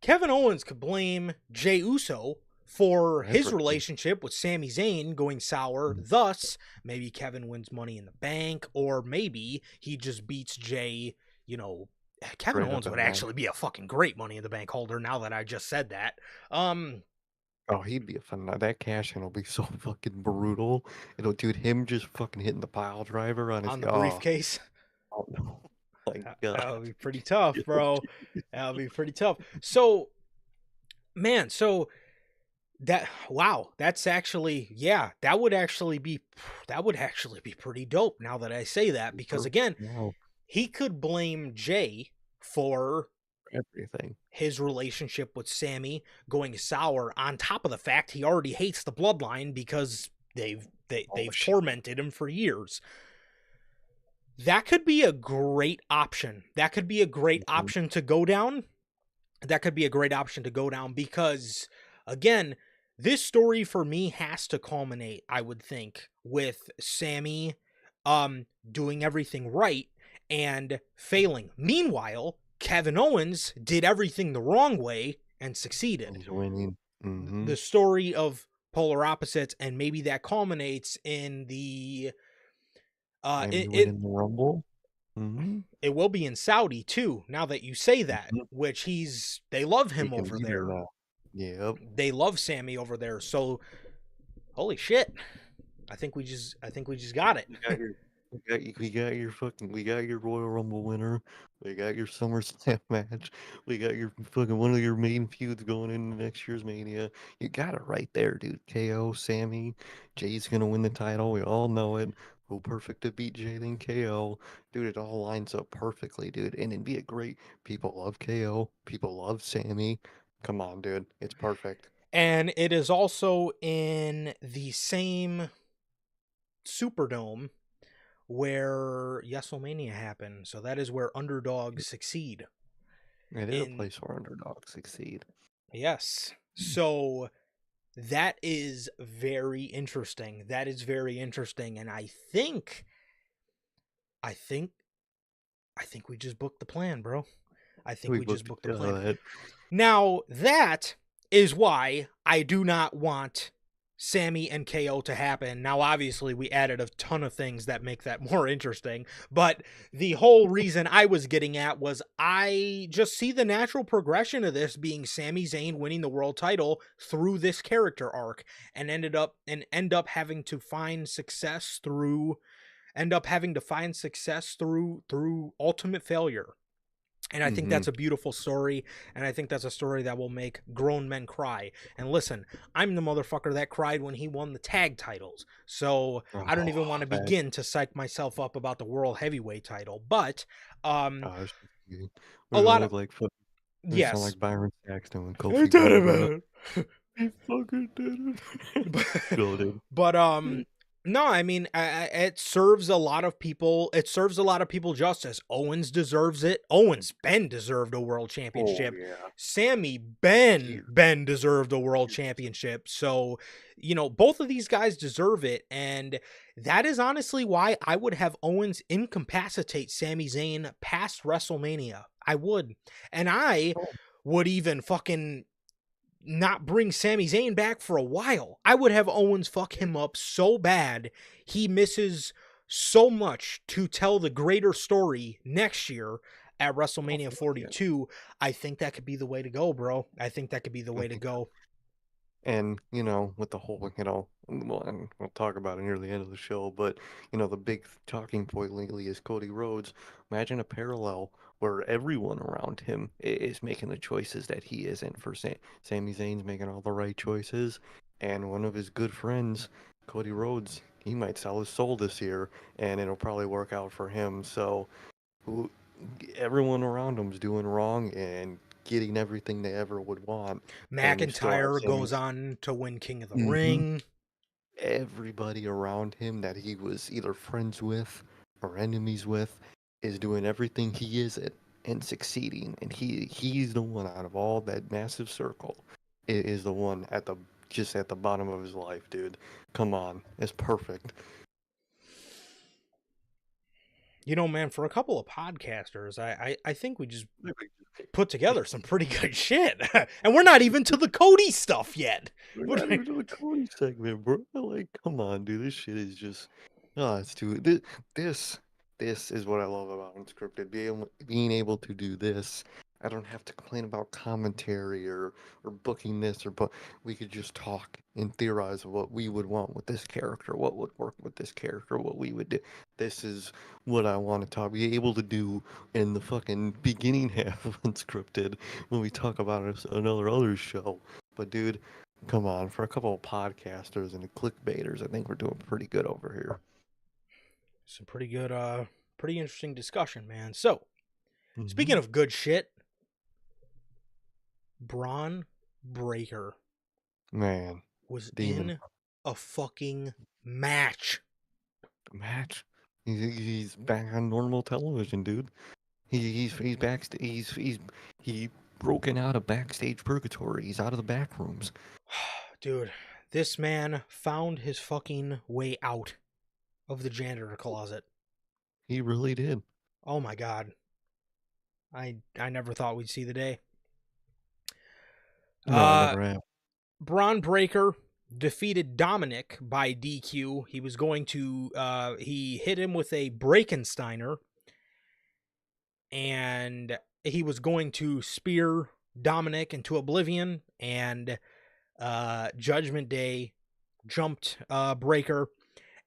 Kevin Owens could blame Jey Uso for his Everything. relationship with Sami Zayn going sour. Thus, maybe Kevin wins Money in the Bank, or maybe he just beats Jey. Kevin Straight Owens up would and down. actually be a fucking great Money in the Bank holder now that I just said that. Oh, he'd be a fun. That cash in will be so fucking brutal. Dude, him just fucking hitting the pile driver on his. On the Oh, briefcase. oh no. My God. That would be pretty tough, bro. That would be pretty tough. So, man, that's actually, that would actually be pretty dope now that I say that, because again, Wow. he could blame Jay for Everything. his relationship with Sammy going sour, on top of the fact he already hates the bloodline because they've Shit. tormented him for years. That could be a great option. That could be a great Mhm. option to go down. That could be a great option to go down because, again, this story for me has to culminate, I would think, with Sammy doing everything right and failing. Meanwhile, Kevin Owens did everything the wrong way and succeeded. He's winning. Mm-hmm. The story of polar opposites, and maybe that culminates in the Sammy winning the Rumble. Mm-hmm. it will be in Saudi too, now that you say that, Mhm. which they love He him can over be there there. now. Yep. They love Sammy over there. So holy shit. I think we just got it. We got your, we got your Royal Rumble winner. We got your SummerSlam match. We got your fucking one of your main feuds going into next year's Mania. You got it right there, dude. KO, Sammy, Jay's gonna win the title. We all know it. Who perfect to beat Jay than KO, dude? It all lines up perfectly, dude. And it'd be a great. People love KO. People love Sammy. Come on, dude. It's perfect. And it is also in the same Superdome where WrestleMania happened. So that is where underdogs succeed. It is a In place where underdogs succeed. yes. So that is very interesting. That is very interesting. And I think I think we just booked the plan, bro. I think We we just booked booked the the hell plan. out of that. Now, that is why I do not want Sammy and KO to happen. Now, obviously, we added a ton of things that make that more interesting, but the whole reason I was getting at was I just see the natural progression of this being Sami Zayn winning the world title through this character arc and end up having to find success through ultimate failure. And I think Mm-hmm. that's a beautiful story, and I think that's a story that will make grown men cry. And listen, I'm the motherfucker that cried when he won the tag titles, so I don't even want Oh, to that begin to psych myself up about the world heavyweight title. But gosh, we're a gonna lot of look like we sound yes, like Byron Saxton when I Kofi did brought it, it up. man. He fucking did it. Go, dude. But no, I mean, it serves a lot of people. It serves a lot of people justice. Owens deserves it. Owens Ben deserved a world Oh championship. yeah, Sammy Ben years, Ben deserved a world years. championship. So, both of these guys deserve it, and that is honestly why I would have Owens incapacitate Sami Zayn past WrestleMania. I would, and I Oh, would even fucking not bring Sami Zayn back for a while. I would have Owens fuck him up so bad he misses so much to tell the greater story next year at oh, WrestleMania yeah. 42. I think that could be the way to go, bro. I think that could be the I way to think so. go. And, with the whole, well, and we'll talk about it near the end of the show, but, the big talking point lately is Cody Rhodes. Imagine a parallel where everyone around him is making the choices that he isn't. For Sami Zayn's making all the right choices, and one of his good friends, Cody Rhodes, he might sell his soul this year, and it'll probably work out for him. So, who, everyone around him's doing wrong and getting everything they ever would want, and you still have McIntyre Sami. goes on to win King of the Hmm. Ring. Everybody around him that he was either friends with or enemies with is doing everything he is at and succeeding, and he's the one out of all that massive circle is the one just at the bottom of his life, dude. Come on, it's perfect. Man, for a couple of podcasters, I think we just put together some pretty good shit. And we're not even to the Cody stuff yet. We're not even to the Cody segment, bro. Like, come on, dude. This shit is just, it's too. This, this is what I love about Unscripted. Being able to do this. I don't have to complain about commentary or booking this but we could just talk and theorize what we would want with this character, what would work with this character, what we would do. This is what I want to be able to do in the fucking beginning half of Unscripted when we talk about another other show. But dude, come on, for a couple of podcasters and clickbaiters, I think we're doing pretty good over here. Some pretty good, pretty interesting discussion, man. So, speaking Hmm. of good shit, Braun Breaker Man, was Demon in a fucking match. match. He's back on normal television, dude. He's backstage. He broken out of backstage purgatory. He's out of the back rooms. Dude, this man found his fucking way out of the janitor closet. He really did. Oh my god. I never thought we'd see the day. No, I never have. Braun Breaker defeated Dominic by DQ. He was going to he hit him with a Breakensteiner, and he was going to spear Dominic into oblivion, and Judgment Day jumped Breaker,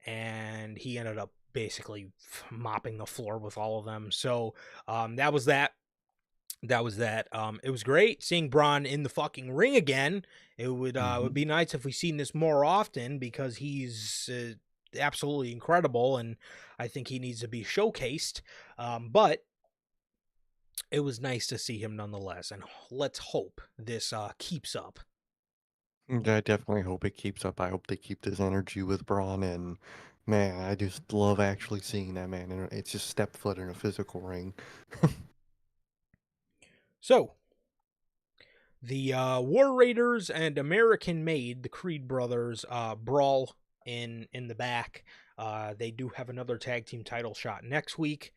and he ended up basically mopping the floor with all of them. So that was that. It was great seeing Braun in the fucking ring again. It would be nice if we seen this more often, because he's absolutely incredible, and I think he needs to be showcased. But it was nice to see him nonetheless, and let's hope this keeps up. I definitely hope it keeps up. I hope they keep this energy with Braun, and man, I just love actually seeing that man. And it's just step foot in a physical ring. So, the War Raiders and American Made, the Creed brothers, brawl in the back. They do have another tag team title shot next week,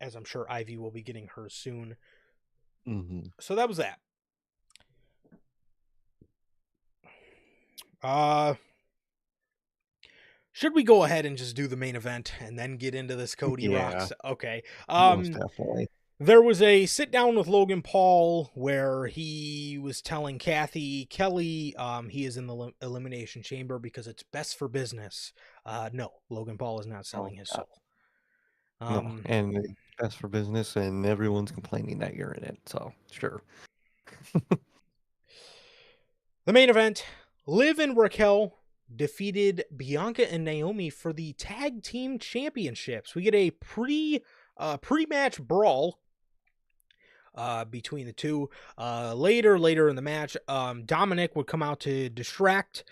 as I'm sure Ivy will be getting hers soon. So that was that. Should we go ahead and just do the main event and then get into this Cody Rocks? Okay. Most definitely. There was a sit down with Logan Paul where he was telling Kathy Kelly he is in the Elimination Chamber because it's best for business. No, Logan Paul is not selling his soul. No, and it's best for business, and everyone's complaining that you're in it, so sure. The main event, Liv and Raquel defeated Bianca and Naomi for the tag team championships. We get a pre-match brawl between the two. Later in the match, Dominic would come out to distract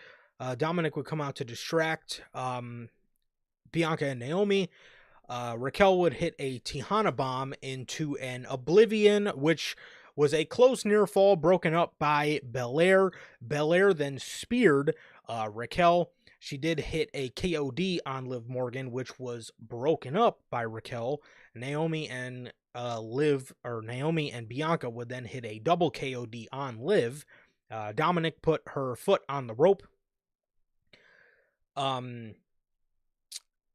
Bianca and Naomi. Raquel would hit a Tejana bomb into an Oblivion, which was a close near fall broken up by Belair. Belair then speared Raquel. She did hit a KOD on Liv Morgan, which was broken up by Raquel. Naomi and Bianca would then hit a double KOD on Liv. Dominic put her foot on the rope.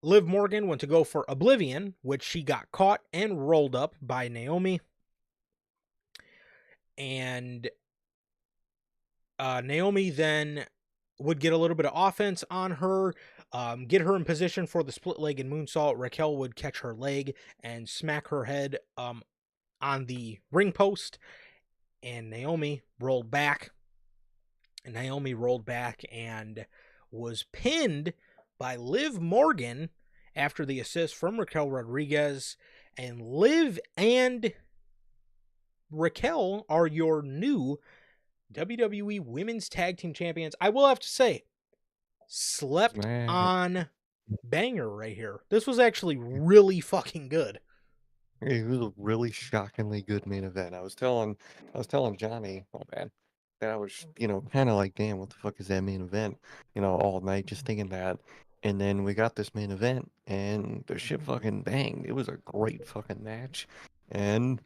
Liv Morgan went to go for Oblivion, which she got caught and rolled up by Naomi. And Naomi then would get a little bit of offense on her, get her in position for the split-legged moonsault. Raquel would catch her leg and smack her head on the ring post, and Naomi rolled back. And was pinned by Liv Morgan after the assist from Raquel Rodriguez. And Liv and Raquel are your new WWE Women's Tag Team Champions. I will have to say, slept on banger right here. This was actually really fucking good. It was a really shockingly good main event. I was telling Johnny, oh man, that I was, kind of like, damn, what the fuck is that main event? All night just thinking that. And then we got this main event, and the shit fucking banged. It was a great fucking match, and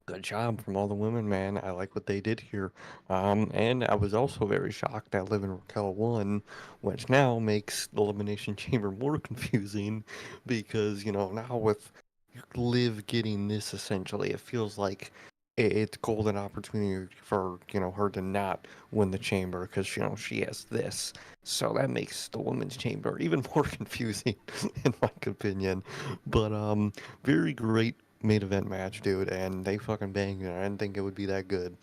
good job from all the women, man. I like what they did here. And I was also very shocked that Liv and Raquel won, which now makes the Elimination Chamber more confusing because, now with Liv getting this, essentially, it feels like it's golden opportunity for, her to not win the chamber because, she has this. So that makes the women's chamber even more confusing, in my opinion. But, very great main event match, dude, and they fucking banged it. I didn't think it would be that good.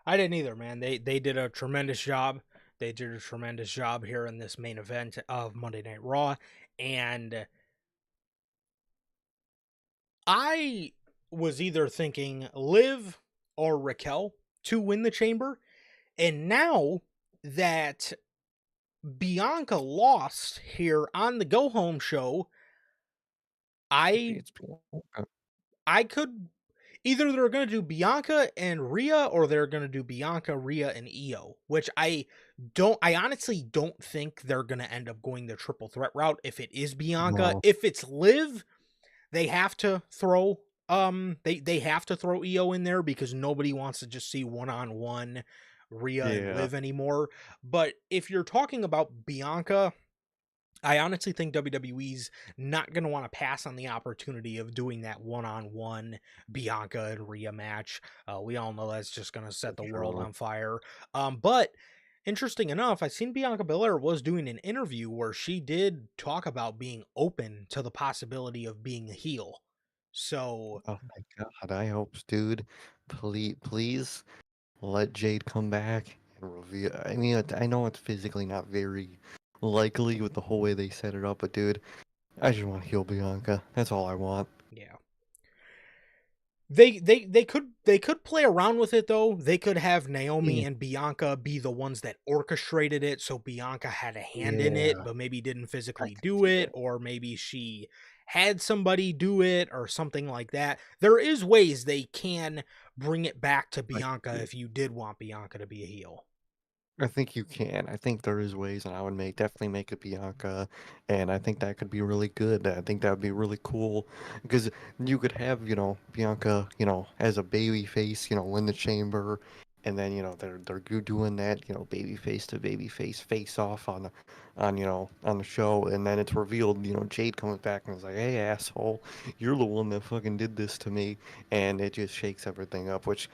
I didn't either, man. They did a tremendous job. They did a tremendous job here in this main event of Monday Night Raw, and I was either thinking Liv or Raquel to win the chamber, and now that Bianca lost here on the Go Home show, I It's Bianca. I could either they're going to do Bianca and Rhea or they're going to do Bianca, Rhea, and Io, which I honestly don't think they're going to end up going the triple threat route if it is Bianca. No. If it's Liv, they have to throw they have to throw Io in there because nobody wants to just see one-on-one Rhea and Yeah. Liv anymore. But if you're talking about Bianca, I honestly think WWE's not going to want to pass on the opportunity of doing that one-on-one Bianca and Rhea match. We all know that's just going to set the world Sure. on fire. But interesting enough, I seen Bianca Belair was doing an interview where she did talk about being open to the possibility of being a heel. So Oh my God, I hope, dude. Please let Jade come back and reveal. I mean, I know it's physically not very likely with the whole way they set it up, but dude, I just want to heal Bianca. That's all I want. yeah. They could play around with it though. They could have Naomi Yeah. and Bianca be the ones that orchestrated it, so Bianca had a hand in it, Yeah, but maybe didn't I physically could do see it, that. or maybe she had somebody do it, or something like that. There is ways they can bring it back to I Bianca think if you did want Bianca to be a heel. I think you can. I think there is ways, and I would definitely make it Bianca, and I think that could be really good. I think that would be really cool because you could have, Bianca, as a baby face, in the chamber, and then they're doing that, baby face to baby face off on the show, and then it's revealed, Jade comes back and is like, "Hey, asshole, you're the one that fucking did this to me," and it just shakes everything up, which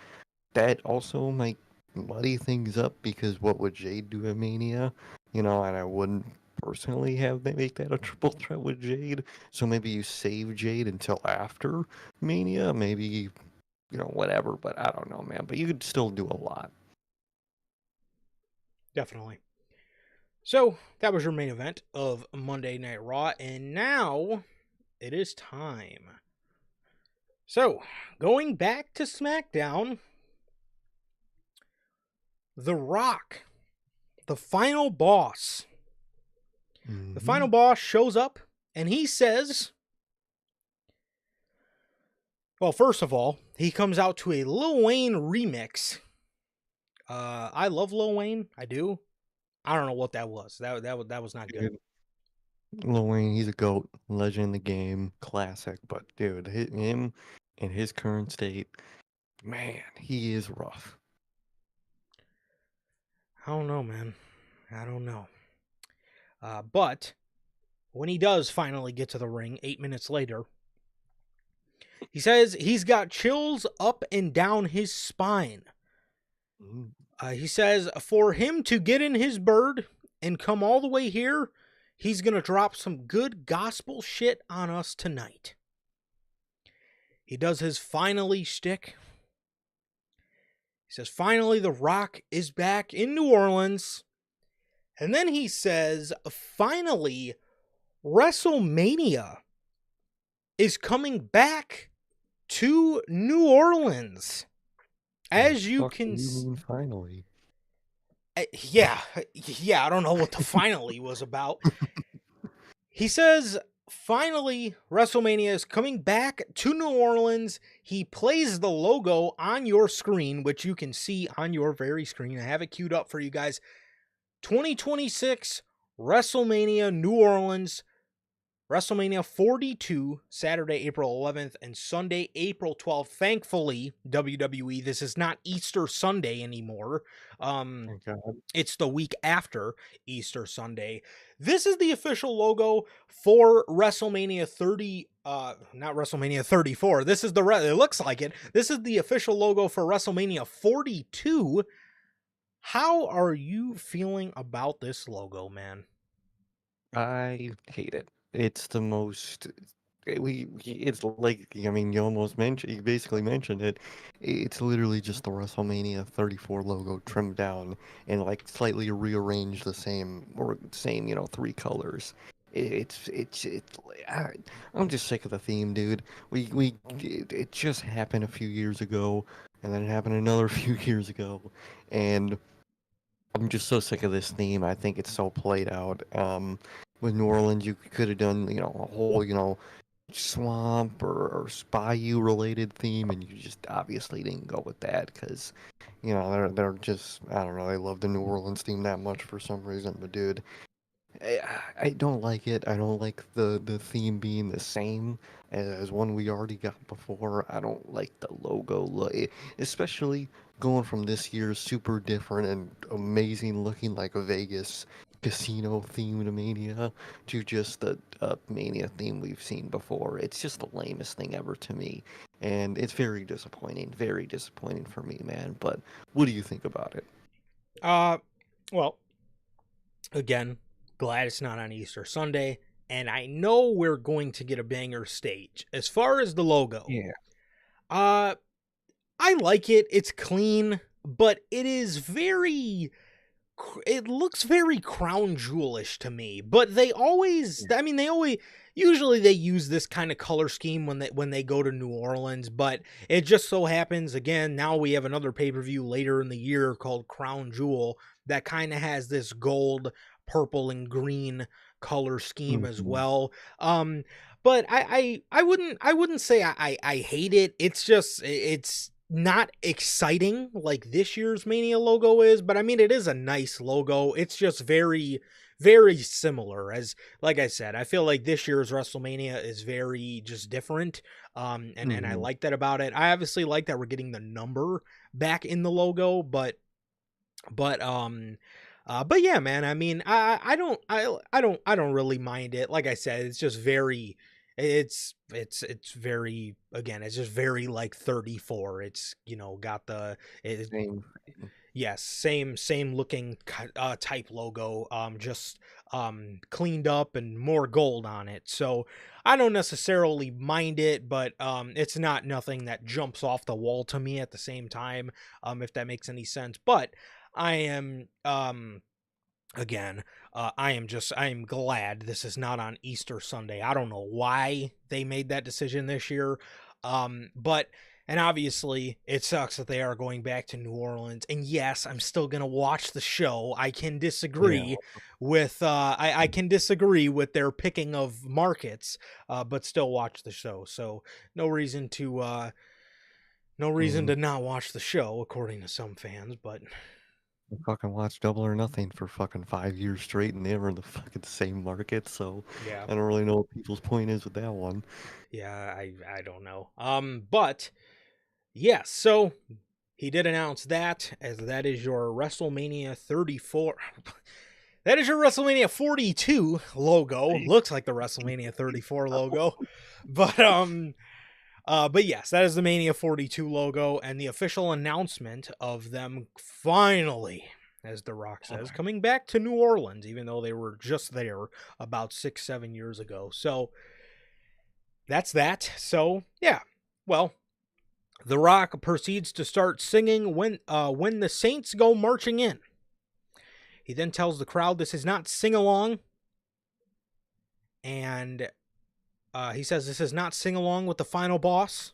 that also might muddy things up because what would Jade do at Mania? And I wouldn't personally have them make that a triple threat with Jade. So maybe you save Jade until after Mania, maybe, whatever, but I don't know, man. But you could still do a lot. Definitely. So that was your main event of Monday Night Raw, and now it is time. So, going back to SmackDown, The Rock, the final boss. The Hmm. final boss shows up and he says, well, first of all, he comes out to a Lil Wayne remix. I love Lil Wayne. I do. I don't know what that was. That was not good. Dude, Lil Wayne, he's a GOAT, legend in the game, classic. But dude, him in his current state, man, he is rough. I don't know, man. I don't know. But when he does finally get to the ring 8 minutes later, he says he's got chills up and down his spine. Mm, He says for him to get in his bird and come all the way here, he's going to drop some good gospel shit on us tonight. He does his finally shtick. He says, finally, The Rock is back in New Orleans. And then he says, finally, WrestleMania is coming back to New Orleans. the As you fuck do can you mean finally? yeah, I don't know what the finally was about. He says, finally, WrestleMania is coming back to New Orleans. He plays the logo on your screen, which you can see on your very screen. I have it queued up for you guys. 2026 WrestleMania New Orleans. WrestleMania 42, Saturday, April 11th, and Sunday, April 12th. Thankfully, WWE, this is not Easter Sunday anymore. Thank God. It's the week after Easter Sunday. This is the official logo for WrestleMania 30, not WrestleMania 34. This is it looks like it. This is the official logo for WrestleMania 42. How are you feeling about this logo, man? I hate it. It's the most. It's like, I mean, you basically mentioned it. It's literally just the WrestleMania 34 logo trimmed down and like slightly rearranged the same, three colors. It's. I'm just sick of the theme, dude. It just happened a few years ago, and then it happened another few years ago, and I'm just so sick of this theme. I think it's so played out. With New Orleans, you could have done, a whole, swamp or bayou related theme, and you just obviously didn't go with that because, they're just, I don't know, they love the New Orleans theme that much for some reason. But dude, I, I don't like it. I don't like the theme being the same as one we already got before. I don't like the logo, especially going from this year's super different and amazing looking like a Vegas casino themed Mania to just the Mania theme we've seen before. It's just the lamest thing ever to me, and it's very disappointing for me, man. But what do you think about it? Uh, well, again, glad it's not on Easter Sunday, and I know we're going to get a banger stage. As far as the logo, Yeah. uh, I like it. It's clean, but it is very. It looks very crown jewelish to me. But they always, I mean, they always. Usually they use this kind of color scheme when they go to New Orleans, but it just so happens again now we have another pay-per-view later in the year called Crown Jewel that kind of has this gold, purple, and green color scheme as Mhm. well. But I wouldn't say I hate it. It's just it's not exciting like this year's Mania logo is, but I mean it is a nice logo. It's just very similar. As like I said, I feel like this year's WrestleMania is very just different. And I Mhm. like that about it. I obviously like that we're getting the number back in the logo, but but yeah, man. I mean, I don't really mind it. Like I said, it's just very, it's very again, it's just very like 34. It's got the Same. yes, same looking type logo, just cleaned up and more gold on it. So I don't necessarily mind it, but it's not nothing that jumps off the wall to me at the same time, if that makes any sense. But I am again, I am glad this is not on Easter Sunday. I don't know why they made that decision this year. But and obviously it sucks that they are going back to New Orleans. And yes, I'm still gonna watch the show. I can Yeah. disagree with I can disagree with their picking of markets, but still watch the show. So no reason to no reason Mhm. to not watch the show, according to some fans, but I fucking watched Double or Nothing for fucking 5 years straight, and they were in the fucking same market, so yeah. I don't really know what people's point is with that one. Yeah, I don't know. But yes, so he did announce that as that is your WrestleMania 34. That is your WrestleMania 42 logo. Looks like the WrestleMania 34 logo. But but yes, that is the Mania 42 logo and the official announcement of them finally, as The Rock says, coming back to New Orleans, even though they were just there about 6-7 years ago. So that's that. So yeah, well, The Rock proceeds to start singing when the Saints go marching in. He then tells the crowd this is not sing along, and he says this is not sing along with the final boss.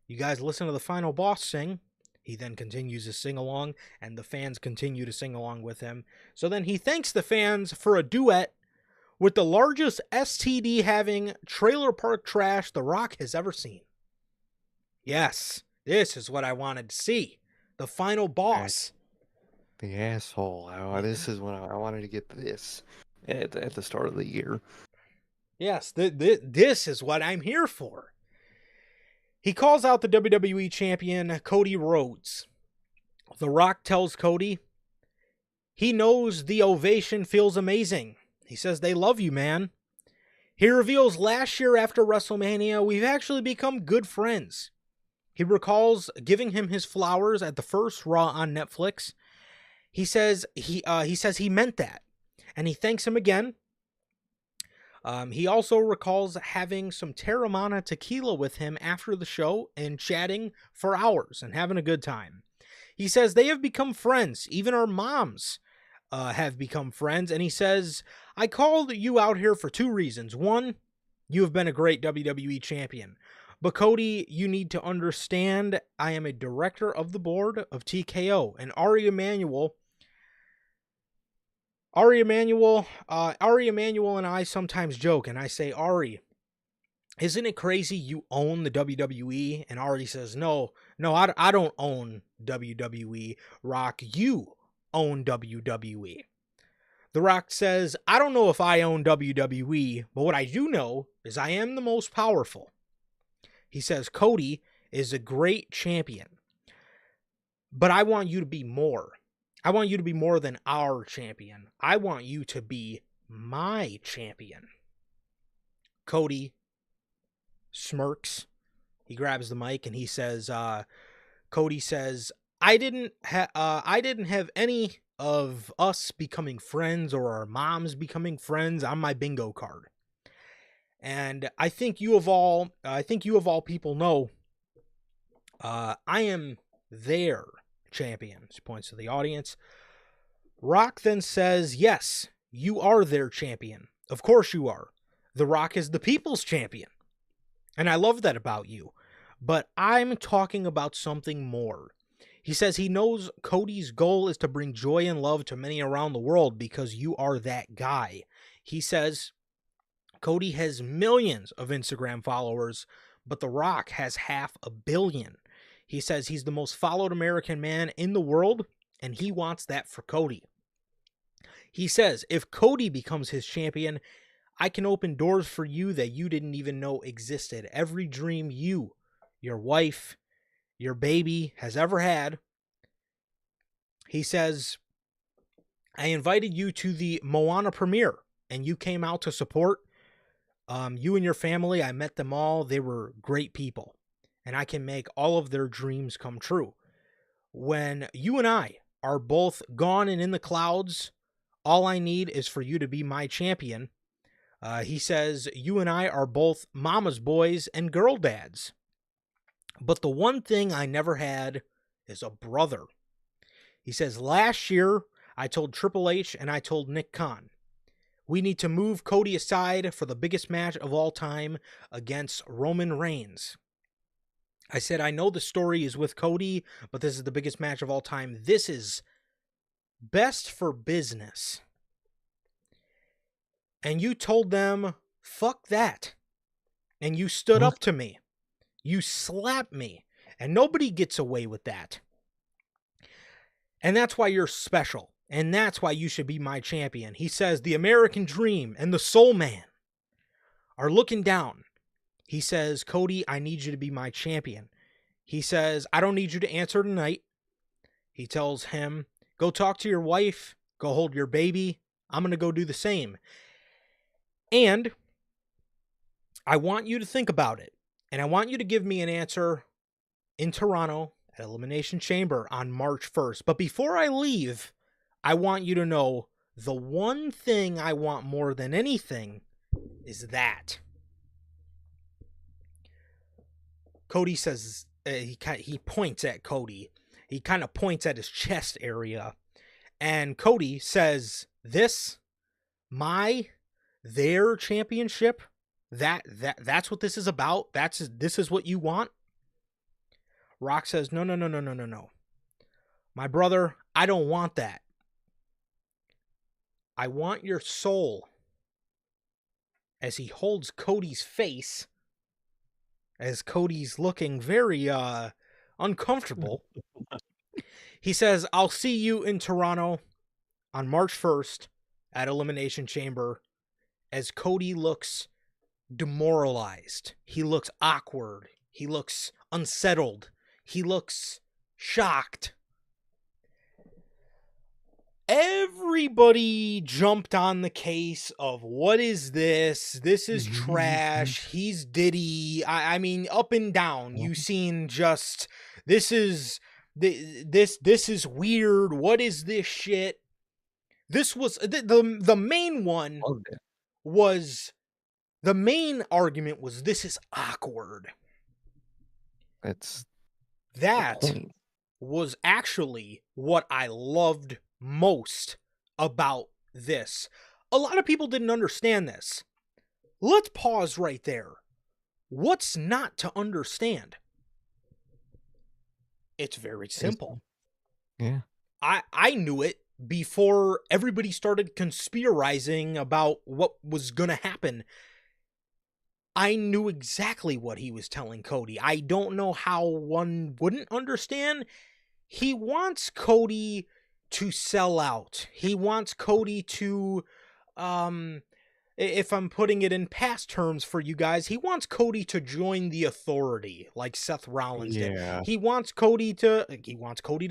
You guys listen to the final boss sing. He then continues to sing along, and the fans continue to sing along with him. So then he thanks the fans for a duet with the largest STD having trailer park trash The Rock has ever seen. Yes, this is what I wanted to see. The final Right. boss. The asshole. This is when I wanted to get this at the start of the year. Yes, this is what I'm here for. He calls out the WWE champion, Cody Rhodes. The Rock tells Cody he knows the ovation feels amazing. He says, they love you, man. He reveals last year after WrestleMania, we've actually become good friends. He recalls giving him his flowers at the first Raw on Netflix. He says he meant that, and he thanks him again. He also recalls having some Terramana tequila with him after the show and chatting for hours and having a good time. He says they have become friends. Even our moms have become friends. And he says, I called you out here for two reasons. One, you have been a great WWE champion. But Cody, you need to understand I am a director of the board of TKO. And Ari Emanuel Ari Emanuel and I sometimes joke, and I say, Ari, isn't it crazy you own the WWE? And Ari says, no, I don't own WWE. Rock, you own WWE. The Rock says, I don't know if I own WWE, but what I do know is I am the most powerful. He says, Cody is a great champion, but I want you to be more. I want you to be more than our champion. I want you to be my champion. Cody smirks. He grabs the mic and he says, Cody says, I didn't have any of us becoming friends or our moms becoming friends on my bingo card. And I think you of all people know, I am their champion. He points to the audience. Rock then says, yes, you are their champion. Of course you are. The Rock is the people's champion. And I love that about you. But I'm talking about something more. He says he knows Cody's goal is to bring joy and love to many around the world because you are that guy. He says Cody has millions of Instagram followers, but The Rock has 500 million. He says he's the most followed American man in the world, and he wants that for Cody. He says if Cody becomes his champion, I can open doors for you that you didn't even know existed. Every dream you, your wife, your baby has ever had. He says, I invited you to the Moana premiere, and you came out to support. You and your family, I met them all. They were great people, and I can make all of their dreams come true. When you and I are both gone and in the clouds, all I need is for you to be my champion. He says, you and I are both mama's boys and girl dads. But the one thing I never had is a brother. He says, last year, I told Triple H and I told Nick Khan, we need to move Cody aside for the biggest match of all time against Roman Reigns. I said, I know the story is with Cody, but this is the biggest match of all time. This is best for business. And you told them, fuck that. And you stood up to me. You slapped me. And nobody gets away with that. And that's why you're special. And that's why you should be my champion. He says the American Dream and the Soul Man are looking down. He says, Cody, I need you to be my champion. He says, I don't need you to answer tonight. He tells him, go talk to your wife. Go hold your baby. I'm going to go do the same. And I want you to think about it. And I want you to give me an answer in Toronto at Elimination Chamber on March 1st. But before I leave, I want you to know the one thing I want more than anything is that. Cody says, he points at Cody. He kind of points at his chest area. And Cody says, their championship, that's what this is about. This is what you want. Rock says, no. My brother, I don't want that. I want your soul. As he holds Cody's face, as Cody's looking very uncomfortable, he says, I'll see you in Toronto on March 1st at Elimination Chamber. As Cody looks demoralized, he looks awkward, he looks unsettled, he looks shocked. Everybody jumped on the case of what is this? This is trash. He's Diddy. I mean, up and down. You've seen just this is weird. What is this shit? This was the main one. The main argument was this is awkward. That was actually what I loved most about this. A lot of people didn't understand this. Let's pause right there. What's not to understand? It's very simple. Yeah. I knew it before everybody started conspiring about what was going to happen, I knew exactly what he was telling Cody. I don't know how one wouldn't understand. He wants Cody to sell out. He wants Cody to, if I'm putting it in past terms for you guys, he wants Cody to join the Authority like Seth Rollins did. Yeah. He wants Cody to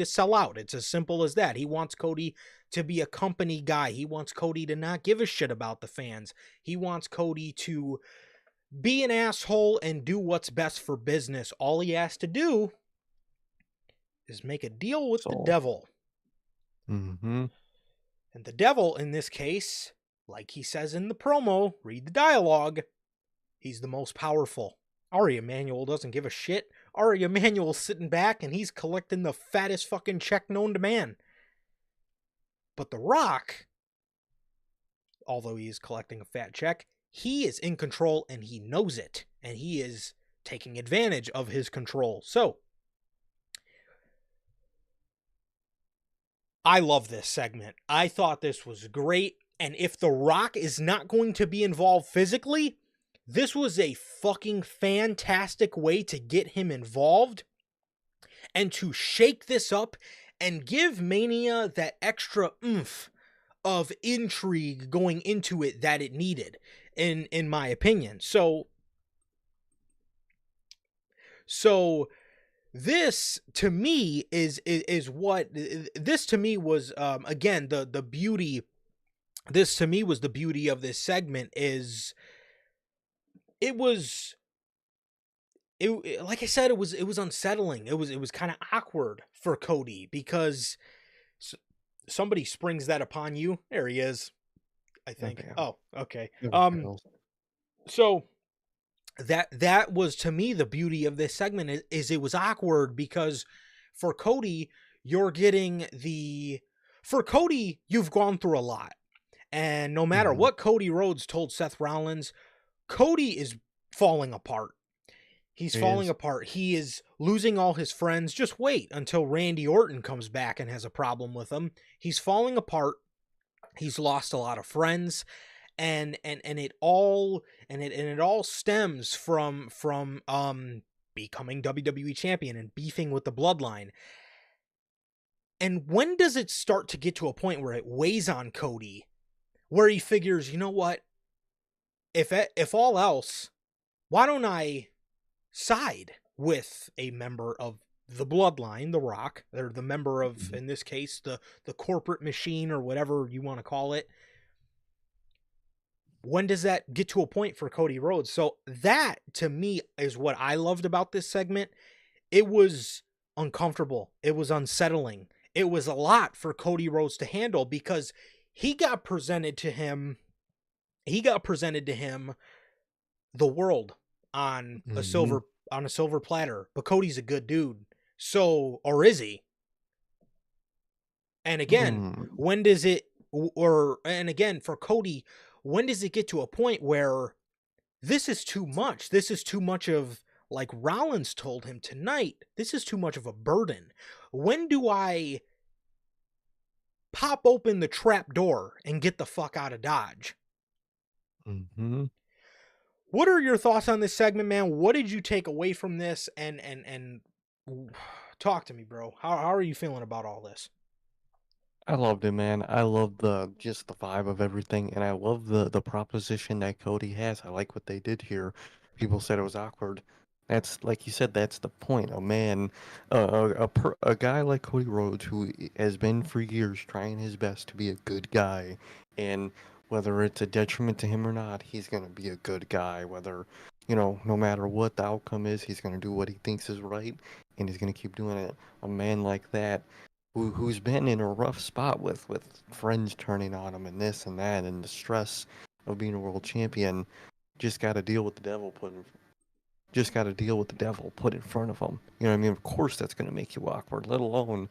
sell out. It's as simple as that. He wants Cody to be a company guy. He wants Cody to not give a shit about the fans. He wants Cody to be an asshole and do what's best for business. All he has to do is make a deal with the So. devil. Mm-hmm. And the devil, in this case, like he says in the promo, read the dialogue, he's the most powerful. Ari Emanuel doesn't give a shit. Ari Emanuel's sitting back and he's collecting the fattest fucking check known to man. But The Rock, although he is collecting a fat check, he is in control and he knows it. And he is taking advantage of his control. So, I love this segment. I thought this was great. And if The Rock is not going to be involved physically, this was a fucking fantastic way to get him involved and to shake this up and give Mania that extra oomph of intrigue going into it that it needed, in my opinion. So this to me is what this to me was, again, the beauty. This to me was the beauty of this segment. Is it was it like I said, it was unsettling. It was kind of awkward for Cody because somebody springs that upon you. There he is, I think. Okay. Oh, okay. So. So that was to me the beauty of this segment is it was awkward because for Cody you're getting for Cody you've gone through a lot, and no matter what Cody Rhodes told Seth Rollins, Cody is falling apart. He's falling apart. He is losing all his friends. Just wait until Randy Orton comes back and has a problem with him. He's falling apart. He's lost a lot of friends. And it all stems from becoming WWE champion and beefing with the bloodline. And when does it start to get to a point where it weighs on Cody, where he figures, you know what, if all else, why don't I side with a member of the bloodline, The Rock, or the member of, in this case, the corporate machine, or whatever you want to call it? When does that get to a point for Cody Rhodes? So that, to me, is what I loved about this segment. It was uncomfortable. It was unsettling. It was a lot for Cody Rhodes to handle because he got presented to him the world on a silver platter. But Cody's a good dude. So, or is he? And again, when does it, and again, for Cody, when does it get to a point where this is too much? This is too much of, like Rollins told him tonight, this is too much of a burden. When do I pop open the trap door and get the fuck out of Dodge? What are your thoughts on this segment, man? What did you take away from this? And talk to me, bro. How are you feeling about all this? I loved it, man. I love just the vibe of everything, and I love the proposition that Cody has. I like what they did here. People said it was awkward. That's like you said. That's the point. A man, a guy like Cody Rhodes, who has been for years trying his best to be a good guy, and whether it's a detriment to him or not, he's gonna be a good guy. Whether, no matter what the outcome is, he's gonna do what he thinks is right, and he's gonna keep doing it. A man like that, who's been in a rough spot with friends turning on him and this and that and the stress of being a world champion, just got to deal with the devil put in front of him. You know what I mean? Of course that's going to make you awkward, let alone,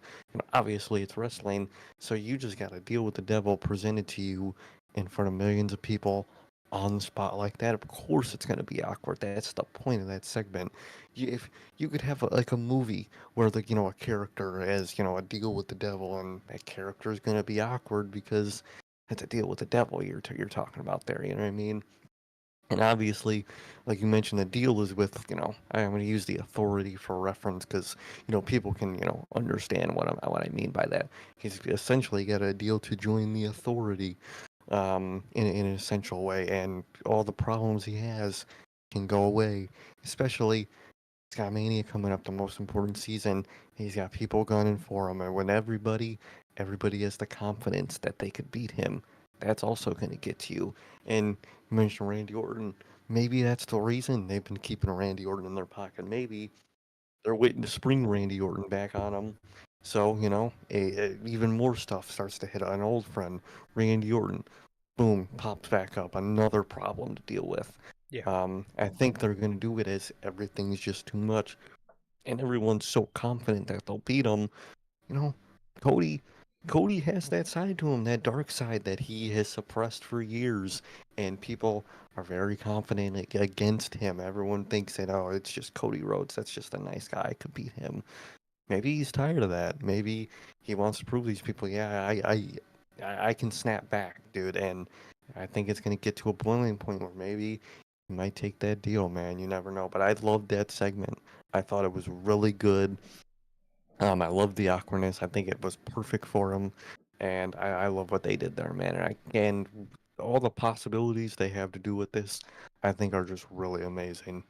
obviously it's wrestling, so you just got to deal with the devil presented to you in front of millions of people on the spot like that, of course it's going to be awkward. That's the point of that segment. If you could have like a movie where a character has a deal with the devil, and that character is going to be awkward because it's a deal with the devil you're talking about there. You know what I mean? And obviously, like you mentioned, the deal is with, I'm going to use the authority for reference because, people can, understand what I mean by that. He's essentially got a deal to join the authority in an essential way, and all the problems he has can go away. Especially, he's got Mania coming up, the most important season. He's got people gunning for him, and when everybody has the confidence that they could beat him, that's also going to get to you. And you mentioned Randy Orton. Maybe that's the reason they've been keeping Randy Orton in their pocket. Maybe they're waiting to spring Randy Orton back on him. So, even more stuff starts to hit an old friend, Randy Orton. Boom, pops back up. Another problem to deal with. Yeah. I think they're going to do it as everything's just too much. And everyone's so confident that they'll beat him. You know, Cody Cody has that side to him, that dark side that he has suppressed for years, and people are very confident against him. Everyone thinks that, oh, it's just Cody Rhodes, that's just a nice guy, I could beat him. Maybe he's tired of that. Maybe he wants to prove these people, yeah, I can snap back, dude. And I think it's gonna get to a boiling point where maybe he might take that deal, man. You never know. But I loved that segment. I thought it was really good. I love the awkwardness. I think it was perfect for him, and I love what they did there, man. And all the possibilities they have to do with this, I think, are just really amazing.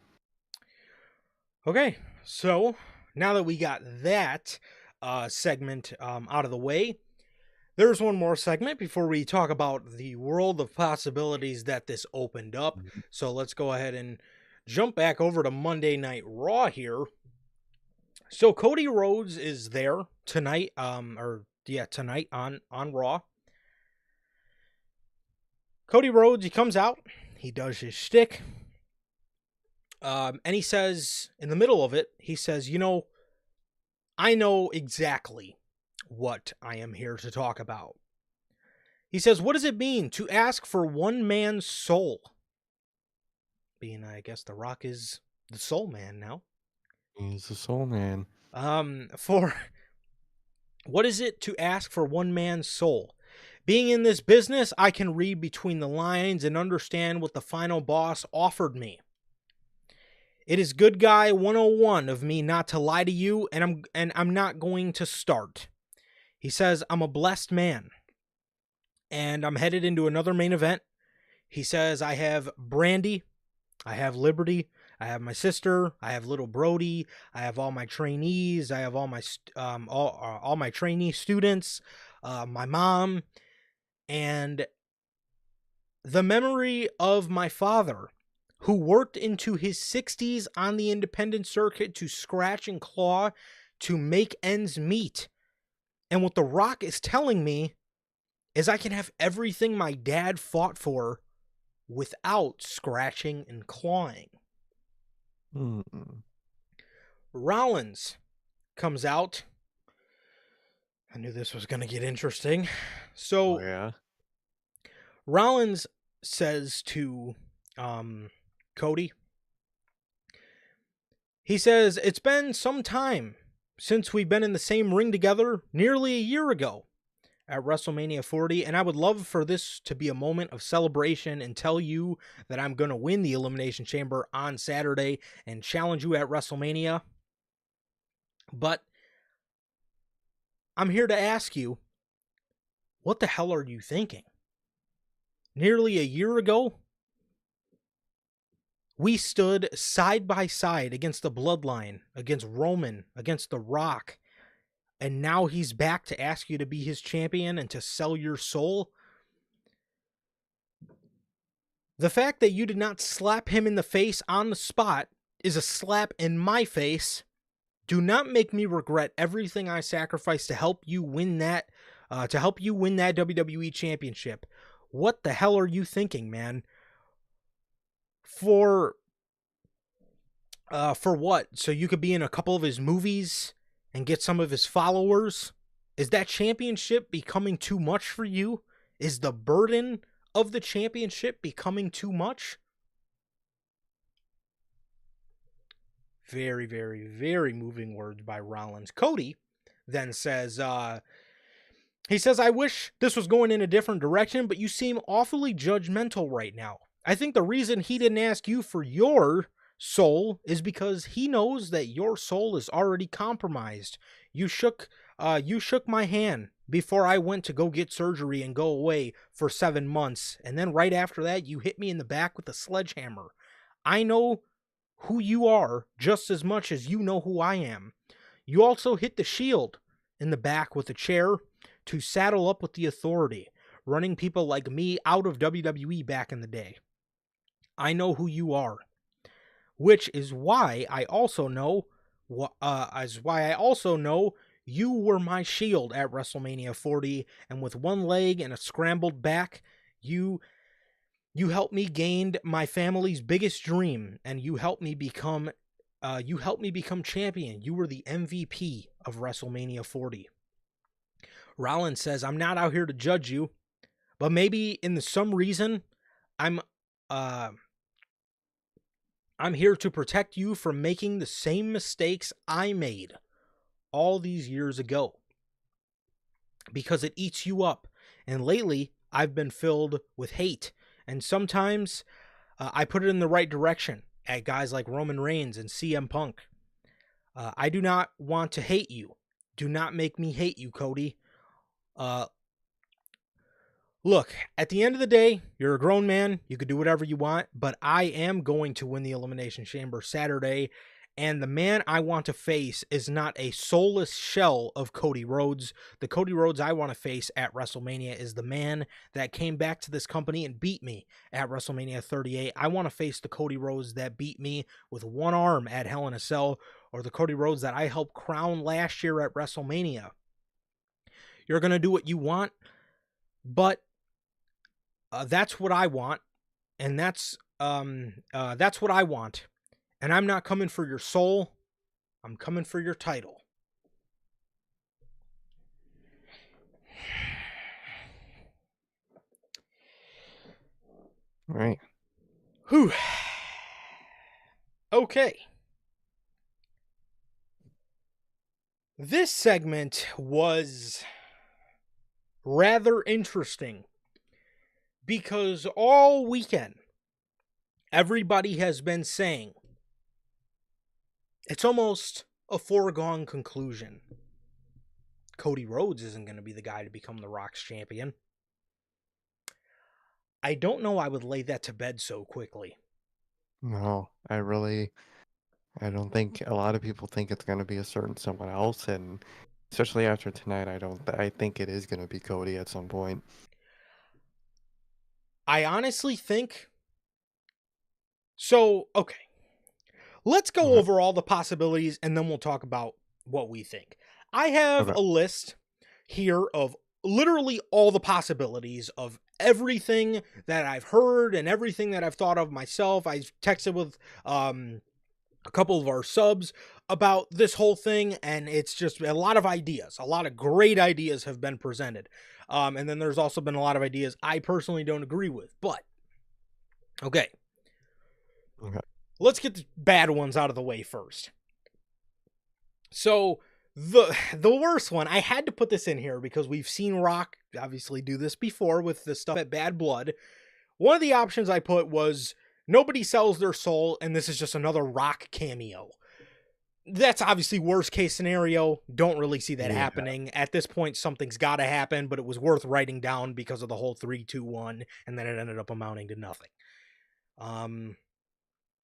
Okay, so now that we got that segment out of the way, there's one more segment before we talk about the world of possibilities that this opened up. So let's go ahead and jump back over to Monday Night Raw here. So Cody Rhodes is there tonight, tonight on Raw. Cody Rhodes, he comes out, he does his shtick, and he says, in the middle of it, he says, I know exactly what I am here to talk about. He says, what does it mean to ask for one man's soul? Being, I guess, The Rock is the soul man now. He's the soul man. For what is it to ask for one man's soul? Being in this business, I can read between the lines and understand what the final boss offered me. It is good guy 101 of me not to lie to you, and I'm not going to start. He says, I'm a blessed man, and I'm headed into another main event. He says, I have Brandy, I have Liberty, I have my sister, I have little Brody, I have all my trainees, I have all my trainee students, my mom, and the memory of my father, who worked into his 60s on the independent circuit to scratch and claw to make ends meet. And what The Rock is telling me is I can have everything my dad fought for without scratching and clawing. Rollins comes out. I knew this was going to get interesting. So, yeah. Rollins says to Cody, he says, it's been some time since we've been in the same ring together, nearly a year ago at WrestleMania 40, and I would love for this to be a moment of celebration and tell you that I'm going to win the Elimination Chamber on Saturday and challenge you at WrestleMania. But I'm here to ask you, what the hell are you thinking? Nearly a year ago, we stood side by side against the Bloodline, against Roman, against The Rock, and now he's back to ask you to be his champion and to sell your soul. The fact that you did not slap him in the face on the spot is a slap in my face. Do not make me regret everything I sacrificed to help you win that WWE championship. What the hell are you thinking, man? For what? So you could be in a couple of his movies and get some of his followers? Is that championship becoming too much for you? Is the burden of the championship becoming too much? Very, very, very moving words by Rollins. Cody then says, he says, I wish this was going in a different direction, but you seem awfully judgmental right now. I think the reason he didn't ask you for your soul is because he knows that your soul is already compromised. You shook my hand before I went to go get surgery and go away for 7 months, and then right after that, you hit me in the back with a sledgehammer. I know who you are just as much as you know who I am. You also hit the Shield in the back with a chair to saddle up with the Authority, running people like me out of WWE back in the day. I know who you are, which is why I also know you were my Shield at WrestleMania 40, and with one leg and a scrambled back, you helped me gain my family's biggest dream, and you helped me become champion. You were the MVP of WrestleMania 40. Rollins says, I'm not out here to judge you, but maybe in some reason, I'm here to protect you from making the same mistakes I made all these years ago, because it eats you up. And lately, I've been filled with hate, and sometimes I put it in the right direction at guys like Roman Reigns and CM Punk. I do not want to hate you. Do not make me hate you, Cody. Look, at the end of the day, you're a grown man. You could do whatever you want, but I am going to win the Elimination Chamber Saturday, and the man I want to face is not a soulless shell of Cody Rhodes. The Cody Rhodes I want to face at WrestleMania is the man that came back to this company and beat me at WrestleMania 38. I want to face the Cody Rhodes that beat me with one arm at Hell in a Cell, or the Cody Rhodes that I helped crown last year at WrestleMania. You're going to do what you want, but that's what I want, and that's what I want. And I'm not coming for your soul. I'm coming for your title. Right. Whew. Okay. This segment was rather interesting because all weekend, everybody has been saying it's almost a foregone conclusion. Cody Rhodes isn't going to be the guy to become the Rock's champion. I don't know I would lay that to bed so quickly. No, I don't think a lot of people think it's going to be a certain someone else, and especially after tonight, I think it is going to be Cody at some point. I honestly think so. Okay. Let's go over all the possibilities, and then we'll talk about what we think. I have a list here of literally all the possibilities of everything that I've heard and everything that I've thought of myself. I texted with a couple of our subs about this whole thing, and it's just a lot of ideas. A lot of great ideas have been presented. And then there's also been a lot of ideas I personally don't agree with. But, okay. Let's get the bad ones out of the way first. So, the worst one, I had to put this in here because we've seen Rock obviously do this before with the stuff at Bad Blood. One of the options I put was nobody sells their soul, and this is just another Rock cameo. That's obviously worst case scenario. Don't really see that happening. At this point, something's got to happen, but it was worth writing down because of the whole 3-2-1, and then it ended up amounting to nothing.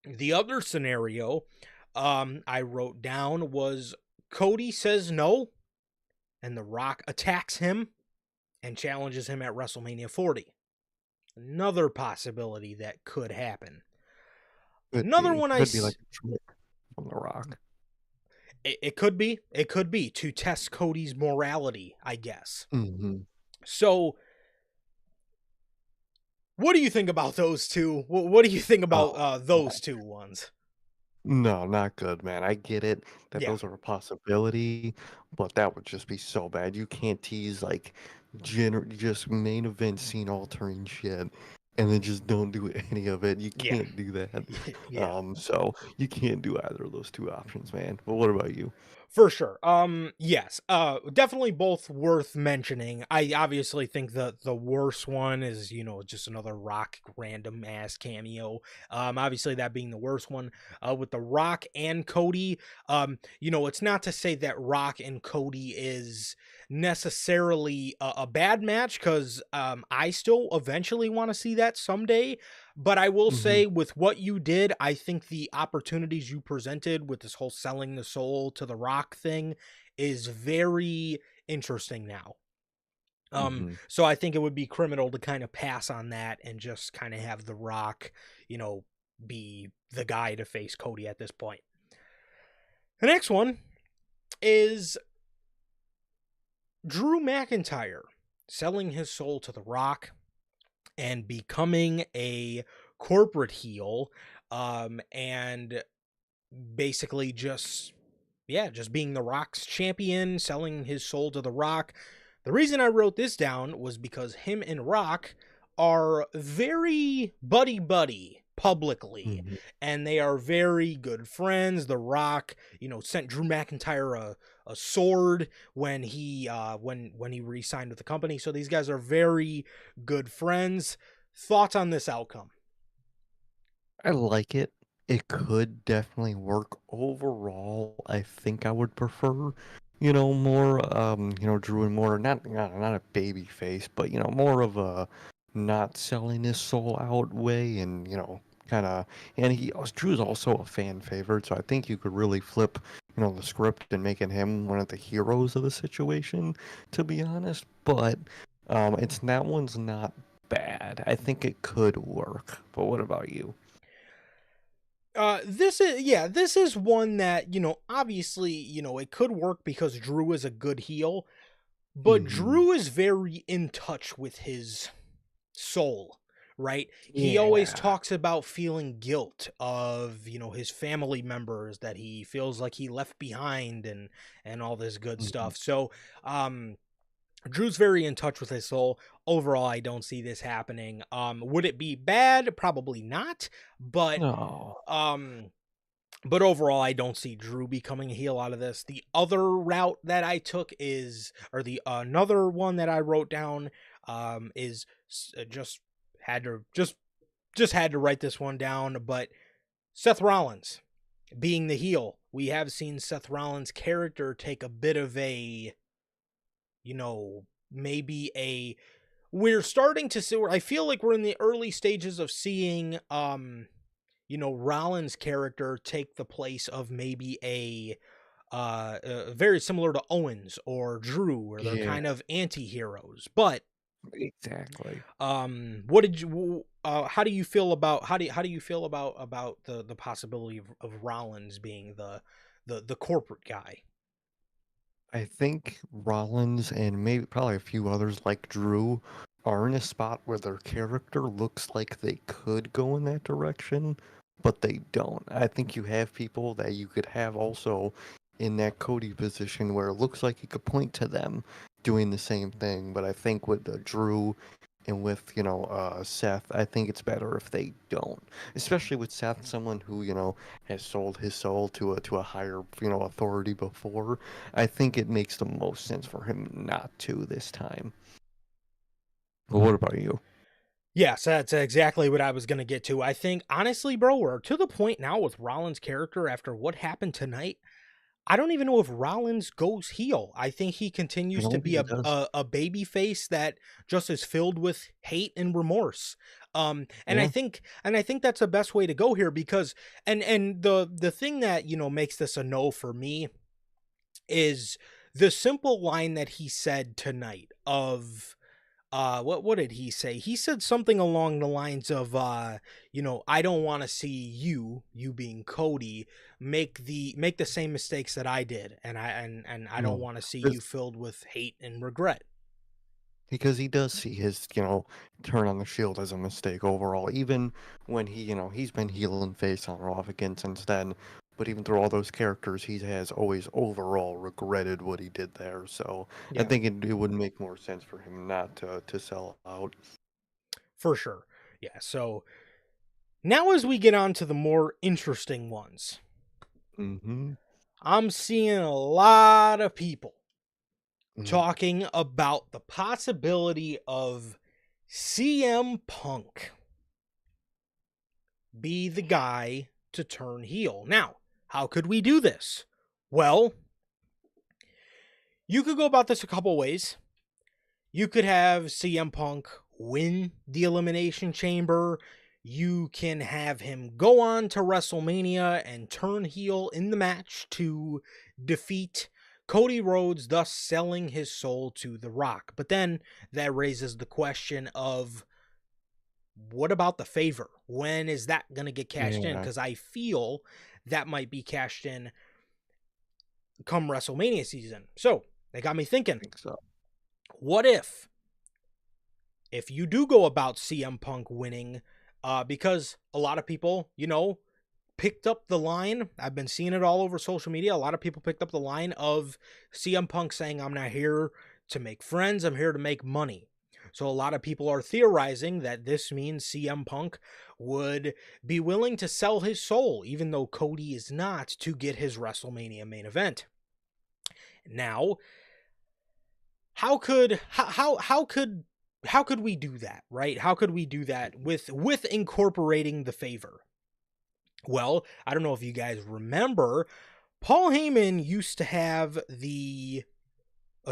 The other scenario I wrote down was Cody says no, and The Rock attacks him and challenges him at WrestleMania 40. Another possibility that could happen. Another one could be like a trick from The Rock. It could be. It could be to test Cody's morality, I guess. Mm-hmm. So, what do you think about those two? What do you think about those two ones? No, not good, man. I get it that Yeah, those are a possibility, but that would just be so bad. You can't tease like just main event scene altering shit and then just don't do any of it. You yeah, can't do that. yeah. So you can't do either of those two options, man. But what about you? For sure. Yes. Definitely both worth mentioning. I obviously think the worst one is, just another Rock random ass cameo. Obviously that being the worst one. With the Rock and Cody, it's not to say that Rock and Cody is necessarily a bad match, because I still eventually want to see that someday. But I will Hmm. say, with what you did, I think the opportunities you presented with this whole selling the soul to the Rock thing is very interesting now. Hmm. So I think it would be criminal to kind of pass on that and just kind of have the Rock, be the guy to face Cody at this point. The next one is Drew McIntyre selling his soul to the Rock and becoming a corporate heel, and basically just being the Rock's champion, selling his soul to the Rock. The reason I wrote this down was because him and Rock are very buddy publicly, Hmm. and they are very good friends. The Rock, sent Drew McIntyre a sword when he re-signed with the company. So these guys are very good friends. Thoughts on this outcome? I like it. It could definitely work. Overall, I think I would prefer, more, Drew and more, not a baby face, but, more of a not selling his soul out way and, kind of, and Drew's also a fan favorite, so I think you could really flip, the script and making him one of the heroes of the situation, to be honest, but, that one's not bad. I think it could work, but what about you? This is one that, obviously, it could work because Drew is a good heel, but Mhm. Drew is very in touch with his soul, right? He always Yeah. talks about feeling guilt of, his family members that he feels like he left behind, and all this good Mhm. stuff. So, um Drew's very in touch with his soul. Overall, I don't see this happening. Would it be bad? Probably not, but No. um but overall, I don't see Drew becoming a heel out of this. The other route that I took is, or the another one that I wrote down, is just had to just had to write this one down. But Seth Rollins being the heel, we have seen Seth Rollins' character take a bit of a, maybe a. We're starting to see. I feel like we're in the early stages of seeing Rollins' character take the place of maybe a very similar to Owens or Drew, where they're Yeah, kind of anti-heroes. But exactly. what did you how do you feel about how do you feel about the possibility of Rollins being the corporate guy? I think Rollins and maybe probably a few others like Drew are in a spot where their character looks like they could go in that direction, but they don't. I think you have people that you could have also in that Cody position where it looks like you could point to them doing the same thing, but I think with Drew and with, Seth, I think it's better if they don't. Especially with Seth, someone who, has sold his soul to a higher, authority before. I think it makes the most sense for him not to this time. But what about you? Yes, that's exactly what I was going to get to. I think, honestly, bro, we're to the point now with Rollins' character after what happened tonight. I don't even know if Rollins goes heel. I think he I continues to don't be think he a does. a baby face that just is filled with hate and remorse. And I Yeah. think that's the best way to go here, because the thing that, makes this a no for me is the simple line that he said tonight of what did he say? He said something along the lines of I don't want to see you being Cody, make the same mistakes that I did, and I don't No. want to see you This filled with hate and regret. Because he does see his, turn on the Shield as a mistake overall. Even when he's been heel and face on Raw again since then. But even through all those characters, he has always overall regretted what he did there. So I Yeah, think it would make more sense for him not to sell out. for sure. Yeah, so now as we get on to the more interesting ones, Mm-hmm. I'm seeing a lot of people Mm. talking about the possibility of CM Punk be the guy to turn heel. Now, how could we do this? Well, you could go about this a couple ways. You could have CM Punk win the Elimination Chamber. You can have him go on to WrestleMania and turn heel in the match to defeat Cody Rhodes, thus selling his soul to The Rock. But then that raises the question of what about the favor? When is that going to get cashed in? Yeah, Because I feel that might be cashed in come WrestleMania season. So they got me I thinking, think so. what if you do go about CM Punk winning, because a lot of people, picked up the line. I've been seeing it all over social media. A lot of people picked up the line of CM Punk saying, I'm not here to make friends, I'm here to make money. So a lot of people are theorizing that this means CM Punk would be willing to sell his soul, even though Cody is not, to get his WrestleMania main event. Now, how could we do that, right? How could we do that with incorporating the favor? Well, I don't know if you guys remember, Paul Heyman used to have a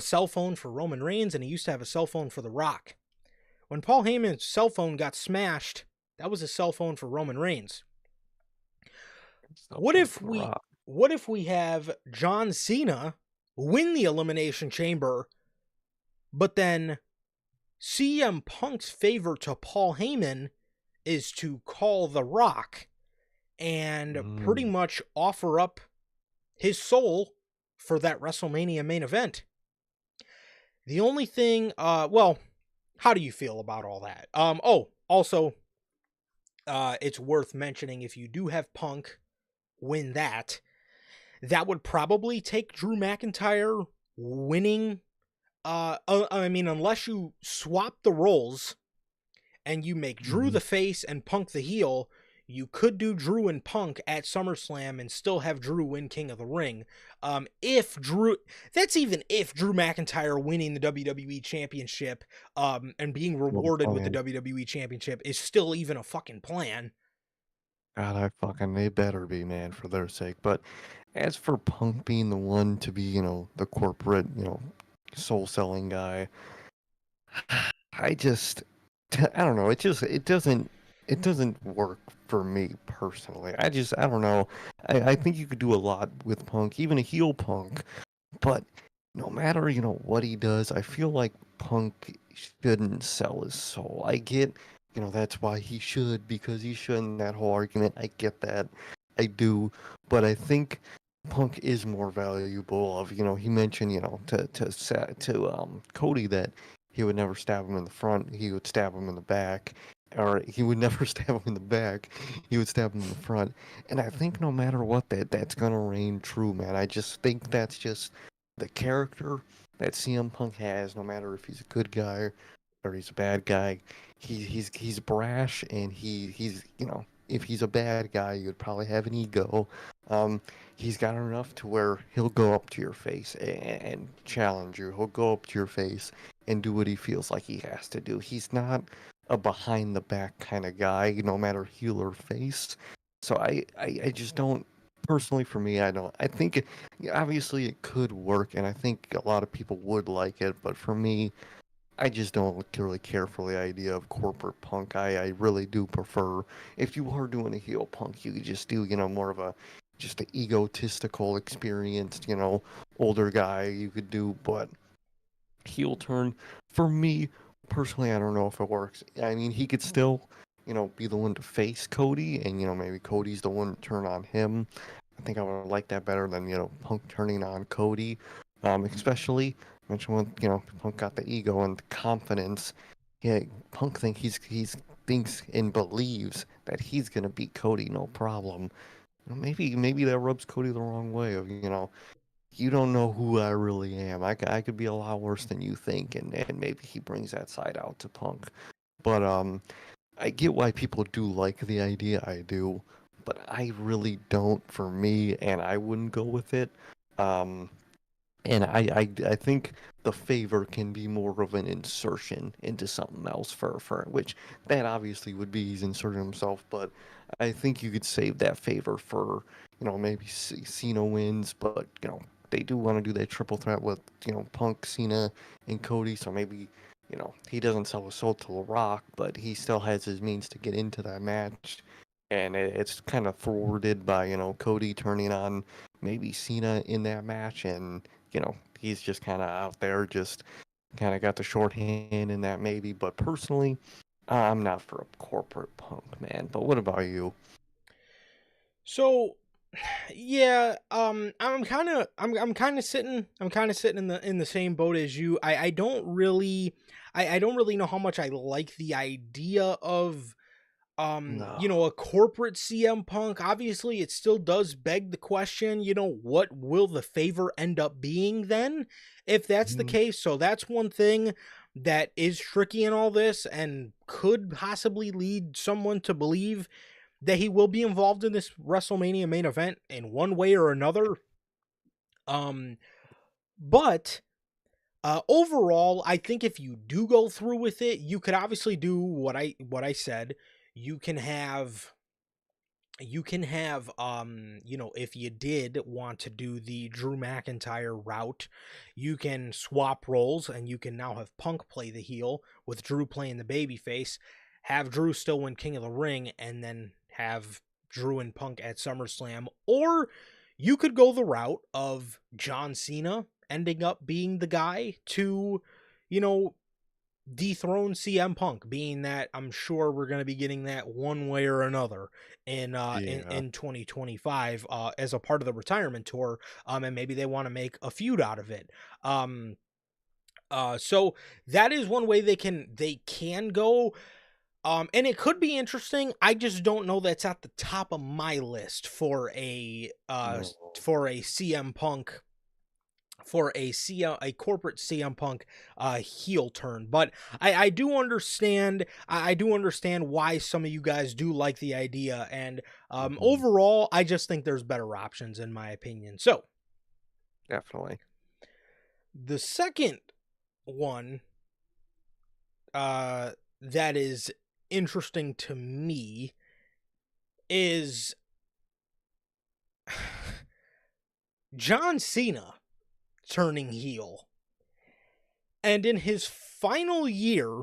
cell phone for Roman Reigns, and he used to have a cell phone for The Rock. When Paul Heyman's cell phone got smashed, that was a cell phone for Roman Reigns. Cell What phone if for the we Rock. what if we have John Cena win the Elimination Chamber, but then CM Punk's favor to Paul Heyman is to call The Rock and pretty Mm. much offer up his soul for that WrestleMania main event. The only thing, well, how do you feel about all that? Also, it's worth mentioning if you do have Punk win that, that would probably take Drew McIntyre winning. I mean, unless you swap the roles and you make Drew Mhm. the face and Punk the heel, you could do Drew and Punk at SummerSlam and still have Drew win King of the Ring. That's even if Drew McIntyre winning the WWE Championship, and being Still the rewarded with the plan. WWE Championship is still even a fucking plan. God, they better be, man, for their sake. But as for Punk being the one to be, the corporate, soul selling guy, I just, I don't know. It doesn't work for me personally. I don't know. I think you could do a lot with Punk, even a heel Punk. But no matter, what he does, I feel like Punk shouldn't sell his soul. I get, that's why he should, because he shouldn't, that whole argument. I get that. I do. But I think Punk is more valuable of, he mentioned, to Cody that he would never stab him in the front, he would stab him in the back. Or he would never stab him in the back, he would stab him in the front. And I think no matter what, that's gonna reign true, man. I just think that's just the character that CM Punk has, no matter if he's a good guy or he's a bad guy. He's brash, and he's if he's a bad guy, you'd probably have an ego. Um, he's got enough to where he'll go up to your face and challenge you. He'll go up to your face and do what he feels like he has to do. He's not a behind the back kind of guy, no matter heel or face. So I just don't, personally, for me, I don't. I think obviously it could work, and I think a lot of people would like it, but for me, I just don't really care for the idea of corporate Punk. I really do prefer, if you are doing a heel Punk, you could just do, more of a, just an egotistical, experienced, older guy you could do. But heel turn, for me personally, I don't know if it works. I mean, he could still, be the one to face Cody, and maybe Cody's the one to turn on him. I think I would like that better than, Punk turning on Cody. Especially mentioned when Punk got the ego and the confidence. Yeah, Punk he's thinks and believes that he's gonna beat Cody no problem. Maybe that rubs Cody the wrong way. Of you don't know who I really am. I could be a lot worse than you think, and maybe he brings that side out to Punk. But I get why people do like the idea. I do, but I really don't. For me, and I wouldn't go with it. Um, and I think the favor can be more of an insertion into something else for which that obviously would be he's inserting himself, but I think you could save that favor for, maybe Cena wins, but they do want to do that triple threat with, Punk, Cena, and Cody, so maybe, he doesn't sell his soul to The Rock, but he still has his means to get into that match. And it's kind of thwarted by, Cody turning on maybe Cena in that match, and he's just kind of out there, just kind of got the shorthand in that maybe. But personally, I'm not for a corporate Punk, man. But what about you? So, yeah, I'm kind of sitting in the same boat as you. I don't really know how much I like the idea of No. a corporate CM Punk. Obviously, it still does beg the question, what will the favor end up being then, if that's the Mhm. case? So that's one thing that is tricky in all this and could possibly lead someone to believe that he will be involved in this WrestleMania main event in one way or another. Um, but overall, I think if you do go through with it, you could obviously do what I said. You can have if you did want to do the Drew McIntyre route, you can swap roles and you can now have Punk play the heel with Drew playing the babyface, have Drew still win King of the Ring, and then have Drew and Punk at SummerSlam. Or you could go the route of John Cena ending up being the guy to, you know, dethrone CM Punk, being that I'm sure we're going to be getting that one way or another in Yeah. in 2025 as a part of the retirement tour, and maybe they want to make a feud out of it. Um so that is one way they can go, and it could be interesting. I just don't know that's at the top of my list No. for a CM Punk, for a corporate CM Punk heel turn. But I do understand. I do understand why some of you guys do like the idea, and Mhm. overall, I just think there's better options in my opinion. So Definitely. the second one that is interesting to me is John Cena turning heel, and in his final year,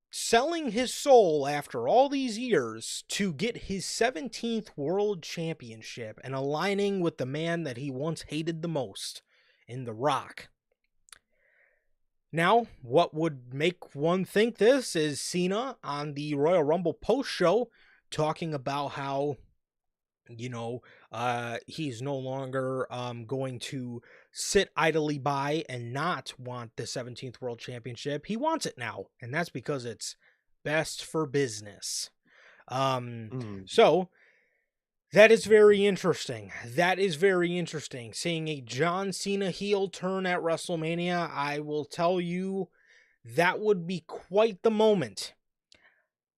selling his soul after all these years to get his 17th world championship and aligning with the man that he once hated the most in The Rock. Now, what would make one think this is Cena on the Royal Rumble post show talking about how, he's no longer going to sit idly by and not want the 17th world championship. He wants it now, and that's because it's best for business. Um, Mm. so that is very interesting. That is very interesting. Seeing a John Cena heel turn at WrestleMania, I will tell you that would be quite the moment.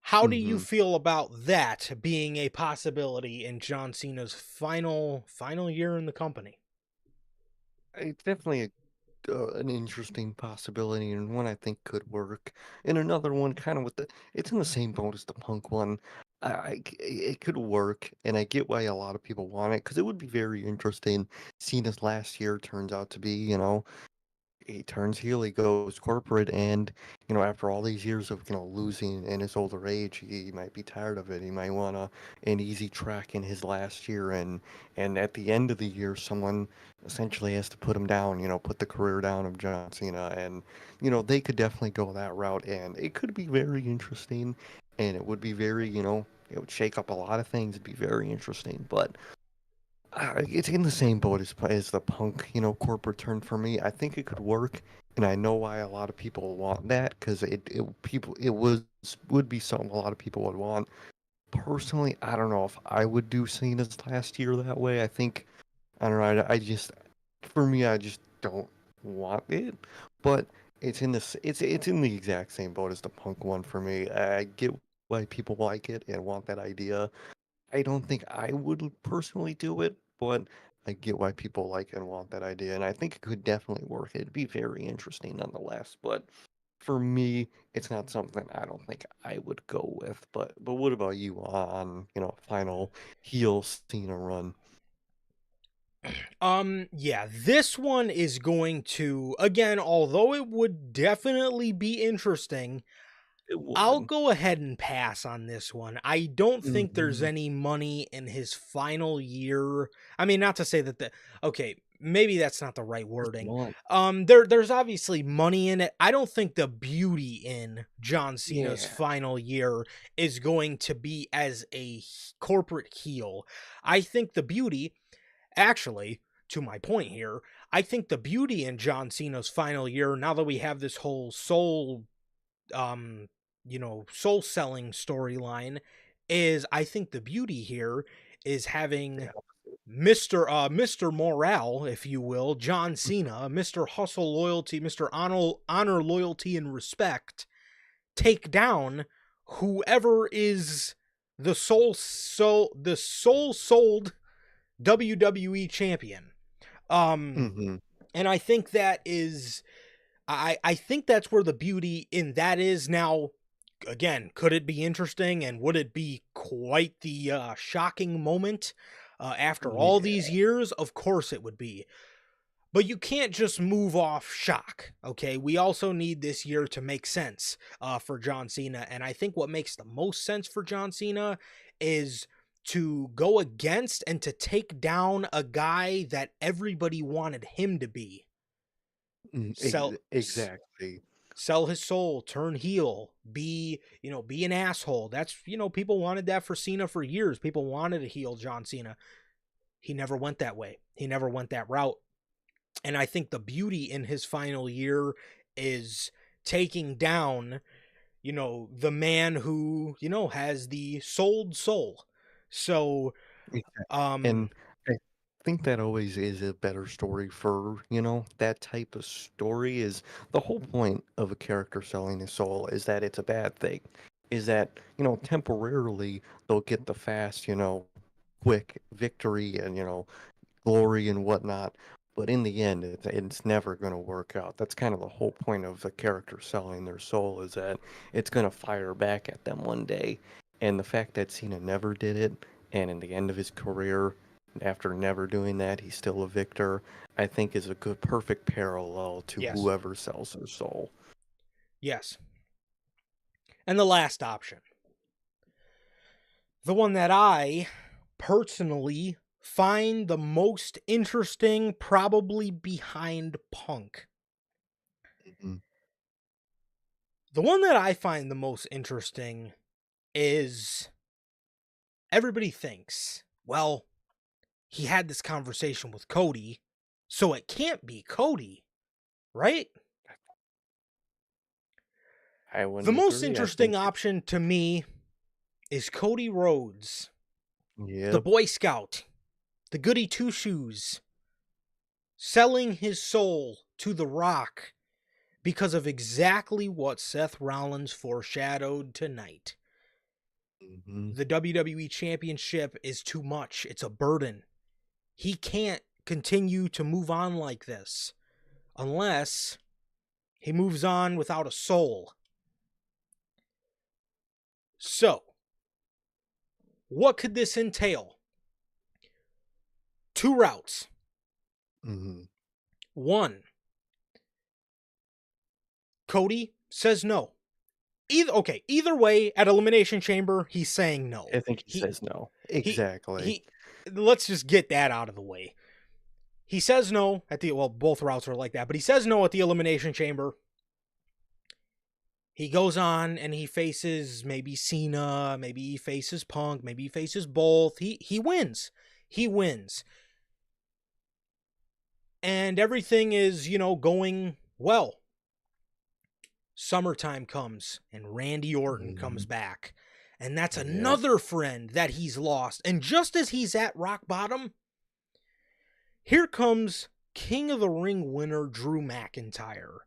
How do you Mhm. feel about that being a possibility in John Cena's final year in the company? It's definitely an interesting possibility and one I think could work. And another one, kind of it's in the same boat as the Punk one. It could work, and I get why a lot of people want it because it would be very interesting. Cena's last year turns out to be, he turns heel, he goes corporate, and after all these years of losing in his older age, he might be tired of it. He might want an easy track in his last year, and at the end of the year, someone essentially has to put him down. Put the career down of John Cena, and they could definitely go that route, and it could be very interesting, and it would be very it would shake up a lot of things. It'd be very interesting, but It's in the same boat as the Punk, corporate turn for me. I think it could work, and I know why a lot of people want that because it would be something a lot of people would want. Personally, I don't know if I would do Cena's last year that way. I don't know. I just for me, I just don't want it. But it's in the exact same boat as the Punk one for me. I get why people like it and want that idea. I don't think I would personally do it, but I get why people like and want that idea, and I think it could definitely work. It'd be very interesting nonetheless, but for me, it's not something I don't think I would go with. But what about you on, final heel Cena run? Yeah, this one is going to, again, although it would definitely be interesting, It I'll would. go ahead and pass on this one. I don't think there's Hmm. any money in his final year. I mean, not to say that okay, maybe that's not the right Just wording. one. There's obviously money in it. I don't think the beauty in John Cena's Yeah. final year is going to be as a corporate heel. I think the beauty, actually, to my point here, I think the beauty in John Cena's final year, now that we have this whole um soul selling storyline, is I think the beauty here is having Yeah. Mr. Morale, if you will, John Cena, Mr. Hustle Loyalty, Mr. Honor Loyalty and Respect, take down whoever is the soul sold WWE champion. Um Hmm. and I think that is I think that's where the beauty in that is. Now, again, could it be interesting and would it be quite the shocking moment after all Yeah. these years? Of course it would be. But you can't just move off shock, okay? We also need this year to make sense for John Cena. And I think what makes the most sense for John Cena is to go against and to take down a guy that everybody wanted him to be. Sell, Exactly. sell his soul, turn heel, be an asshole. That's, people wanted that for Cena for years. People wanted to heel John Cena. He never went that way. He never went that route. And I think the beauty in his final year is taking down, the man who, has the sold soul. So, Exactly. um, And I think that always is a better story for, that type of story is the whole point of a character selling his soul is that it's a bad thing. Is that, temporarily they'll get the fast, quick victory and, glory and whatnot. But in the end, it's never going to work out. That's kind of the whole point of a character selling their soul is that it's going to fire back at them one day. And the fact that Cena never did it, and in the end of his career, after never doing that, he's still a victor, I think is a good, perfect parallel to yes, whoever sells their soul. yes. And the last option, the one that I personally find the most interesting, probably behind Punk. Mhm. The one that I find the most interesting is everybody thinks, well, he had this conversation with Cody, so it can't be Cody, right? I The wouldn't most agree. I interesting think option to me is Cody Rhodes, the yep. Boy Scout, the goody two shoes, selling his soul to The Rock because of exactly what Seth Rollins foreshadowed tonight. Hmm. The WWE Championship is too much, it's a burden. He can't continue to move on like this unless he moves on without a soul. So, what could this entail? Two routes. Hmm. One, Cody says no. Either way, at Elimination Chamber, he's saying no. I think he He says no. he Exactly. he let's just get that out of the way. He says no at the both routes are like that, but he says no at the Elimination Chamber. He goes on and he faces maybe Cena, maybe he faces Punk, maybe he faces both. He wins. He wins. and everything is, going well. Summertime comes and Randy Orton comes back. And that's another friend that he's lost. And just as he's at rock bottom, here comes King of the Ring winner Drew McIntyre.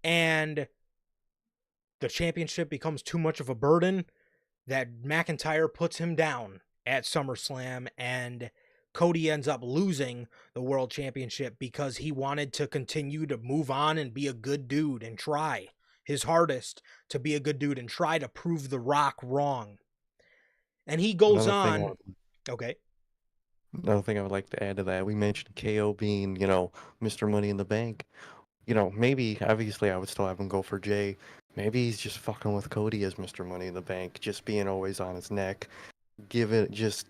And the championship becomes too much of a burden that McIntyre puts him down at SummerSlam, and Cody ends up losing the world championship because he wanted to continue to move on and be a good dude and try his hardest to be a good dude and try to prove The Rock wrong. And he goes on. Okay. Another thing I would like to add to that, we mentioned KO being, Mr. Money in the Bank. Maybe, obviously, I would still have him go for Jay. Maybe he's just fucking with Cody as Mr. Money in the Bank, just being always on his neck. Just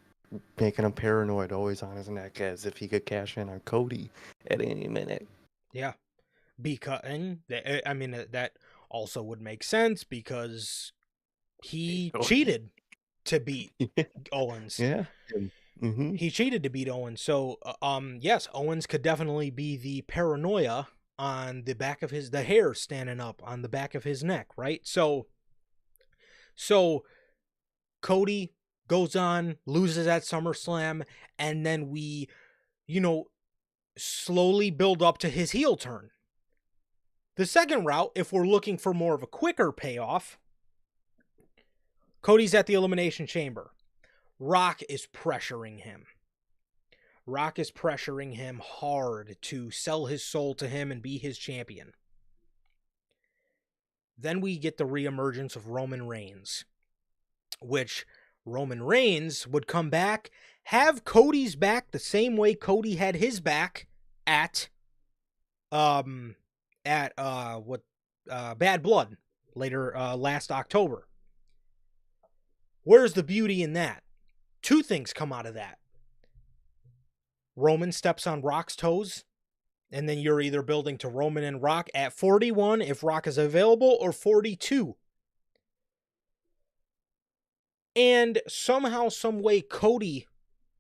making him paranoid, always on his neck, as if he could cash in on Cody at any minute. Yeah. Because, that also would make sense because he cheated to beat Owens. Yeah. Mm-hmm. He cheated to beat Owens. So, yes, Owens could definitely be the paranoia on the back of the hair standing up on the back of his neck, right? So Cody goes on, loses at SummerSlam, and then we, slowly build up to his heel turn. The second route, if we're looking for more of a quicker payoff, Cody's at the Elimination Chamber. Rock is pressuring him. Rock is pressuring him hard to sell his soul to him and be his champion. Then we get the reemergence of Roman Reigns, which Roman Reigns would come back, have Cody's back the same way Cody had his back at Bad Blood later last October. Where's the beauty in that? Two things come out of that. Roman steps on Rock's toes, and then you're either building to Roman and Rock at 41 if Rock is available, or 42. And somehow, some way, Cody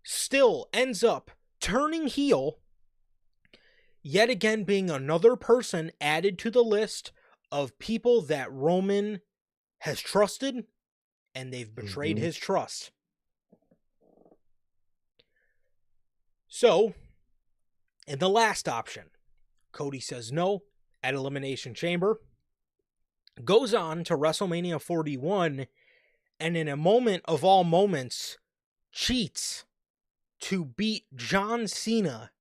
still ends up turning heel, yet again being another person added to the list of people that Roman has trusted, and they've betrayed his trust. So, in the last option, Cody says no at Elimination Chamber, goes on to WrestleMania 41, and in a moment of all moments, cheats to beat John Cena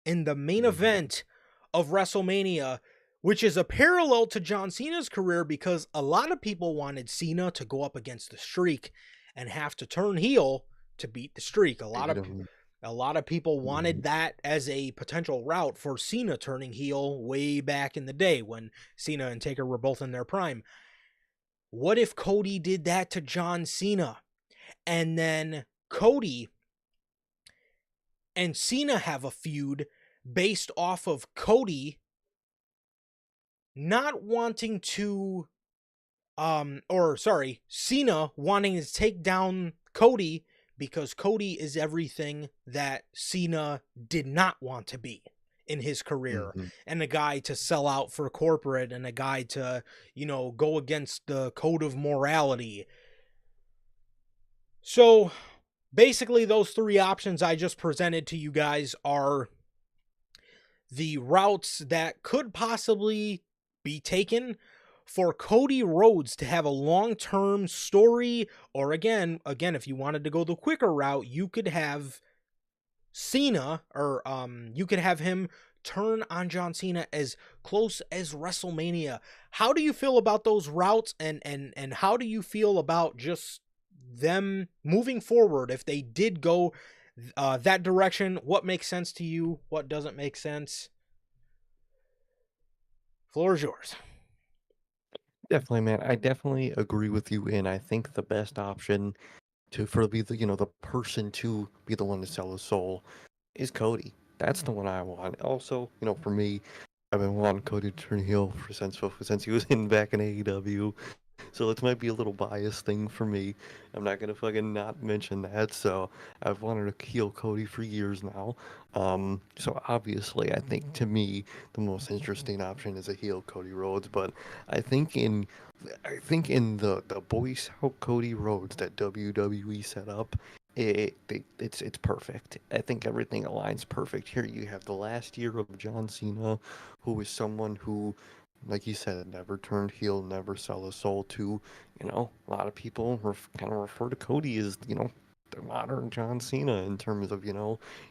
in the main event of WrestleMania, which is a parallel to John Cena's career because a lot of people wanted Cena to go up against the Streak and have to turn heel to beat the Streak. A lot of people wanted that as a potential route for Cena turning heel way back in the day when Cena and Taker were both in their prime. What if Cody did that to John Cena? And then Cody and Cena have a feud based off of Cody not wanting to, Cena wanting to take down Cody because Cody is everything that Cena did not want to be in his career, and a guy to sell out for corporate, and a guy to, go against the code of morality. So basically those three options I just presented to you guys are the routes that could possibly be taken for Cody Rhodes to have a long-term story, or again, if you wanted to go the quicker route, you could have Cena, or you could have him turn on John Cena as close as WrestleMania. How do you feel about those routes, and how do you feel about just them moving forward if they did go that direction? What makes sense to you? What doesn't make sense? Floor is yours. Definitely, man. I definitely agree with you, and I think the best option for the person to be the one to sell his soul is Cody. That's the one I want. Also, for me, I've been wanting Cody to turn heel since he was back in AEW. So it might be a little biased thing for me. I'm not gonna fucking not mention that. So I've wanted to heal Cody for years now. So obviously, I think to me the most interesting option is a heel Cody Rhodes. But I think in, I think in the Boy Scout Cody Rhodes that WWE set up, it's perfect. I think everything aligns perfect. Here you have the last year of John Cena, who is someone who, like you said, never turned heel, never sell his soul to, a lot of people kind of refer to Cody as, the modern John Cena in terms of,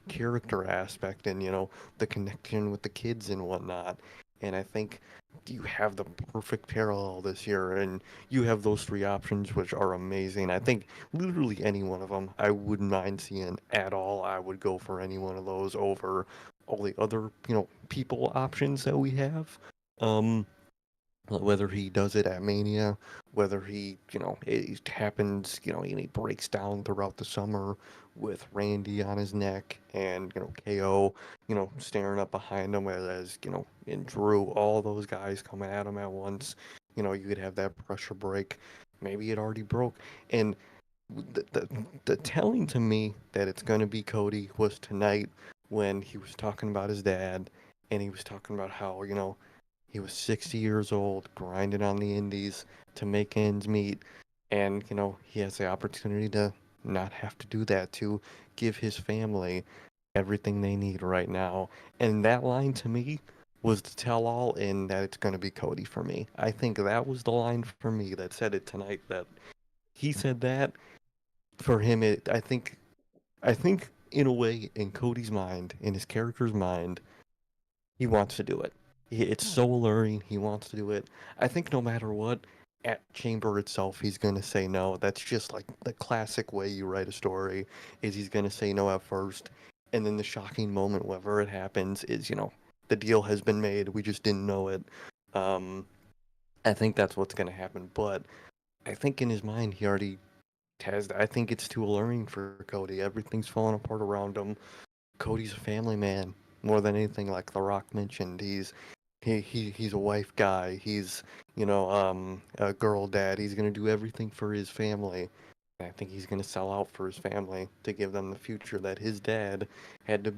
character aspect and, the connection with the kids and whatnot. And I think you have the perfect parallel this year, and you have those three options, which are amazing. I think literally any one of them I wouldn't mind seeing at all. I would go for any one of those over all the other, people options that we have. Um, whether he does it at Mania, whether he, it happens, and he breaks down throughout the summer with Randy on his neck and, KO, staring up behind him as, and Drew, all those guys coming at him at once. You could have that pressure break. Maybe it already broke. And the telling to me that it's going to be Cody was tonight when he was talking about his dad and he was talking about how, he was 60 years old, grinding on the indies to make ends meet. And, he has the opportunity to not have to do that, to give his family everything they need right now. And that line to me was the tell all in that it's going to be Cody for me. I think that was the line for me that said it tonight, that he said that. For him, I think in a way, in Cody's mind, in his character's mind, he wants to do it. It's so alluring. He wants to do it. I think no matter what, at Chamber itself, he's going to say no. That's just like the classic way you write a story, is he's going to say no at first. And then the shocking moment, whenever it happens, is, the deal has been made. We just didn't know it. Um, I think that's what's going to happen. But I think in his mind, he already has. I think it's too alluring for Cody. Everything's falling apart around him. Cody's a family man more than anything, like The Rock mentioned. He's a wife guy. He's, a girl dad. He's gonna do everything for his family. And I think he's gonna sell out for his family to give them the future that his dad had to,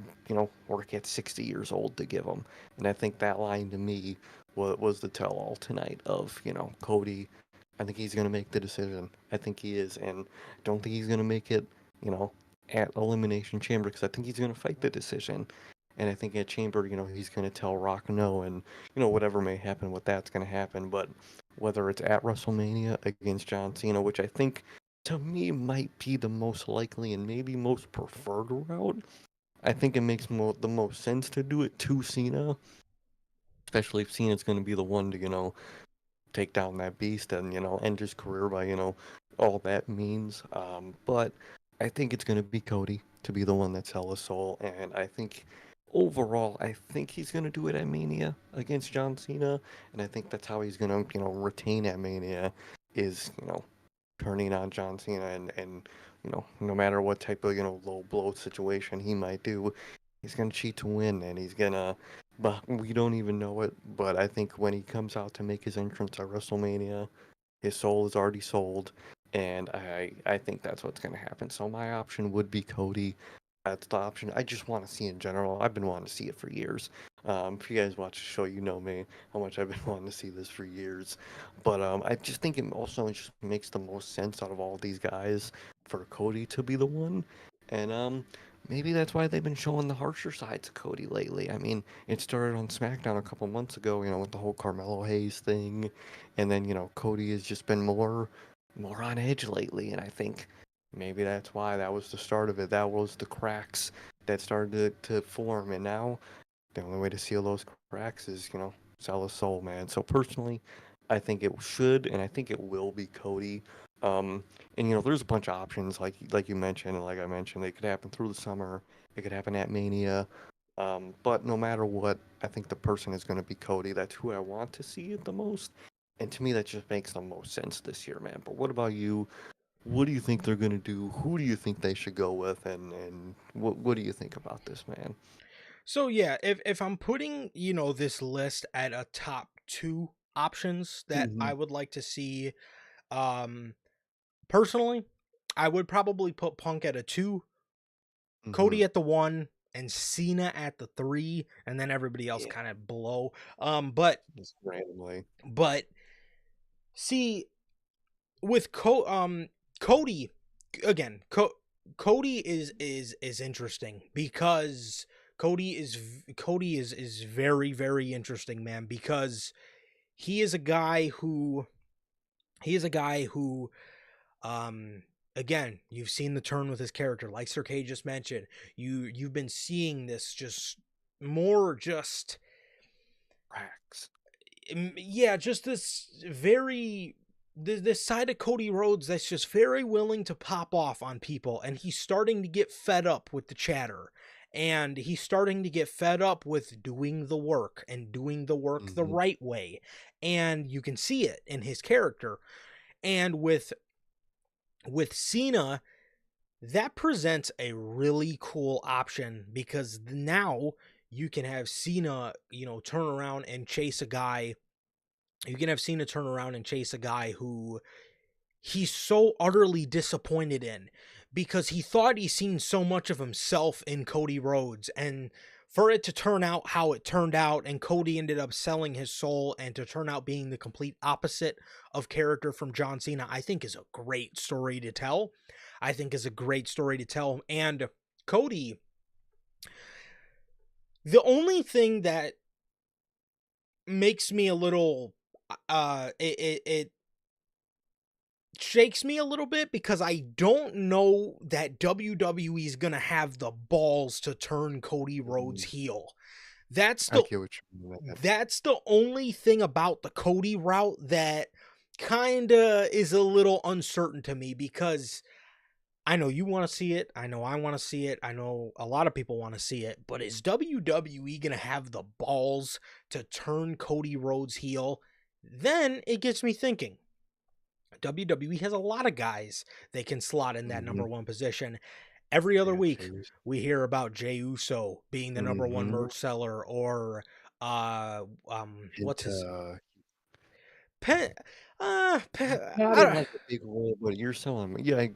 work at 60 years old to give them. And I think that line to me was the tell all tonight of, Cody. I think he's gonna make the decision. I think he is, and I don't think he's gonna make it, you know, at Elimination Chamber, because I think he's going to fight the decision. And I think at Chamber, he's going to tell Rock no, and, whatever may happen with that's going to happen. But whether it's at WrestleMania against John Cena, which I think to me might be the most likely and maybe most preferred route, I think it makes the most sense to do it to Cena, especially if Cena's going to be the one to, take down that beast and end his career by all that means. But I think it's gonna be Cody to be the one that sells his soul, and I think overall, I think he's gonna do it at Mania against John Cena, and I think that's how he's gonna retain at Mania, is turning on John Cena and no matter what type of low blow situation he might do, he's gonna cheat to win, and he's gonna. But we don't even know it. But I think when he comes out to make his entrance at WrestleMania, his soul is already sold, and I think that's what's gonna happen. So my option would be Cody. That's the option I just want to see in general. I've been wanting to see it for years. If you guys watch the show, you know me, how much I've been wanting to see this for years. But I just think it also just makes the most sense out of all these guys for Cody to be the one. And maybe that's why they've been showing the harsher sides of Cody lately. I mean, it started on SmackDown a couple months ago, with the whole Carmelo Hayes thing, and then Cody has just been more on edge lately, and I think maybe that's why that was the start of it. That was the cracks that started to form, and now the only way to seal those cracks is, sell a soul, man. So personally, I think it should, and I think it will be Cody. And there's a bunch of options, like you mentioned, and like I mentioned, it could happen through the summer. It could happen at Mania. But no matter what, I think the person is going to be Cody. That's who I want to see it the most. And to me, that just makes the most sense this year, man. But what about you? What do you think they're going to do? Who do you think they should go with? And what do you think about this, man? So yeah, if I'm putting, this list at a top two options that Hmm. I would like to see, Personally, I would probably put Punk at a 2, Mm-hmm. Cody at the 1, and Cena at the 3, and then everybody else Yeah, kind of below. But just randomly. but see, with Cody again, Cody is interesting because Cody is very very interesting, man, because he is a guy who he is a guy who um again, you've seen the turn with his character, like Sir K just mentioned. You've been seeing this just more just Cracks. yeah, just this side of Cody Rhodes that's just very willing to pop off on people, and he's starting to get fed up with the chatter, and he's starting to get fed up with doing the work and doing the work the Mm-hmm. right way, and you can see it in his character. And with Cena, that presents a really cool option because now you can have Cena, turn around and chase a guy. You can have Cena turn around and chase a guy who he's so utterly disappointed in because he thought he seen so much of himself in Cody Rhodes, and for it to turn out how it turned out and Cody ended up selling his soul and to turn out being the complete opposite of character from John Cena, I think is a great story to tell. And Cody, the only thing that makes me a little it shakes me a little bit because I don't know that WWE is gonna have the balls to turn Cody Rhodes Mm-hmm. heel. That's I the get what you mean with that. that's the only thing about the Cody route that kinda is a little uncertain to me because I know you want to see it. I know I want to see it. I know a lot of people want to see it. But is WWE going to have the balls to turn Cody Rhodes heel? Then it gets me thinking. WWE has a lot of guys they can slot in that Mm-hmm. number one position. Every They other got week, Chase. we hear about Jey Uso being the number one Mm-hmm. merch seller, or what's his Penta. Pen? Not in like a big role, but you're selling me. Yeah,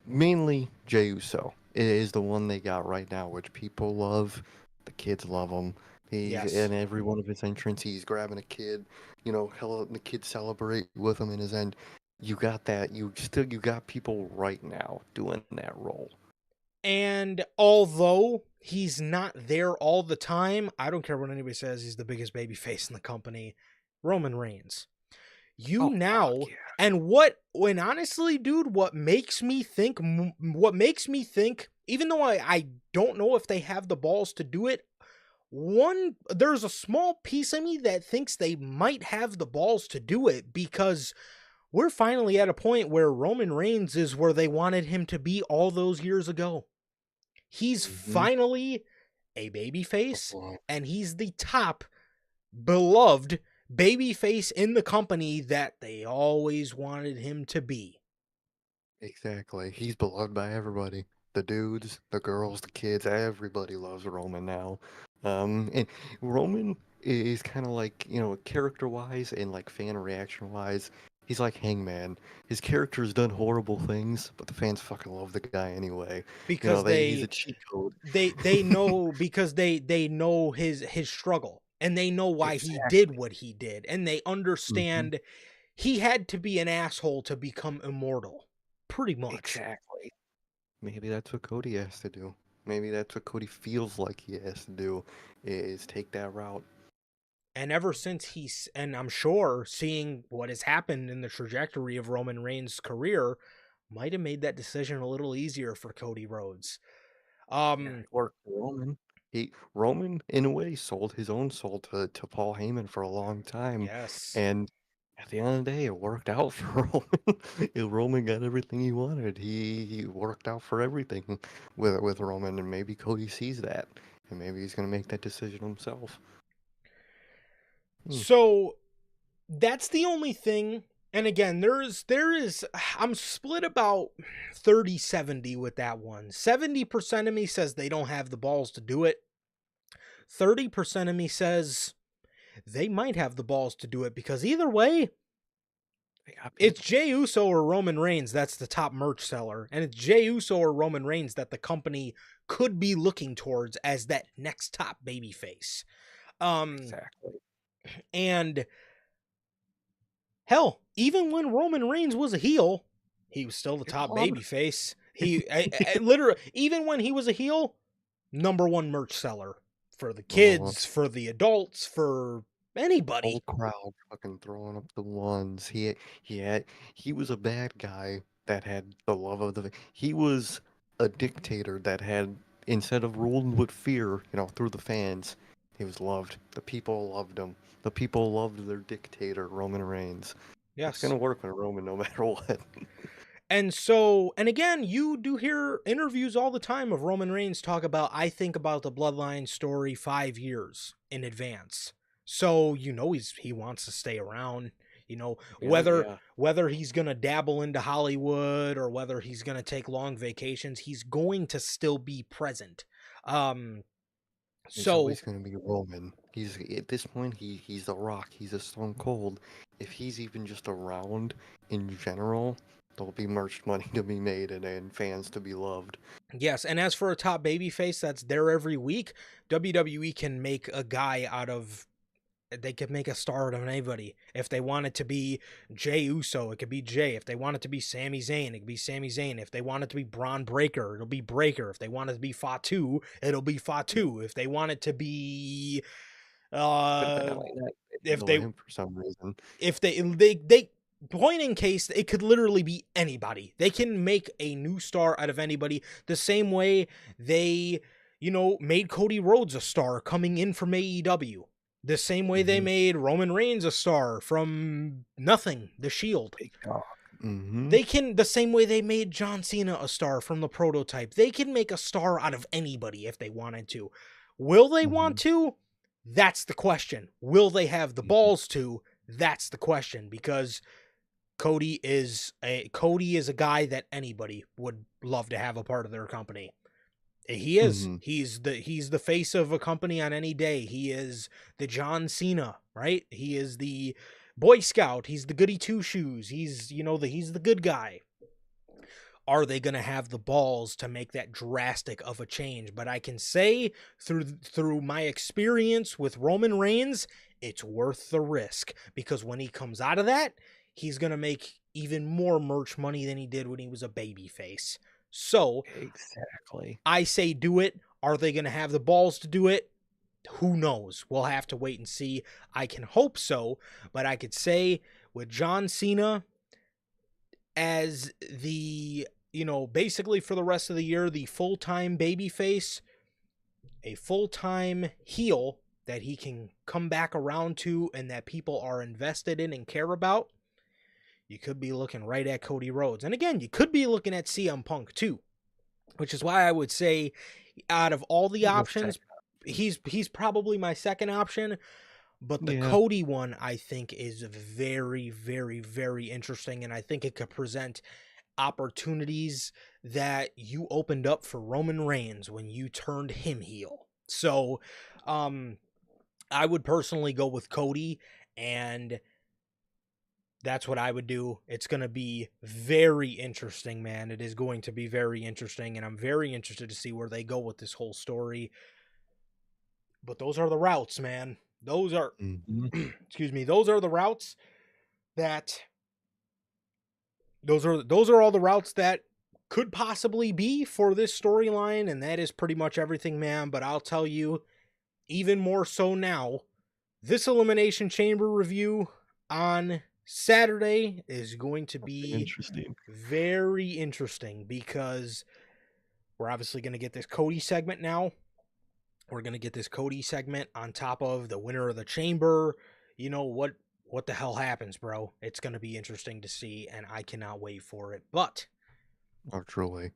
mainly Jey Uso is the one they got right now, which people love. The kids love him. He's Yes. in every one of his entrance. He's grabbing a kid. Hello, the kids celebrate with him in his end. You got that. You got people right now doing that role. And although he's not there all the time, I don't care what anybody says, he's the biggest baby face in the company. Roman Reigns. You Oh fuck now, yeah! and when honestly, dude, what makes me think, even though I don't know if they have the balls to do it, there's a small piece of me that thinks they might have the balls to do it because we're finally at a point where Roman Reigns is where they wanted him to be all those years ago. He's Mm-hmm. finally a babyface, Well, and he's the top beloved babyface in the company that they always wanted him to be. exactly. He's beloved by everybody. The dudes, the girls, the kids, everybody loves Roman now. And Roman is kind of like, character-wise and like fan reaction-wise, he's like Hangman. His character's done horrible things, but the fans fucking love the guy anyway. Because He's a cheat code. they know, because they know his struggle, and they know why he did Exactly. what he did, and they Hmm. understand he had to be an asshole to become immortal, pretty much. Exactly. Maybe that's what Cody has to do. Maybe that's what Cody feels like he has to do, is take that route. And ever since and I'm sure seeing what has happened in the trajectory of Roman Reigns' career might have made that decision a little easier for Cody Rhodes. Yeah, it worked for Roman. Roman, in a way, sold his own soul to Paul Heyman for a long time, Yes. and at the end of the day, it worked out for Roman. Roman got everything he wanted. He worked out for everything with Roman, and maybe Cody sees that, and maybe he's gonna make that decision himself. Hmm. So that's the only thing. And again, I'm split about 30-70 with that one. 70% of me says they don't have the balls to do it. 30% of me says they might have the balls to do it because either way, They got It's people. Jey Uso or Roman Reigns that's the top merch seller, and it's Jey Uso or Roman Reigns that the company could be looking towards as that next top babyface. Exactly. And hell, even when Roman Reigns was a heel, he was still the He was top on. babyface. Literally, even when he was a heel, #1 merch seller for the Number one. kids, for the adults, for anybody. Whole crowd fucking throwing up the ones. He was a bad guy that had the love of the. He was a dictator that had, instead of ruling with fear, through the fans, he was loved. The people loved him. The people loved their dictator, Roman Reigns. That's Yes. gonna work with Roman no matter what. And so, and again, you do hear interviews all the time of Roman Reigns talk about, I think about the Bloodline story 5 years in advance. So, he wants to stay around, Oh whether yeah. he's going to dabble into Hollywood or whether he's going to take long vacations, he's going to still be present. It's So always gonna be Roman. He's at this point he's a Rock, he's a Stone Cold. If he's even just around in general, there'll be merch money to be made and fans to be loved. yes, and as for a top babyface that's there every week, WWE can make a guy out of, they could make a star out of anybody. If they want it to be Jey Uso, it could be Jey. If they want it to be Sami Zayn, it could be Sami Zayn. If they want it to be Braun Breaker, it'll be Breaker. If they want it to be Fatu, it'll be Fatu. If they want it to be Could have been LA if know they him for some reason. they point in case, it could literally be anybody. They can make a new star out of anybody the same way they made Cody Rhodes a star coming in from AEW. The same way they made Roman Reigns a star from nothing, the Shield. Big dog. Mm-hmm. They can, the same way they made John Cena a star from the Prototype. They can make a star out of anybody if they wanted to. Will they want to? That's the question. Will they have the balls to? That's the question, because Cody is a guy that anybody would love to have a part of their company. He is. He's the face of a company on any day. He is the John Cena, right? He is the Boy Scout. He's the goody two shoes. He's he's the good guy. Are they going to have the balls to make that drastic of a change? But I can say through my experience with Roman Reigns, it's worth the risk, because when he comes out of that, he's going to make even more merch money than he did when he was a babyface. So, Exactly. I say do it. Are they going to have the balls to do it? Who knows? We'll have to wait and see. I can hope so, but I could say with John Cena as the, basically for the rest of the year, the full-time babyface, a full-time heel that he can come back around to and that people are invested in and care about, you could be looking right at Cody Rhodes. And again, you could be looking at CM Punk too, which is why I would say out of all the options, he's probably my second option. But the Cody one, I think, is very, very, very interesting, and I think it could present opportunities that you opened up for Roman Reigns when you turned him heel. So, I would personally go with Cody, and that's what I would do. It's going to be very interesting, man. It is going to be very interesting, and I'm very interested to see where they go with this whole story. But those are the routes, man. Those are, excuse me, those are the routes that, those are all the routes that could possibly be for this storyline, and that is pretty much everything, man. But I'll tell you, even more so now, this Elimination Chamber review on Saturday is going to be very interesting, because we're obviously going to get this Cody segment now. We're going to get this Cody segment on top of the winner of the Chamber. What the hell happens, bro? It's going to be interesting to see, and I cannot wait for it. But truly,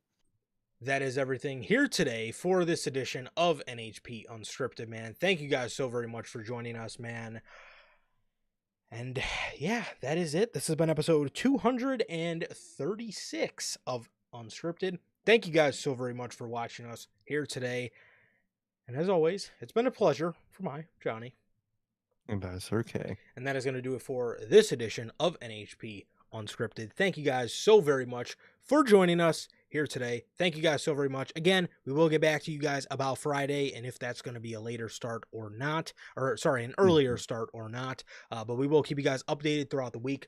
that is everything here today for this edition of NHP Unscripted, man. Thank you guys so very much for joining us, man. And yeah, that is it. This has been episode 236 of Unscripted. Thank you guys so very much for watching us here today. And as always, it's been a pleasure for my Johnny. And that's okay. And that is going to do it for this edition of NHP Unscripted. Thank you guys so very much for joining us here today. Thank you guys so very much. Again, we will get back to you guys about Friday and if that's going to be a later start or not, or sorry, an earlier start or not. But we will keep you guys updated throughout the week.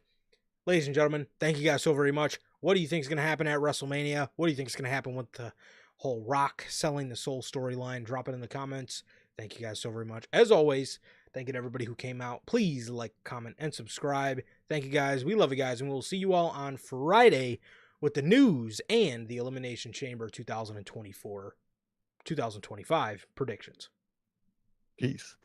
Ladies and gentlemen, thank you guys so very much. What do you think is going to happen at WrestleMania? What do you think is going to happen with the whole Rock selling the soul storyline? Drop it in the comments. Thank you guys so very much. As always, thank you to everybody who came out. Please like, comment, and subscribe. Thank you guys. We love you guys, and we'll see you all on Friday with the news and the Elimination Chamber 2024-2025 predictions. Peace.